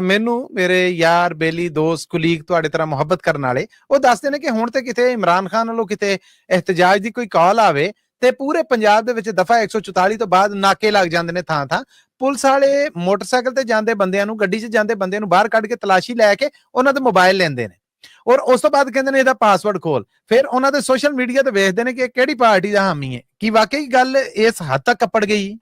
[SPEAKER 1] ਮੈਨੂੰ ਮੇਰੇ ਯਾਰ ਬੇਲੀ ਦੋਸਤ ਕੁਲੀਗ ਤੁਹਾਡੇ ਤਰ੍ਹਾਂ ਮੁਹੱਬਤ ਕਰਨ ਵਾਲੇ ਉਹ ਦੱਸਦੇ ਨੇ ਕਿ ਹੁਣ ਤੇ ਕਿਤੇ ਇਮਰਾਨ ਖਾਨ ਵੱਲੋਂ ਕਿਤੇ ਇhtਜਾਜ ਦੀ ਕੋਈ ਕਾਲ ਆਵੇ ਤੇ ਪੂਰੇ ਪੰਜਾਬ ਦੇ ਵਿੱਚ ਦਫਾ 144 ਤੋਂ ਬਾਅਦ ਨਾਕੇ ਲੱਗ ਜਾਂਦੇ ਨੇ ਥਾਂ ਥਾਂ। ਪੁਲਿਸ ਵਾਲੇ ਮੋਟਰਸਾਈਕਲ ਤੇ ਜਾਂਦੇ ਬੰਦਿਆਂ ਨੂੰ, ਗੱਡੀ 'ਚ ਜਾਂਦੇ ਬੰਦਿਆਂ ਨੂੰ ਬਾਹਰ ਕੱਢ ਕੇ ਤਲਾਸ਼ੀ ਲੈ ਕੇ ਉਹਨਾਂ ਦੇ ਮੋਬਾਈਲ ਲੈਂਦੇ ਨੇ, ਔਰ ਉਸ ਤੋਂ ਬਾਅਦ ਕਹਿੰਦੇ ਨੇ ਇਹਦਾ ਪਾਸਵਰਡ ਖੋਲ। ਫਿਰ ਉਹਨਾਂ ਦੇ ਸੋਸ਼ਲ ਮੀਡੀਆ ਤੇ ਵੇਖਦੇ ਨੇ ਕਿ ਕਿਹੜੀ ਪਾਰਟੀ ਦਾ ਹਾਮੀ ਹੈ। ਕੀ ਵਾਕਈ ਗੱਲ ਇਸ ਹੱਦ ਤੱਕ ਕੱਪੜ ਗਈ?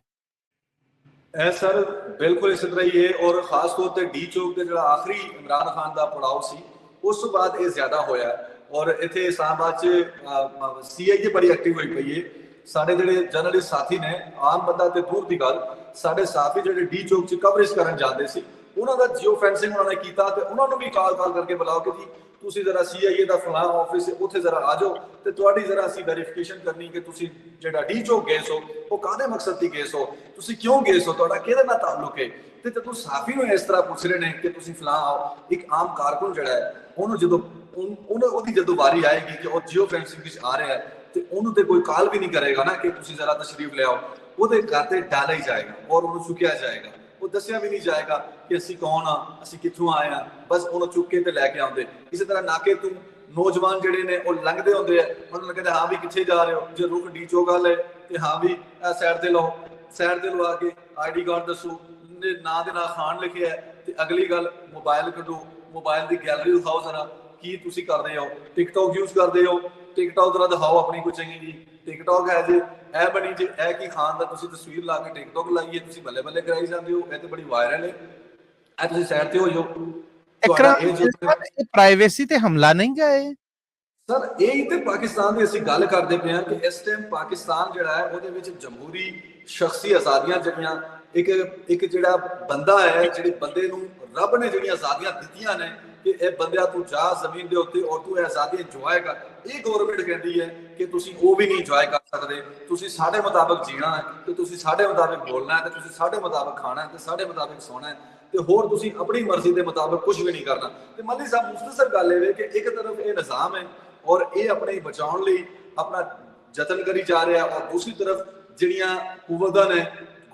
[SPEAKER 2] ਸਰ ਬਿਲਕੁਲ ਇਸ ਤਰ੍ਹਾਂ ਹੀ ਹੈ, ਔਰ ਖਾਸ ਤੌਰ ਤੇ ਡੀ ਚੌਕ ਦੇ ਜਿਹੜਾ ਆਖਰੀ ਇਮਰਾਨ ਖਾਨ ਦਾ ਪੜਾਅ ਸੀ ਉਸ ਤੋਂ ਬਾਅਦ ਇਹ ਜ਼ਿਆਦਾ ਹੋਇਆ। ਔਰ ਇੱਥੇ ਇਸਲਾਮਾਬਾਦ 'ਚ CIA ਬੜੀ ਐਕਟਿਵ ਹੋਈ ਪਈ ਹੈ। ਸਾਡੇ ਜਿਹੜੇ ਜਰਨਲਿਸਟ ਸਾਥੀ ਨੇ, ਆਮ ਬੰਦਾ ਤੇ ਦੂਰ ਦੀ ਗੱਲ, ਸਾਡੇ ਸਾਥੀ ਜਿਹੜੇ ਡੀ ਚੌਕ 'ਚ ਕਵਰੇਜ ਕਰਨ ਜਾਂਦੇ ਸੀ, ਉਹਨਾਂ ਦਾ ਜਿਓ ਫੈਂਸਿੰਗ ਉਹਨਾਂ ਨੇ ਕੀਤਾ ਤੇ ਉਹਨਾਂ ਨੂੰ ਵੀ ਕਾਲ ਕਰਕੇ ਬੁਲਾਓ ਕਿ ਜੀ ਤੁਸੀਂ ਜ਼ਰਾ CIA ਦਾ ਫਲਾਂ ਆਫਿਸ ਉੱਥੇ ਜ਼ਰਾ ਆ ਜਾਓ ਤੇ ਤੁਹਾਡੀ ਜ਼ਰਾ ਅਸੀਂ ਵੈਰੀਫਿਕੇਸ਼ਨ ਕਰਨੀ ਕਿ ਤੁਸੀਂ ਜਿਹੜਾ ਡੀ ਚੌਕ ਗਏ ਸੋ ਉਹ ਕਾਹਦੇ ਮਕਸਦ ਦੀ ਗਏ ਸੋ, ਤੁਸੀਂ ਕਿਉਂ ਗਏ ਸੋ, ਤੁਹਾਡਾ ਕਿਹਦੇ ਨਾਲ ਤਾਲੁਕ ਹੈ। ਤੇ ਜਦੋਂ ਸਾਫੀ ਨੂੰ ਇਸ ਤਰ੍ਹਾਂ ਪੁੱਛ ਰਹੇ ਨੇ ਕਿ ਤੁਸੀਂ ਫਲਾਂ ਆਓ, ਇੱਕ ਆਮ ਕਾਰਕੁਨ ਜਿਹੜਾ ਹੈ ਉਹਨੂੰ ਜਦੋਂ ਉਹਦੀ ਜਦੋਂ ਵਾਰੀ ਆਏਗੀ ਕਿ ਉਹ ਜੀਓ ਫੈਂਸਿੰਗ ਵਿੱਚ ਆ ਰਿਹਾ ਹੈ ਤੇ ਉਹਨੂੰ ਤੇ ਕੋਈ ਕਾਲ ਵੀ ਨਹੀਂ ਕਰੇਗਾ ਨਾ ਕਿ ਤੁਸੀਂ ਜ਼ਰਾ ਤਸ਼ਰੀਫ ਲਿਆਓ, ਉਹਦੇ ਘਰ ਤੇ ਡਾਲਿਆ ਹੀ ਜਾਏਗਾ ਔਰ ਉਹਨੂੰ ਚੁੱਕਿਆ ਜਾਏਗਾ। ਉਹ ਦੱਸਿਆ ਵੀ ਨਹੀਂ ਜਾਏਗਾ ਕਿ ਅਸੀਂ ਕੌਣ ਆ, ਅਸੀਂ ਕਿੱਥੋਂ ਆਏ ਆ, ਬਸ ਉਹਨੂੰ ਚੁੱਕ ਕੇ ਤੇ ਲੈ ਕੇ ਆਉਂਦੇ। ਇਸੇ ਤਰ੍ਹਾਂ ਨਾਕੇ ਤੋਂ ਨੌਜਵਾਨ ਜਿਹੜੇ ਨੇ ਉਹ ਲੰਘਦੇ ਹੁੰਦੇ ਆ, ਉਹਨਾਂ ਨੂੰ ਕਹਿੰਦੇ ਹਾਂ ਵੀ ਕਿੱਥੇ ਜਾ ਰਹੇ ਹੋ, ਜੇ ਰੁਕ ਡੀਚੋ ਗੱਲ ਹੈ ਤੇ ਹਾਂ ਵੀ ਇਹ ਸਾਈਡ ਤੇ ਲਓ, ਸਾਈਡ ਤੇ ਲਵਾ ਕੇ ਆਈਡੀ ਕਾਰਡ ਦੱਸੋ, ਨਾਂ ਦੇ ਨਾਲ ਖਾਨ ਲਿਖਿਆ ਹੈ ਤੇ ਅਗਲੀ ਗੱਲ ਮੋਬਾਈਲ ਕੱਢੋ, ਮੋਬਾਈਲ ਦੀ ਗੈਲਰੀ ਦਿਖਾਓ ਜ਼ਰਾ ਕੀ ਤੁਸੀਂ ਕਰਦੇ ਹੋ, ਟਿਕਟੌਕ ਯੂਜ਼ ਕਰਦੇ ਹੋ, ਟਿਕਟੌਕ ਜ਼ਰਾ ਦਿਖਾਓ ਆਪਣੀ ਕੋਈ ਚੰਗੀ ਜੀ, ਟਿਕਟੌਕ ਹੈ ਜੇ ਇਹ ਬਣੀ ਜੇ ਇਹ ਕੀ ਖਾਨ ਦਾ ਤੁਸੀਂ ਤਸਵੀਰ ਲਾ ਕੇ ਟਿਕਟੌਕ ਲਾਈਏ, ਤੁਸੀਂ ਬੱਲੇ ਬੱਲੇ ਕਰਾਈ ਜਾਂਦੇ ਹੋ, ਇਹ ਤੇ ਬੜੀ ਵਾਇਰਲ ਹੈ, ਇਹ ਤੁਸੀਂ ਸਾਈਡ ਤੇ ਹੋ ਜਾਓ।
[SPEAKER 1] ਇਹ ਪ੍ਰਾਈਵੇਸੀ ਤੇ ਹਮਲਾ ਨਹੀਂ ਗਏ
[SPEAKER 2] ਸਰ, ਇਹੀ ਤੇ ਪਾਕਿਸਤਾਨ ਦੀ ਅਸੀਂ ਗੱਲ ਕਰਦੇ ਪਏ ਹਾਂ ਕਿ ਇਸ ਟਾਈਮ ਪਾਕਿਸਤਾਨ ਜਿਹੜਾ ਹੈ ਉਹਦੇ ਵਿੱਚ ਜਮਹੂਰੀ ਸ਼ਖਸੀ ਆਜ਼ਾਦੀਆਂ ਜਿਹੜੀਆਂ ਇੱਕ ਜਿਹੜਾ ਬੰਦਾ ਹੈ, ਜਿਹੜੇ ਬੰਦੇ ਨੂੰ ਰੱਬ ਨੇ ਜਿਹੜੀਆਂ ਆਜ਼ਾਦੀਆਂ ਦਿੱਤੀਆਂ ਨੇ ਕਿ ਇਹ ਬੰਦਿਆ ਤੂੰ ਜਾ ਜ਼ਮੀਨ ਦੇ ਉੱਤੇ ਔਰ ਤੂੰ ਇਹ ਆਜ਼ਾਦੀ ਇੰਜੋਏ ਕਰ, ਇਹ ਗਵਰਨਮੈਂਟ ਕਹਿੰਦੀ ਹੈ ਕਿ ਤੁਸੀਂ ਉਹ ਵੀ ਨਹੀਂ ਇੰਜੋਏ ਕਰ ਸਕਦੇ, ਤੁਸੀਂ ਸਾਡੇ ਮੁਤਾਬਕ ਜੀਣਾ ਹੈ ਤੇ ਤੁਸੀਂ ਸਾਡੇ ਮੁਤਾਬਕ ਬੋਲਣਾ ਹੈ ਤੇ ਤੁਸੀਂ ਸਾਡੇ ਮੁਤਾਬਕ ਖਾਣਾ ਹੈ ਤੇ ਸਾਡੇ ਮੁਤਾਬਕ ਸੋਣਾ ਹੈ ਤੇ ਹੋਰ ਤੁਸੀਂ ਆਪਣੀ ਮਰਜ਼ੀ ਦੇ ਮੁਤਾਬਕ ਕੁਝ ਵੀ ਨਹੀਂ ਕਰਨਾ। ਤੇ ਮੱਲੀ ਸਾਹਿਬ ਮੁਖਤਸਰ ਗੱਲ ਇਹ ਕਿ ਇੱਕ ਤਰਫ ਇਹ ਨਿਜ਼ਾਮ ਹੈ ਔਰ ਇਹ ਆਪਣੇ ਬਚਾਉਣ ਲਈ ਆਪਣਾ ਯਤਨ ਕਰੀ ਜਾ ਰਿਹਾ, ਔਰ ਦੂਸਰੀ ਤਰਫ ਜਿਹੜੀਆਂ ਕੁਵਤਾਂ ਨੇ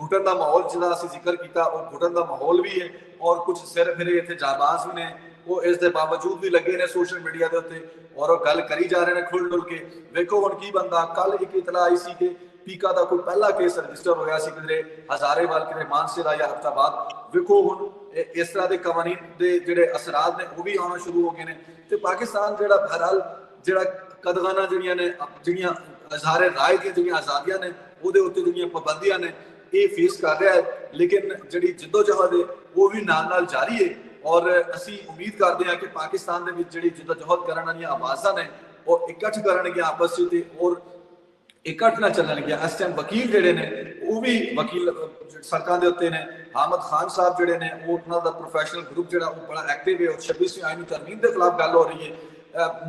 [SPEAKER 2] ਘੁਟਣ ਦਾ ਮਾਹੌਲ ਜਿਹੜਾ ਅਸੀਂ ਜ਼ਿਕਰ ਕੀਤਾ ਉਹ ਘੁਟਣ ਦਾ ਮਾਹੌਲ ਵੀ ਹੈ, ਔਰ ਕੁਝ ਸਿਰ ਫਿਰੇ ਇੱਥੇ ਜਾਬਾਜ਼ ਵੀ ਨੇ, ਉਹ ਇਸ ਦੇ ਬਾਵਜੂਦ ਵੀ ਲੱਗੇ ਨੇ ਸੋਸ਼ਲ ਮੀਡੀਆ ਦੇ ਉੱਤੇ ਔਰ ਉਹ ਗੱਲ ਕਰੀ ਜਾ ਰਹੇ ਨੇ ਖੁੱਲ ਡੁੱਲ ਕੇ। ਵੇਖੋ ਹੁਣ ਕੀ ਬੰਦਾ, ਕੱਲ ਇੱਕ ਇਤਲਾ ਆਈ ਸੀ ਕਿ ਪੀਕਾ ਦਾ ਕੋਈ ਪਹਿਲਾ ਕੇਸ ਰਜਿਸਟਰ ਹੋਇਆ ਸੀ ਕਿਧਰੇ ਹਜ਼ਾਰੇਵਾਲ, ਕਿਧਰੇ ਮਾਨਸੇਰਾ ਜਾਂ ਹਫਤਾਬਾਦ। ਵੇਖੋ ਹੁਣ ਇਸ ਤਰ੍ਹਾਂ ਦੇ ਕਾਨੂੰਨ ਦੇ ਜਿਹੜੇ ਅਸਰਾਤ ਨੇ ਉਹ ਵੀ ਆਉਣਾ ਸ਼ੁਰੂ ਹੋ ਗਏ ਨੇ ਤੇ ਪਾਕਿਸਤਾਨ ਜਿਹੜਾ ਬਹਰਹਾਲ ਜਿਹੜਾ ਕਦਗਾਨਾ ਜਿਹੜੀਆਂ ਨੇ, ਜਿਹੜੀਆਂ ਇਜ਼ਹਾਰੇ ਰਾਏ ਦੀਆਂ ਜਿਹੜੀਆਂ ਆਜ਼ਾਦੀਆਂ ਨੇ ਉਹਦੇ ਉੱਤੇ ਜਿਹੜੀਆਂ ਪਾਬੰਦੀਆਂ ਨੇ ਇਹ ਫੇਸ ਕਰ ਰਿਹਾ ਹੈ, ਲੇਕਿਨ ਜਿਹੜੀ ਜਿੱਦੋਜਹਿਦ ਹੈ ਉਹ ਵੀ ਨਾਲ ਨਾਲ ਜਾਰੀ ਹੈ ਔਰ ਅਸੀਂ ਉਮੀਦ ਕਰਦੇ ਹਾਂ ਕਿ ਪਾਕਿਸਤਾਨ ਦੇ ਵਿੱਚ ਜਿਹੜੀ ਜਿੱਦੋਜਹਿਦ ਕਰਨ ਵਾਲੀਆਂ ਆਵਾਜ਼ਾਂ ਨੇ ਉਹ ਇਕੱਠ ਕਰਨਗੀਆਂ ਆਪਸ ਵਿੱਚ ਤੇ ਔਰ ਇਕੱਠ ਨਾਲ ਚੱਲਣਗੀਆਂ। ਇਸ ਟਾਈਮ ਵਕੀਲ ਜਿਹੜੇ ਨੇ ਉਹ ਵੀ ਵਕੀਲ ਸੜਕਾਂ ਦੇ ਉੱਤੇ ਨੇ, ਹਾਮਦ ਖਾਨ ਸਾਹਿਬ ਜਿਹੜੇ ਨੇ ਉਹ ਉਹਨਾਂ ਦਾ ਪ੍ਰੋਫੈਸ਼ਨਲ ਗਰੁੱਪ ਜਿਹੜਾ ਉਹ ਬੜਾ ਐਕਟਿਵ ਹੈ ਔਰ 26ਵੀਂ ਆਈਨੀ ਤਰਮੀਮ ਦੇ ਖਿਲਾਫ ਗੱਲ ਹੋ ਰਹੀ ਹੈ।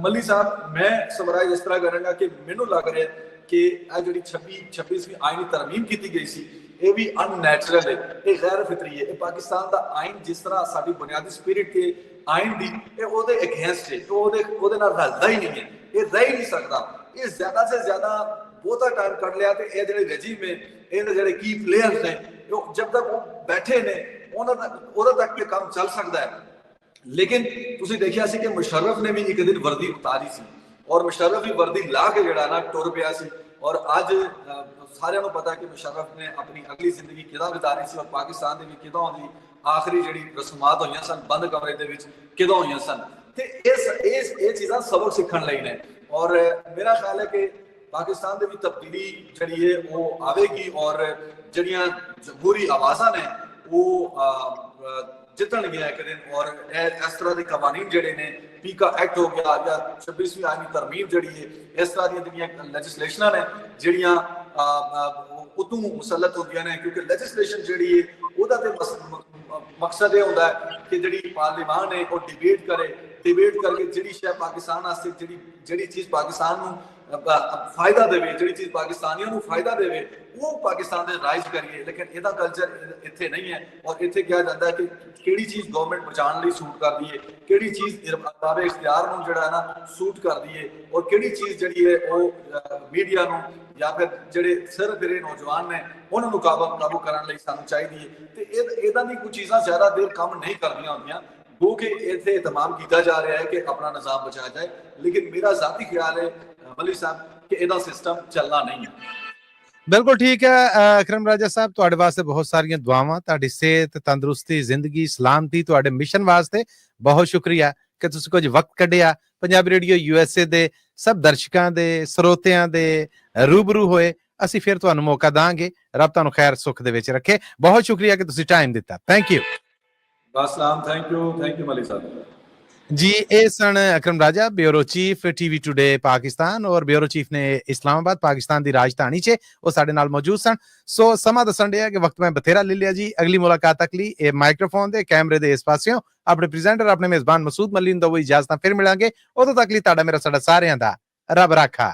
[SPEAKER 2] ਮੱਲੀ ਸਾਹਿਬ, ਮੈਂ ਸਮਰਾਈਜ਼ ਇਸ ਤਰ੍ਹਾਂ ਕਰਾਂਗਾ ਕਿ ਮੈਨੂੰ ਲੱਗ ਰਿਹਾ ਕਿ ਇਹ ਜਿਹੜੀ 26ਵੀਂ ਆਈਨੀ ਤਰਮੀਮ ਕੀਤੀ ਗਈ ਸੀ ਇਹ ਵੀ ਅਨਨੈਚੁਰਲ ਹੈ, ਇਹ ਗੈਰ ਫਿਤਰੀ ਹੈ। ਇਹ ਪਾਕਿਸਤਾਨ ਦਾ ਆਇਨ ਜਿਸ ਤਰ੍ਹਾਂ ਸਾਡੀ ਬੁਨਿਆਦੀ ਸਪਿਰਿਟ ਤੇ ਆਇਨ ਦੀ ਇਹ ਉਹਦੇ ਅਗੇਂਸਟ ਹੈ, ਉਹਦੇ ਨਾਲ ਰਲਦਾ ਹੀ ਨਹੀਂ ਹੈ, ਇਹ ਰਹਿ ਹੀ ਨਹੀਂ ਸਕਦਾ। ਇਹ ਜ਼ਿਆਦਾ ਸੇ ਜ਼ਿਆਦਾ ਬਹੁਤਾ ਟਾਈਮ ਕੱਢ ਲਿਆ ਤੇ ਇਹ ਜਿਹੜੇ ਰਜੀਮ ਹੈ, ਇਹਦੇ ਜਿਹੜੇ ਕੀ ਪਲੇਅਰਸ ਨੇ ਉਹ ਜਦ ਤੱਕ ਉਹ ਬੈਠੇ ਨੇ ਉਹਦਾ ਤੱਕ ਇਹ ਕੰਮ ਚੱਲ ਸਕਦਾ ਹੈ। ਲੇਕਿਨ ਤੁਸੀਂ ਦੇਖਿਆ ਸੀ ਕਿ ਮੁਸ਼ਰਫ ਨੇ ਵੀ ਇੱਕ ਦਿਨ ਵਰਦੀ ਉਤਾਰੀ ਸੀ ਔਰ ਮੁਸ਼ਰਫ ਵੀ ਵਰਦੀ ਲਾ ਕੇ ਜਿਹੜਾ ਨਾ ਟੁਰ ਪਿਆ ਸੀ ਔਰ ਅੱਜ ਸਾਰਿਆਂ ਨੂੰ ਪਤਾ ਕਿ ਮੁਸ਼ਰਫ ਨੇ ਆਪਣੀ ਅਗਲੀ ਜ਼ਿੰਦਗੀ ਕਿਦਾਂ ਗੁਜ਼ਾਰੀ ਸੀ ਔਰ ਪਾਕਿਸਤਾਨ ਦੇ ਵਿੱਚ ਕਿਦਾਂ ਉਹਦੀ ਆਖਰੀ ਜਿਹੜੀ ਰਸਮਾਤ ਹੋਈਆਂ ਸਨ ਬੰਦ ਕਮਰੇ ਦੇ ਵਿੱਚ ਕਿਦਾਂ ਹੋਈਆਂ ਸਨ। ਤੇ ਇਹ ਚੀਜ਼ਾਂ ਸਬਕ ਸਿੱਖਣ ਲਈ ਨੇ ਔਰ ਮੇਰਾ ਖਿਆਲ ਹੈ ਕਿ ਪਾਕਿਸਤਾਨ ਦੇ ਵਿੱਚ ਤਬਦੀਲੀ ਜਿਹੜੀ ਹੈ ਉਹ ਆਵੇਗੀ ਔਰ ਜਿਹੜੀਆਂ ਜਮਹੂਰੀ ਆਵਾਜ਼ਾਂ ਨੇ ਉਹ ਜਿੱਤਣਗੀਆਂ ਇੱਕ ਦਿਨ ਔਰ ਇਸ ਤਰ੍ਹਾਂ ਦੇ ਕਾਨੂੰਨ ਜਿਹੜੇ ਨੇ, ਪੀਕਾ ਐਕਟ ਹੋ ਗਿਆ ਜਾਂ 26ਵੀਂ ਆਈਨੀ ਤਰਮੀਮ ਜਿਹੜੀ ਹੈ, ਇਸ ਤਰ੍ਹਾਂ ਦੀਆਂ ਜਿਹੜੀਆਂ ਲੈਜਿਸਲੇਸ਼ਨਾਂ ਨੇ ਜਿਹੜੀਆਂ ਉਦੋਂ ਮੁਸੱਲਤ ਹੁੰਦੀਆਂ ਨੇ ਕਿਉਂਕਿ ਲੈਜਿਸਲੇਸ਼ਨ ਜਿਹੜੀ ਹੈ ਉਹਦਾ ਤੇ ਮਕਸਦ ਇਹ ਹੁੰਦਾ ਹੈ ਕਿ ਜਿਹੜੀ ਪਾਰਲੀਮਾਨ ਹੈ ਉਹ ਡਿਬੇਟ ਕਰਕੇ ਜਿਹੜੀ ਸ਼ੈ ਪਾਕਿਸਤਾਨ ਵਾਸਤੇ ਜਿਹੜੀ ਚੀਜ਼ ਪਾਕਿਸਤਾਨ ਨੂੰ ਫਾਇਦਾ ਦੇਵੇ, ਜਿਹੜੀ ਚੀਜ਼ ਪਾਕਿਸਤਾਨੀਆਂ ਨੂੰ ਫਾਇਦਾ ਦੇਵੇ ਉਹ ਪਾਕਿਸਤਾਨ ਦੇ ਰਾਈਜ਼ ਕਰੀਏ। ਲੇਕਿਨ ਇਹਦਾ ਕਲਚਰ ਇੱਥੇ ਨਹੀਂ ਹੈ ਔਰ ਇੱਥੇ ਕਿਹਾ ਜਾਂਦਾ ਹੈ ਕਿ ਕਿਹੜੀ ਚੀਜ਼ ਗਵਰਨਮੈਂਟ ਬਚਾਉਣ ਲਈ ਸੂਟ ਕਰਦੀ ਹੈ, ਕਿਹੜੀ ਚੀਜ਼ ਅਰਬਾਬ ਇਖਤਿਆਰ ਨੂੰ ਜਿਹੜਾ ਹੈ ਨਾ ਸੂਟ ਕਰਦੀ ਹੈ ਔਰ ਕਿਹੜੀ ਚੀਜ਼ ਜਿਹੜੀ ਹੈ ਉਹ ਮੀਡੀਆ ਨੂੰ ਜਾਂ ਫਿਰ ਜਿਹੜੇ ਸਿਰ ਫਿਰੇ ਨੌਜਵਾਨ ਨੇ ਉਹਨਾਂ ਨੂੰ ਕਾਬੂ ਕਰਨ ਲਈ ਸਾਨੂੰ ਚਾਹੀਦੀ ਹੈ। ਤੇ ਇਹਦਾ ਦੀ ਕੁਝ ਚੀਜ਼ਾਂ ਜ਼ਿਆਦਾ ਦੇਰ ਕੰਮ ਨਹੀਂ ਕਰਦੀਆਂ ਹੁੰਦੀਆਂ ਜੋ ਕਿ ਇੱਥੇ ਇਤਮਾਮ ਕੀਤਾ ਜਾ ਰਿਹਾ ਹੈ ਕਿ ਆਪਣਾ ਨਿਜ਼ਾਮ ਬਚਾਇਆ ਜਾਏ। ਲੇਕਿਨ ਮੇਰਾ ਜ਼ਾਤੀ ਖਿਆਲ ਹੈ ਮਲਿਕ ਸਾਹਿਬ ਕਿ ਇਹਦਾ ਸਿਸਟਮ ਚੱਲਣਾ ਨਹੀਂ ਹੈ।
[SPEAKER 1] ਬਿਲਕੁਲ ਠੀਕ ਹੈ ਅਕਰਮ ਰਾਜਾ ਸਾਹਿਬ, ਤੁਹਾਡੇ ਵਾਸਤੇ ਬਹੁਤ ਸਾਰੀਆਂ ਦੁਆਵਾਂ, ਤੁਹਾਡੀ ਸਿਹਤ, ਤੰਦਰੁਸਤੀ, ਜ਼ਿੰਦਗੀ, ਸਲਾਮਤੀ, ਤੁਹਾਡੇ ਮਿਸ਼ਨ ਵਾਸਤੇ ਬਹੁਤ ਸ਼ੁਕਰੀਆ ਕਿ ਤੁਸੀਂ ਕੁਝ ਵਕਤ ਕੱਢਿਆ ਪੰਜਾਬੀ ਰੇਡੀਓ USA ਦੇ ਸਭ ਦਰਸ਼ਕਾਂ ਦੇ, ਸਰੋਤਿਆਂ ਦੇ ਰੂਬਰੂ ਹੋਏ। ਅਸੀਂ ਫਿਰ ਤੁਹਾਨੂੰ ਮੌਕਾ ਦਾਂਗੇ। ਰੱਬ ਤੁਹਾਨੂੰ ਖੈਰ ਸੁੱਖ ਦੇ ਵਿੱਚ ਰੱਖੇ। ਬਹੁਤ ਸ਼ੁਕਰੀਆ ਕਿ ਤੁਸੀਂ ਟਾਈਮ ਦਿੱਤਾ। Thank you.
[SPEAKER 2] ਬਸਲਾਮ, ਥੈਂਕ ਯੂ ਮਲਿਕ ਸਾਹਿਬ
[SPEAKER 1] जी। ਇਹ ਸਨ Akram Raja, bureau chief TV Today Pakistan ਔਰ ਬਿਊਰੋ ਚੀਫ ਨੇ ਇਸਲਾਮਾਬਾਦ ਪਾਕਿਸਤਾਨ ਦੀ ਰਾਜਧਾਨੀ 'ਚ ਉਹ ਸਾਡੇ ਨਾਲ ਮੌਜੂਦ ਸਨ। ਸੋ ਸਮਾਂ ਦੱਸਣ ਡਿਆ ਕਿ ਵਕਤ ਮੈਂ ਬਥੇਰਾ ਲੈ ਲਿਆ ਜੀ। ਅਗਲੀ ਮੁਲਾਕਾਤ ਤੱਕ ਲਈ ਇਹ ਮਾਈਕ੍ਰੋਫੋਨ ਦੇ ਕੈਮਰੇ ਦੇ ਇਸ ਪਾਸਿਓਂ ਆਪਣੇ ਪ੍ਰੈਜ਼ੈਂਟਰ ਆਪਣੇ ਮੇਜ਼ਬਾਨ ਮਸੂਦ ਮੱਲੀ ਨੂੰ ਦੋ ਇਜਾਜ਼ਤਾਂ ਫਿਰ ਮਿਲਾਂਗੇ। ਉਦੋਂ ਤੱਕ ਲਈ ਤੁਹਾਡਾ ਮੇਰਾ ਸਾਡਾ ਸਾਰਿਆਂ ਦਾ ਰੱਬ ਰਾਖਾ।